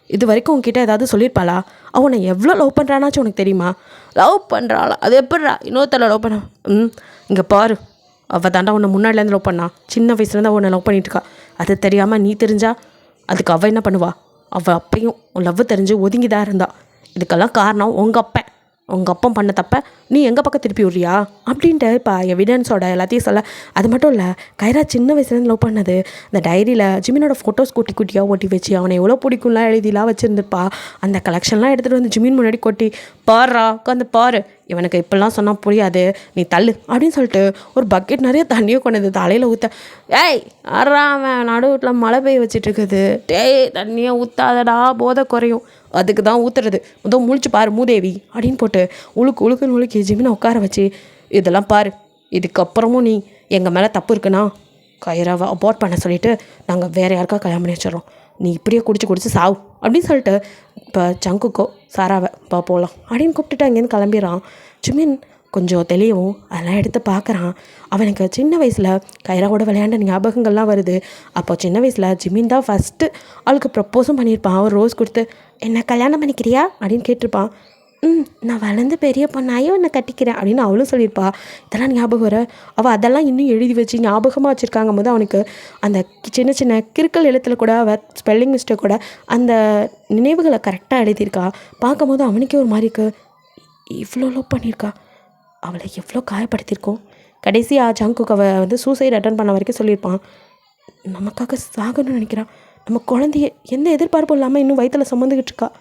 இது வரைக்கும் உங்ககிட்ட ஏதாவது சொல்லியிருப்பாளா? அவனை எவ்வளோ லவ் பண்ணுறானாச்சும் உனக்கு தெரியுமா? லவ் பண்ணுறாளா? அது எப்படிடா இன்னொருத்தர லவ் பண்ணா? இங்கே பாரு, அவள் தாண்டா உன்னை முன்னாடிலேருந்து லவ் பண்ணா. சின்ன வயசுலேருந்து அவனை லவ் பண்ணிகிட்ருக்கா. அது தெரியாமல் நீ தெரிஞ்சா அதுக்கு அவள் என்ன பண்ணுவா? அவள் அப்பையும் உன் லவ் தெரிஞ்சு ஒதுங்கி தான் இருந்தா. இதுக்கெல்லாம் காரணம் உங்கள் அப்பன். உங்கள் அப்பன் பண்ண தப்ப நீ எங்கள் பக்கம் திருப்பி விட்றியா அப்படின்ட்டு இப்போ எவிடன்ஸோட எல்லாத்தையும் சொல்ல. அது மட்டும் இல்லை, கைரா சின்ன வயசுலேருந்து லவ் பண்ணது இந்த டைரியில் ஜிமினோட ஃபோட்டோஸ் குட்டியாக ஓட்டி வச்சு அவனை எவ்வளோ பிடிக்கும்லாம் எழுதிலாம் வச்சுருந்துருப்பா. அந்த கலெக்ஷன்லாம் எடுத்துகிட்டு வந்து ஜிமின் முன்னாடி கொட்டி பாருறா உட்காந்து பாரு, இவனுக்கு இப்படிலாம் சொன்னால் புரியாது, நீ தள்ளு அப்படின்னு சொல்லிட்டு ஒரு பக்கெட் நிறைய தண்ணியும் கொண்டு வந்து தலையில் ஊற்ற. அவன் நடு வீட்டில் மழை பெய்ய வச்சிட்டு இருக்குது. தண்ணியை ஊற்றாதடா போதை குறையும். அதுக்கு தான் ஊற்றுறது. முழிச்சு பாரு மூதேவி அப்படின்னு போட்டு உழுக்கு ஜிமினை உட்கார வச்சு, இதெல்லாம் பாரு, இதுக்கப்புறமும் நீ எங்கள் மேலே தப்பு இருக்குன்னா கைராவை அபார்ட் பண்ண சொல்லிவிட்டு நாங்கள் வேறு யாருக்கா கல்யாணம் பண்ணி வச்சிடறோம். நீ இப்படியே குடிச்சு சாவு அப்படின்னு சொல்லிட்டு இப்போ சங்குக்கோ சாராவை போகலாம் அப்படின்னு கூப்பிட்டுட்டு அங்கேருந்து கிளம்பிடுறான். ஜிமின் கொஞ்சம் தெளிவும் அதெல்லாம் எடுத்து பார்க்குறான். அவனுக்கு சின்ன வயசில் கைராவோட விளையாண்ட ஞாபகங்கள்லாம் வருது. அப்போ சின்ன வயசில் ஜிமின் தான் ஃபஸ்ட்டு அவளுக்கு ப்ரப்போஸும் பண்ணியிருப்பான். அவர் ரோஸ் கொடுத்து என்ன கல்யாணம் பண்ணிக்கிறியா அப்படின்னு கேட்டிருப்பான். நான் வளர்ந்து பெரிய பொண்ணாயே உன்னை கட்டிக்கிறேன் அப்படின்னு அவளும் சொல்லியிருப்பா. இதெல்லாம் ஞாபகம் வர அவள் அதெல்லாம் இன்னும் எழுதி வச்சு ஞாபகமாக வச்சுருக்காங்க போது அவனுக்கு அந்த சின்ன சின்ன கிறுக்கல் எழுத்தில் கூட அவள் ஸ்பெல்லிங் மிஸ்டேக் கூட அந்த நினைவுகளை கரெக்டாக எழுதியிருக்கா. பார்க்கும் போது அவனுக்கே ஒரு மாதிரி இருக்கு. இவ்வளோ லவ் பண்ணியிருக்கா, அவளை எவ்வளோ காயப்படுத்தியிருக்கோம். கடைசியாக ஜங்குக்கு அவள் வந்து சூசைட் அட்டன் பண்ண வரைக்கும் சொல்லியிருப்பான். நமக்காக சாகணும்னு நினைக்கிறான். நம்ம குழந்தைய எந்த எதிர்பார்ப்பும் இல்லாமல் இன்னும் வயிற்றில் சுமந்துக்கிட்டு இருக்கா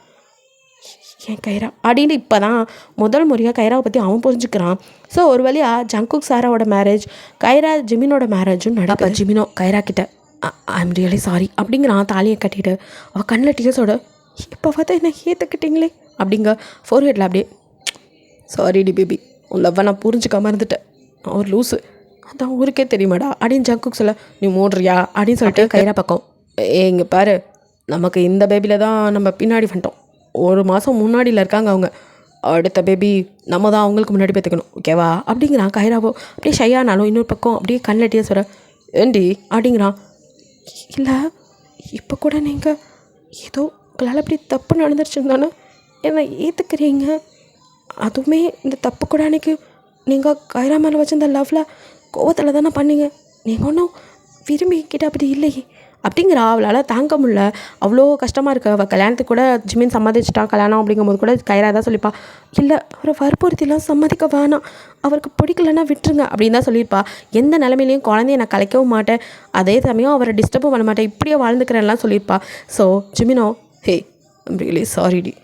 என் கைரா அப்படின்னு இப்போ தான் முதல் முறையாக கைராவை பற்றி அவன் புரிஞ்சுக்கிறான். ஸோ ஒரு வழியாக ஜங்குக் சாராவோட மேரேஜ், கைரா ஜிமினோட மேரேஜும் நடக்க. ஜிமினோ கைரா கிட்ட ஐ எம் ரியலி சாரி அப்படிங்கிறான். தாலியை கட்டிட்டு அவள் கண்ணில் டீச்சர்ஸோட இப்போ பார்த்தா என்ன ஏற்றுக்கிட்டீங்களே அப்படிங்க ஃபோர்ஹெட்டில் அப்படியே சாரி டி பேபி, உன் லவ்வை நான் புரிஞ்சுக்காம இருந்துட்டேன், ஒரு லூஸு, அதான் ஊருக்கே தெரியுமாடா அப்படின்னு ஜங்குக் சொல்ல. நீ மூடுறியா அப்படின்னு சொல்லிட்டு கைரா பக்கம் இங்கே பாரு, நமக்கு இந்த பேபியில் தான் நம்ம பின்னாடி வந்துட்டோம். 1 மாதம் முன்னாடியில் இருக்காங்க அவங்க. அடுத்த பேபி நம்ம தான் அவங்களுக்கு முன்னாடி பார்த்துக்கணும், ஓகேவா அப்படிங்கிறான். கைராவோ அப்படியே ஷையானாலும் இன்னொரு பக்கம் அப்படியே கண்ணில் சொல்கிற ஏண்டி அப்படிங்கிறான். இல்லை இப்போ கூட நீங்கள் ஏதோ உங்களால் அப்படி தப்பு நடந்துருச்சுருந்தானே என்னை ஏற்றுக்கிறீங்க. அதுவுமே இந்த தப்பு கூட அன்றைக்கி நீங்கள் கைரா மேலே வச்சுருந்த லவ்வில் கோவத்தில் தானே பண்ணீங்க. நீங்கள் ஒன்றும் விரும்பிக்கிட்ட அப்படி இல்லையே அப்படிங்கிறா. அவளால் தாங்க முடியல, அவ்வளோ கஷ்டமாக இருக்குது. அவள் கல்யாணத்துக்கு கூட ஜிமின் சம்மதிச்சிட்டா. கல்யாணம் அப்படிங்கும்போது கூட கைரா தான் சொல்லிப்பா, இல்லை அவரை வற்புறுத்திலாம் சம்மதிக்க வேணாம், அவருக்கு பிடிக்கலன்னா விட்டுருங்க அப்படின்னு தான் சொல்லியிருப்பா. எந்த நிலமையிலையும் குழந்தைய நான் கலைக்கவும் மாட்டேன், அதே சமயம் அவரை டிஸ்டர்பும் பண்ண மாட்டேன், இப்படியே வாழ்ந்துக்கிறேன்லாம் சொல்லியிருப்பா. ஸோ ஜிமினோ ஐம் ரியலி சாரிடி,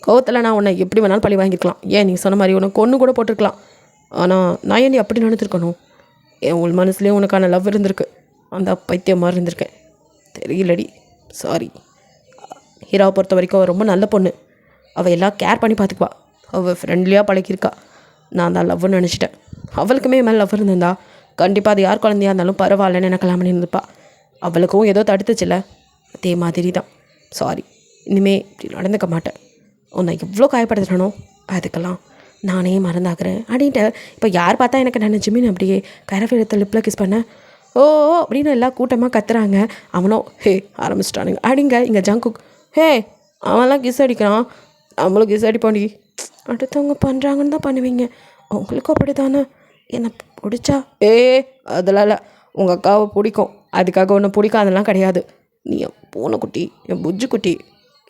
கோவத்தில் நான் உன்னை எப்படி வேணாலும் பழி வாங்கிக்கலாம், ஏன் நீ சொன்ன மாதிரி உனக்கு ஒன்று கூட போட்டிருக்கலாம், ஆனால் நான் ஏன் நீ அப்படி நடந்துருக்கணும், என் உள் மனசுலேயும் உனக்கான லவ் இருந்திருக்கு, அந்த பைத்தியம் மாதிரி இருந்திருக்கேன், தெரியலடி சாரி. ஹீராவை பொறுத்த வரைக்கும் அவள் ரொம்ப நல்ல பொண்ணு. அவள் எல்லாம் கேர் பண்ணி பார்த்துக்குவா. அவள் ஃப்ரெண்ட்லியாக பழகியிருக்கா. நான் தான் லவ்னு நினச்சிட்டேன். அவளுக்குமே மேலே லவ் இருந்திருந்தா கண்டிப்பாக அது யார் குழந்தையாக இருந்தாலும் பரவாயில்லன்னு எனக்கு கல்யாணம் பண்ணியிருந்துப்பா. அவளுக்கும் ஏதோ தடுத்துச்சுல, அதே மாதிரி தான். சாரி, இனிமேல் இப்படி நடந்துக்க மாட்டேன். உன்னை எவ்வளோ காயப்படுத்துறனோ அதுக்கெல்லாம் நானே மறந்தாகிறேன் அப்படின்ட்டு. இப்போ யார் பார்த்தா எனக்கு நான் ஜிமின் அப்படியே கரவை எடுத்த லிப்பில் கிஸ் பண்ணேன். ஓ அப்படின்னு எல்லாம் கூட்டமாக கத்துறாங்க. அவனோ ஹே ஆரம்பிச்சிட்டானுங்க அப்படிங்க. இங்கே ஜங்குக் ஹே அவன்லாம் கிஸ் அடிக்கிறான், நம்மளும் கிஸ் அடிப்போண்டி. அடுத்தவங்க பண்ணுறாங்கன்னு தான் பண்ணுவீங்க, உங்களுக்கும் அப்படி தானே. என்னை பிடிச்சா அதெல்லாம் இல்லை. உங்கள் அக்காவை பிடிக்கும், அதுக்காக ஒன்று பிடிக்காதெல்லாம் கிடையாது. நீ என் பூனைக்குட்டி, என் புஜ்ஜு குட்டி,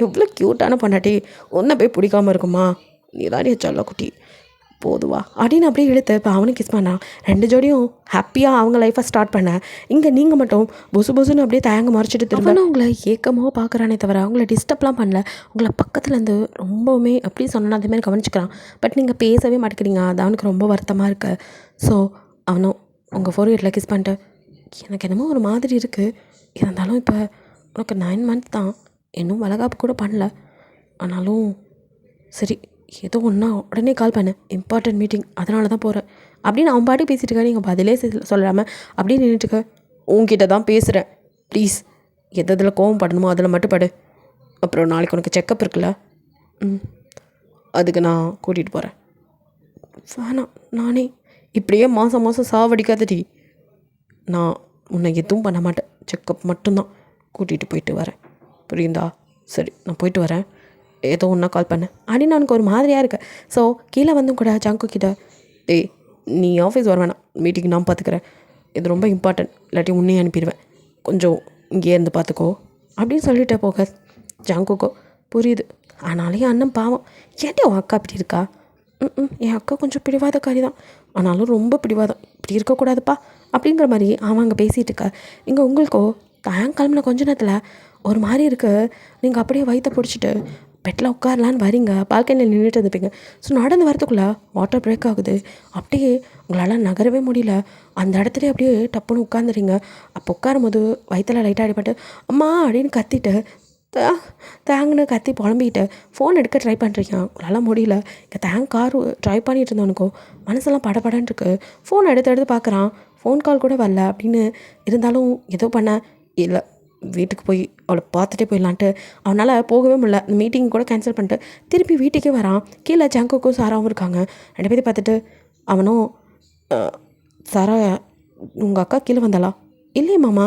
எவ்வளோ க்யூட்டான பொண்டாட்டி. ஒன்றை போய் பிடிக்காமல் இருக்குமா? நீ தான் என் செல்ல குட்டி, போதுவா அப்படின்னு அப்படியே இழுத்து இப்போ அவனுக்கு கிஸ் பண்ணான். 2 ஜோடியும் ஹாப்பியாக அவங்க லைஃப்பை ஸ்டார்ட் பண்ண. இங்கே நீங்கள் மட்டும் புசுன்னு அப்படியே தயங்க மறைச்சிட்டு திரும்ப உங்களை ஏக்கமாக பார்க்குறானே தவிர அவங்கள டிஸ்டர்ப்லாம் பண்ணல. உங்களை பக்கத்துலேருந்து ரொம்பவுமே அப்படி சொன்னால் அதேமாதிரி கவனிச்சிக்கிறான். பட் நீங்கள் பேசவே மாட்டேங்கிறீங்க, அது அவனுக்கு ரொம்ப வருத்தமாக இருக்குது. ஸோ அவனும் உங்கள் 4 இயரில் கிஸ் பண்ணிட்டு எனக்கு என்னமோ ஒரு மாதிரி இருக்குது, இருந்தாலும் இப்போ உனக்கு 9 மந்த் தான், இன்னும் வளகாப்பு கூட பண்ணல, ஆனாலும் சரி ஏதோ ஒன்றா உடனே கால் பண்ணேன், இம்பார்ட்டன்ட் மீட்டிங் அதனால தான் போகிறேன் அப்படின்னு அவன் பாட்டுக்கு பேசிகிட்டு இருக்க. நீங்கள் பதிலே சொல்லாமல் அப்படியே நின்றுட்டுக்க. உன்கிட்ட தான் பேசுகிறேன், ப்ளீஸ் எதில் கோவம் படணுமோ அதில் மட்டும் படு. அப்புறம் நாளைக்கு உனக்கு செக்கப் இருக்குல்ல, அதுக்கு நான் கூட்டிகிட்டு போகிறேன். வேணாம், நானே இப்படியே மாதம் மாதம் சாவடிக்காதடி. நான் உன்னை எதுவும் பண்ண மாட்டேன், செக்கப் மட்டும்தான், கூட்டிகிட்டு போயிட்டு வரேன், புரியுதா? சரி நான் போயிட்டு வரேன், ஏதோ ஒன்றா கால் பண்ணேன் அப்படின்னு எனக்கு ஒரு மாதிரியாக இருக்குது. ஸோ கீழே வந்தும் கூட ஜங்கு கிட்ட நீ ஆஃபீஸ் வர வேணாம், மீட்டிங் நான் பார்த்துக்கிறேன், இது ரொம்ப இம்பார்ட்டன்ட், இல்லாட்டி உன்னையே அனுப்பிடுவேன், கொஞ்சம் இங்கேயே இருந்து பார்த்துக்கோ அப்படின்னு சொல்லிட்டே போக. ஜங்குக்கோ புரியுது, ஆனாலும் என் அண்ணன் பாவம், ஏன்டி உன் அக்கா இப்படி இருக்கா? என் அக்கா கொஞ்சம் பிடிவாதக்காரி தான், ஆனாலும் ரொம்ப பிடிவாதம், இப்படி இருக்கக்கூடாதுப்பா அப்படிங்கிற மாதிரி அவன் அங்கே பேசிகிட்டு இருக்கா. இங்கே உங்களுக்கோ கிளம்புன கொஞ்ச நேரத்தில் ஒரு மாதிரி இருக்குது. நீங்கள் அப்படியே வயிற்ற பிடிச்சிட்டு பெட்டில் உட்காரலான்னு வரீங்க, பால்கனியில் நின்றுட்டு இருந்துப்பீங்க. ஸோ நடந்து வரதுக்குள்ளே வாட்டர் பிரேக் ஆகுது, அப்படியே உங்களால் நகரவே முடியல. அந்த இடத்துல அப்படியே டப்புன்னு உட்காந்துறீங்க. அப்போ உட்காரும் போது வயிற்றில் லைட்டாக அடிபட்டு அம்மா அப்படின்னு கத்திட்டு தேங்குன்னு கத்தி புலம்பிக்கிட்டு ஃபோன் எடுக்க ட்ரை பண்ணுறீங்க, உங்களால் முடியல. இங்கே கார் ட்ரை பண்ணிகிட்டு இருந்தவனுக்கோ மனசெல்லாம் படபடன்னு இருக்குது. ஃபோன் எடுத்து பார்க்குறான், ஃபோன் கால் கூட வரல அப்படின்னு. இருந்தாலும் ஏதோ பண்ண இல்லை, வீட்டுக்கு போய் அவளை பார்த்துட்டே போயிடலான்ட்டு அவனால் போகவே முடியல. இந்த மீட்டிங் கூட கேன்சல் பண்ணிட்டு திருப்பி வீட்டுக்கே வரான். கீழே ஜங்குக்கும் சாராவும் இருக்காங்க. 2 பேரையும் பார்த்துட்டு அவனும் சாரா உங்கள் அக்கா கீழே வந்தாளா? இல்லையே மாமா.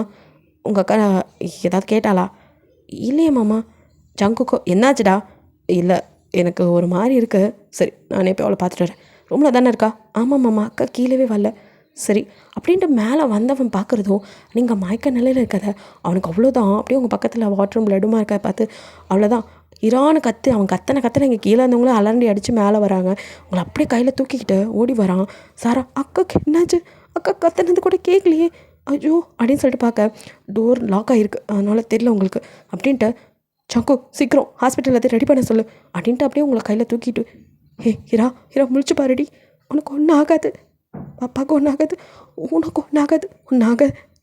உங்கள் அக்கா ஏதாவது கேட்டாளா? இல்லையே மாமா. ஜங்குக்கோ என்னாச்சுடா? இல்லை எனக்கு ஒரு மாதிரி இருக்குது, சரி நானே போய் அவளை பார்த்துட்டு வரேன். ரூமில் தானே இருக்கா? ஆமாம் மாமா, அக்கா கீழே வரல. சரி அப்படின்ட்டு மேலே வந்தவன் பார்க்குறதோ நீங்கள் மயக்க நிலையில் இருக்காத, அவனுக்கு அவ்வளோதான். அப்படியே உங்கள் பக்கத்தில் வாட்ரூம் பிளட்டுமா இருக்கா பார்த்து அவ்வளோதான் இரான்னு கற்று அவன் கத்தனை இங்கே கீழே இருந்தவங்களும் அலண்டி அடித்து மேலே வராங்க. உங்களை அப்படியே கையில் தூக்கிக்கிட்டு ஓடி வரான். சாரா அக்காக்கு என்னாச்சு? அக்கா கத்துனது கூட கேட்கலையே, ஐயோ அப்படின்னு சொல்லிட்டு பார்க்க டோர் லாக் ஆகிருக்கு, அதனால் தெரியல உங்களுக்கு அப்படின்ட்டு. சங்கோ சீக்கிரம் ஹாஸ்பிட்டலில் அதை ரெடி பண்ண சொல்லு அப்படின்ட்டு அப்படியே உங்களை கையில் தூக்கிட்டு ஹீரா முழிச்சு பாருடி, உனக்கு ஒன்றும் ஆகாது, பாப்பாவுக்கு ஒன்றாகாது, உனக்கு ஒன்றாகாது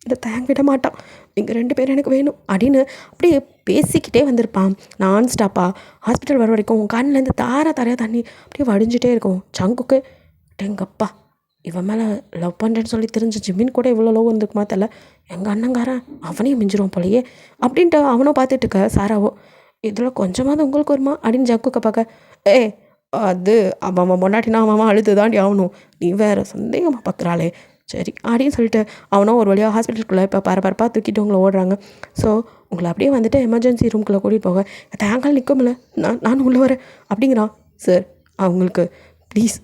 இந்த தேங்க விட மாட்டான், நீங்கள் 2 பேரும் எனக்கு வேணும் அப்படின்னு அப்படியே பேசிக்கிட்டே வந்திருப்பான் நான் ஸ்டாப்பாக. ஹாஸ்பிட்டல் வர வரைக்கும் உன் கண்ணிலேருந்து தாரையாக தண்ணி அப்படியே வடிஞ்சிட்டே இருக்கும். சங்குக்கு எங்கப்பா இவன் மேலே லவ் பண்ணுறேன்னு சொல்லி தெரிஞ்சு ஜிமின் கூட இவ்வளோ லவ் வந்துருக்குமா தெரியல, எங்கள் அண்ணங்காரன் அவனையும் மிஞ்சிருவான் போலையே அப்படின்ட்டு அவனும் பார்த்துட்டு இருக்க. சாராவோ இதில் கொஞ்சமாவது உங்களுக்கு வருமா அப்படின்னு ஜங்குக்க பார்க்க அது அவன் பொண்டாட்டினா அவன் அழுது தாண்டி ஆகணும், நீ வேறு சந்தேகமாக பார்க்குறாளே சரி அப்படின்னு சொல்லிட்டு அவனும் ஒரு வழியாக ஹாஸ்பிட்டலுக்குள்ளே இப்போ பரபரப்பாக தூக்கிட்டு உங்களை ஓடுறாங்க. ஸோ உங்களை அப்படியே வந்துட்டு எமர்ஜென்சி ரூம்குள்ளே கூட்டிகிட்டு போக தேங்கால் நிற்கும்ல, நான் உள்ளே வரேன் அப்படிங்கிறான். சார் அவங்களுக்கு ப்ளீஸ்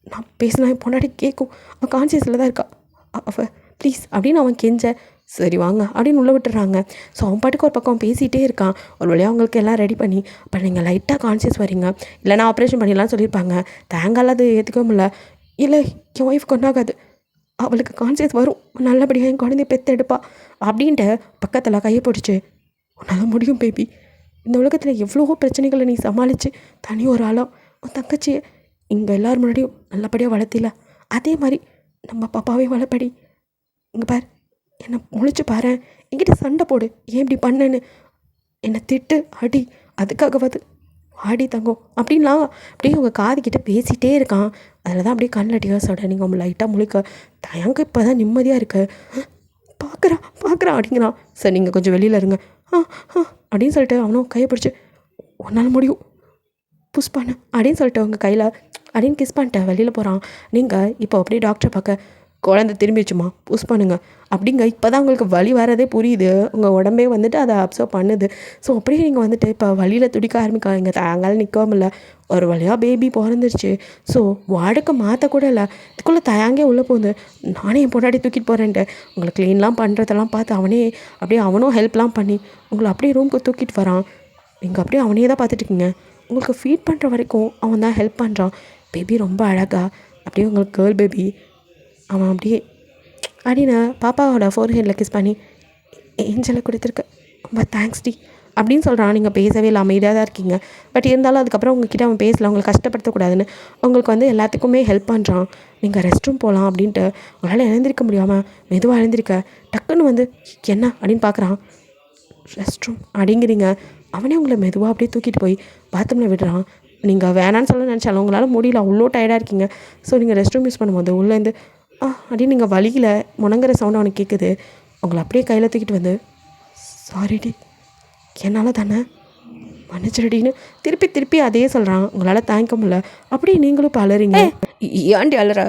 நான் பேசினா என் பொண்டாட்டி கேட்கும், அவள் கான்சியஸில் தான் இருக்கா, அவள் ப்ளீஸ் அப்படின்னு அவன் கெஞ்ச சரி வாங்க அப்படின்னு உள்ளே விட்டுறாங்க. ஸோ அவன் பாட்டுக்கு ஒரு பக்கம் பேசிகிட்டே இருக்கான். ஒரு வழியாக அவங்களுக்கு எல்லாம் ரெடி பண்ணி இப்போ நீங்கள் லைட்டாக கான்சியஸ் வரீங்க, இல்லைனா ஆப்ரேஷன் பண்ணிடலாம் சொல்லியிருப்பாங்க. தேங்கால் அது ஏற்றுக்க முடியல, இல்லை என் ஒய்ஃப் கொண்டாகாது, அவளுக்கு கான்சியஸ் வரும், நல்லபடியாக என் குழந்தைய பெற்றெடுப்பா அப்படின்ட்டு பக்கத்தில் கையை பிடிச்சி உன்னால் முடியும் பேபி, இந்த உலகத்தில் எவ்வளவோ பிரச்சனைகளை நீ சமாளித்து தனி ஒரு ஆளாக உன் தங்கச்சியை இங்கே எல்லோரும் முன்னாடியும் நல்லபடியாக வளர்த்தில, அதே மாதிரி நம்ம பாப்பாவையும் வளர்ப்படி. இங்கே பார் என்னை முழிச்சு பாரு, என்கிட்ட சண்டை போடு ஏன் இப்படி பண்ணேன்னு, என்னை திட்டு அடி, அதுக்காகவாது ஆடி தங்கம் அப்படின்லாம் அப்படியே உங்கள் காதுகிட்ட பேசிகிட்டே இருக்கான். அதில் தான் அப்படியே கண்ணில் டீயர்ஸ் ஓட நீங்கள் அவங்க லைட்டாக முழிக்க தயங்க இப்போ தான் நிம்மதியாக இருக்கு. பார்க்குறான் அப்படிங்கிறான். சார் நீங்கள் கொஞ்சம் வெளியில் இருங்க அப்படின்னு சொல்லிட்டு அவனும் கையை பிடிச்சி உன்னால் முடியும் புஷ் பண்ணு அப்படின்னு சொல்லிட்டு உங்கள் கையில் அப்படின்னு கிஸ் பண்ணிட்டேன் வெளியில் போகிறான். நீங்கள் இப்போ அப்படியே டாக்டரை பார்க்க குழந்தை திரும்பிடுச்சுமா புஷ் பண்ணுங்க அப்படிங்க. இப்போ தான் உங்களுக்கு வலி வரதே புரியுது, உங்கள் உடம்பே வந்துட்டு அதை அப்சர்வ் பண்ணுது. ஸோ அப்படியே நீங்கள் வந்துட்டு இப்போ வலியில் துடிக்க ஆரம்பிக்காங்க, தாங்கால் நிற்கவும் இல்லை. ஒரு வழியாக பேபி பிறந்துருச்சு. ஸோ வார்டுக்கு மாற்றக்கூட இல்லை, இதுக்குள்ளே தயாங்கே உள்ளே போகுது. நானே என் பொண்டாட்டி தூக்கிட்டு போகிறேன்ட்டு உங்களை க்ளீன்லாம் பண்ணுறதெல்லாம் பார்த்து அவனே அப்படியே அவனும் ஹெல்ப்லாம் பண்ணி உங்களை அப்படியே ரூமுக்கு தூக்கிட்டு வரான். நீங்கள் அப்படியே அவனே தான் பார்த்துட்ருக்கீங்க. உங்களுக்கு ஃபீட் பண்ணுற வரைக்கும் அவன் தான் ஹெல்ப் பண்ணுறான். பேபி ரொம்ப அழகா அப்படியே உங்களுக்கு கேர்ள் பேபி. அவன் அப்படியே அப்படின்னு பாப்பாவோட ஃபோர்ஹெட்டில் கிஸ் பண்ணி ஏஞ்சலை கொடுத்துருக்கு, ரொம்ப தேங்க்ஸ் டி அப்படின்னு சொல்கிறான். நீங்கள் பேசவே இல்லை, அமைதியாக தான் இருக்கீங்க. பட் இருந்தாலும் அதுக்கப்புறம் உங்ககிட்ட அவன் பேசல, உங்களை கஷ்டப்படுத்தக்கூடாதுன்னு உங்களுக்கு வந்து எல்லாத்துக்குமே ஹெல்ப் பண்ணுறான். நீங்கள் ரெஸ்ட் ரூம் போகலாம் அப்படின்ட்டு உங்களால் எழுந்திருக்க முடியாமல் மெதுவாக எழுந்திருக்க டக்குன்னு வந்து என்ன அப்படின்னு பார்க்குறான். ரெஸ்ட் ரூம் அப்படிங்கிறீங்க. அவனே உங்களை மெதுவாக அப்படியே தூக்கிட்டு போய் பாத்ரூமில் விடுறான். நீங்கள் வேணான்னு சொல்ல நினச்சாலும் உங்களால் முடியல, அவ்வளோ டயர்டாக இருக்கீங்க. ஸோ நீங்கள் ரெஸ்ட் ரூம் யூஸ் பண்ணும்போது உள்ளேருந்து அப்படின்னு நீங்கள் வலியில் முணங்குற சவுண்ட் அவனுக்கு கேட்குது. உங்களை அப்படியே கையில் தூக்கிட்டு வந்து சாரிடி என்னால் தானே மன்னிச்சிடின்னு திருப்பி அதே சொல்கிறான். உங்களால் தாங்கிக்க முடியல. அப்படியே நீங்களும் இப்போ அலறீங்க. ஏன்டி அலற?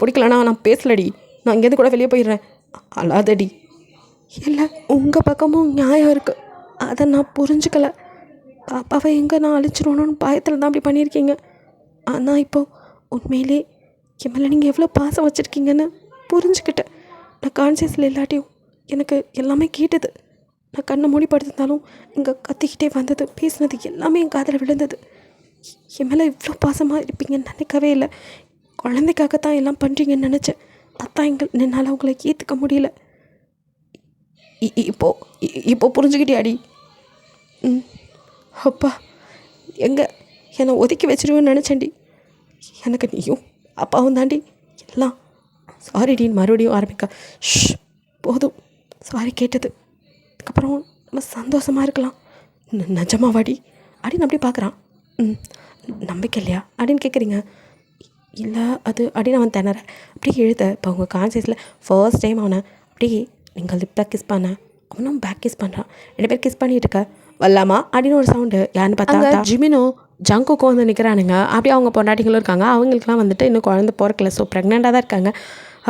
பிடிக்கலனா நான் பேசலடி, நான் இங்கேருந்து கூட வெளியே போயிடுறேன். அழாதடி. இல்லை உங்கள் பக்கமும் நியாயம் இருக்குது, அதை நான் புரிஞ்சுக்கலை. பாப்பாவை எங்கே நான் அழிச்சிடணும்னு பயத்தில் தான் அப்படி பண்ணியிருக்கீங்க. ஆனால் இப்போது உண்மையிலே என் மேலே நீங்கள் எவ்வளோ பாசம் வச்சுருக்கீங்கன்னு புரிஞ்சுக்கிட்டேன். நான் கான்சியஸில் இல்லாட்டியும் எனக்கு எல்லாமே கேட்டது. நான் கண்ணை மூடி படுத்திருந்தாலும் இங்கே கத்திக்கிட்டே வந்தது, பேசினது எல்லாமே என் காதில் விழுந்தது. என் மேலே இவ்வளோ பாசமாக இருப்பீங்கன்னு நினைக்கவே இல்லை. குழந்தைக்காகத்தான் எல்லாம் பண்ணுறீங்கன்னு நினச்சேன். அதான் என்னால் உங்களை ஏற்றுக்க முடியல. இப்போ புரிஞ்சுக்கிட்டியாடி? அப்பா எங்கே என்னை ஒதுக்கி வச்சிருவேன்னு நினச்சேன்டி. எனக்கு நீயும் அப்பாவும் தாண்டி எல்லாம். சாரிடின்னு மறுபடியும் ஆரம்பிக்க போதும் சாரி கேட்டது, அதுக்கப்புறம் நம்ம சந்தோஷமாக இருக்கலாம். நிஜமாவாடி அப்படின்னு அப்படி பார்க்குறான். நம்பிக்கை இல்லையா அப்படின்னு கேட்குறீங்க. இல்லை அது அப்படின்னு அவன் திணற அப்படியே எழுத. இப்போ உங்கள் கான்சியஸில் ஃபர்ஸ்ட் டைம் அவனை அப்படியே நீங்கள் லிப்பில் கிஸ் பண்ண, அவனும் பேக் கிஸ் பண்ணுறான். 2 பேர் கிஸ் பண்ணிட்டு இருக்க வரலாமா அப்படின்னு ஒரு சவுண்டு. யாருன்னு பார்த்தா ஜிமினும் ஜங்குக்கும் வந்து நிற்கிறானுங்க. அப்படியே அவங்க பொண்டாட்டிங்களும் இருக்காங்க. அவங்களுக்குலாம் வந்துட்டு இன்னும் குழந்தை பிறக்கல, ஸோ ப்ரெக்னெண்ட்டாக தான் இருக்காங்க.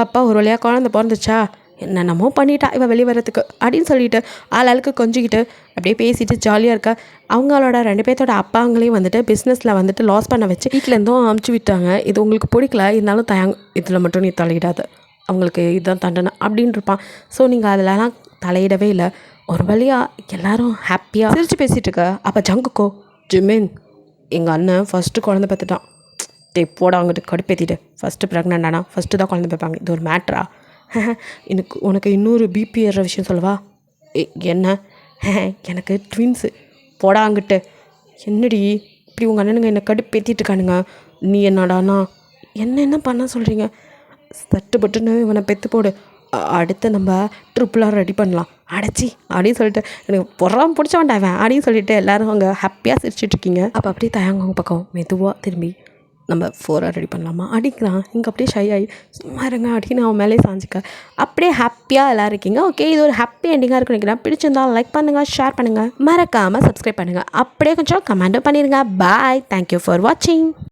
அப்பா ஒரு வழியாக குழந்தை பிறந்துச்சா, என்னென்னமோ பண்ணிட்டா இவள் வெளியே வரத்துக்கு அப்படின்னு சொல்லிட்டு ஆளுக்கு கொஞ்சிக்கிட்டு அப்படியே பேசிட்டு ஜாலியாக இருக்க. அவங்களோட 2 பேர்த்தோட அப்பாங்களையும் வந்துட்டு பிஸ்னஸில் வந்துட்டு லாஸ் பண்ண வச்சு வீட்டிலேருந்தும் அமுச்சு விட்டாங்க. இது உங்களுக்கு பிடிக்கல, இருந்தாலும் இதில் மட்டும் நீ தலையிடாத, அவங்களுக்கு இதுதான் தண்டனை அப்படின்னு இருப்பான். ஸோ நீங்கள் அதிலலாம் தலையிடவே இல்லை. ஒரு வழியாக எல்லோரும் ஹாப்பியாக சிரித்து பேசிகிட்டு இருக்க. அப்போ ஜங்குக்கோ, ஜிமின் எங்கள் அண்ணன் ஃபஸ்ட்டு குழந்தை பார்த்துட்டான். போட அவங்ககிட்ட கடுப்பேற்றிட்டு ஃபஸ்ட்டு ப்ரெக்னெண்ட் ஆனால் ஃபஸ்ட்டு தான் குழந்தை பார்ப்பாங்க, இது ஒரு மேட்ரா? உனக்கு இன்னொரு பிபி ஏறுற விஷயம் சொல்லவா? என்ன? எனக்கு ட்வின்ஸு போடாங்கிட்டு. என்னடி இப்படி உங்கள் அண்ணனுங்க என்னை கடுப்பேற்றிட்டு இருக்கானுங்க. நீ என்னடானா என்ன பண்ண சொல்கிறீங்க? சட்டுப்பட்டுன்னு இவனை பெற்று போடு, அடுத்து நம்ம ட்ரிப்புளாக ரெடி பண்ணலாம் அடைச்சி அப்படின்னு சொல்லிட்டு எனக்கு பொறாம பிடிச்ச வேண்டாவேன் அப்படின்னு சொல்லிட்டு எல்லோரும் அங்கே ஹாப்பியாக சிரிச்சிட்ருக்கீங்க. அப்போ அப்படியே தயங்க பக்கம் மெதுவாக திரும்பி நம்ம 4 ரெடி பண்ணலாமா அப்படிங்கிறான். இங்கே அப்படியே ஷை ஆகி சும்மா இருங்க அப்படின்னு அவன் மேலே சாஞ்சிக்க அப்படியே ஹாப்பியாக எல்லோரும் இருக்கீங்க. ஓகே, இது ஒரு ஹாப்பி எண்டிங்காக இருக்குன்னு நினைக்கிறேன். பிடிச்சிருந்தால் லைக் பண்ணுங்கள், ஷேர் பண்ணுங்கள், மறக்காமல் சப்ஸ்கிரைப் பண்ணுங்கள், அப்படியே கொஞ்சம் கமெண்ட்டும் பண்ணிடுங்க. பாய், தேங்க்யூ ஃபார் வாட்சிங்.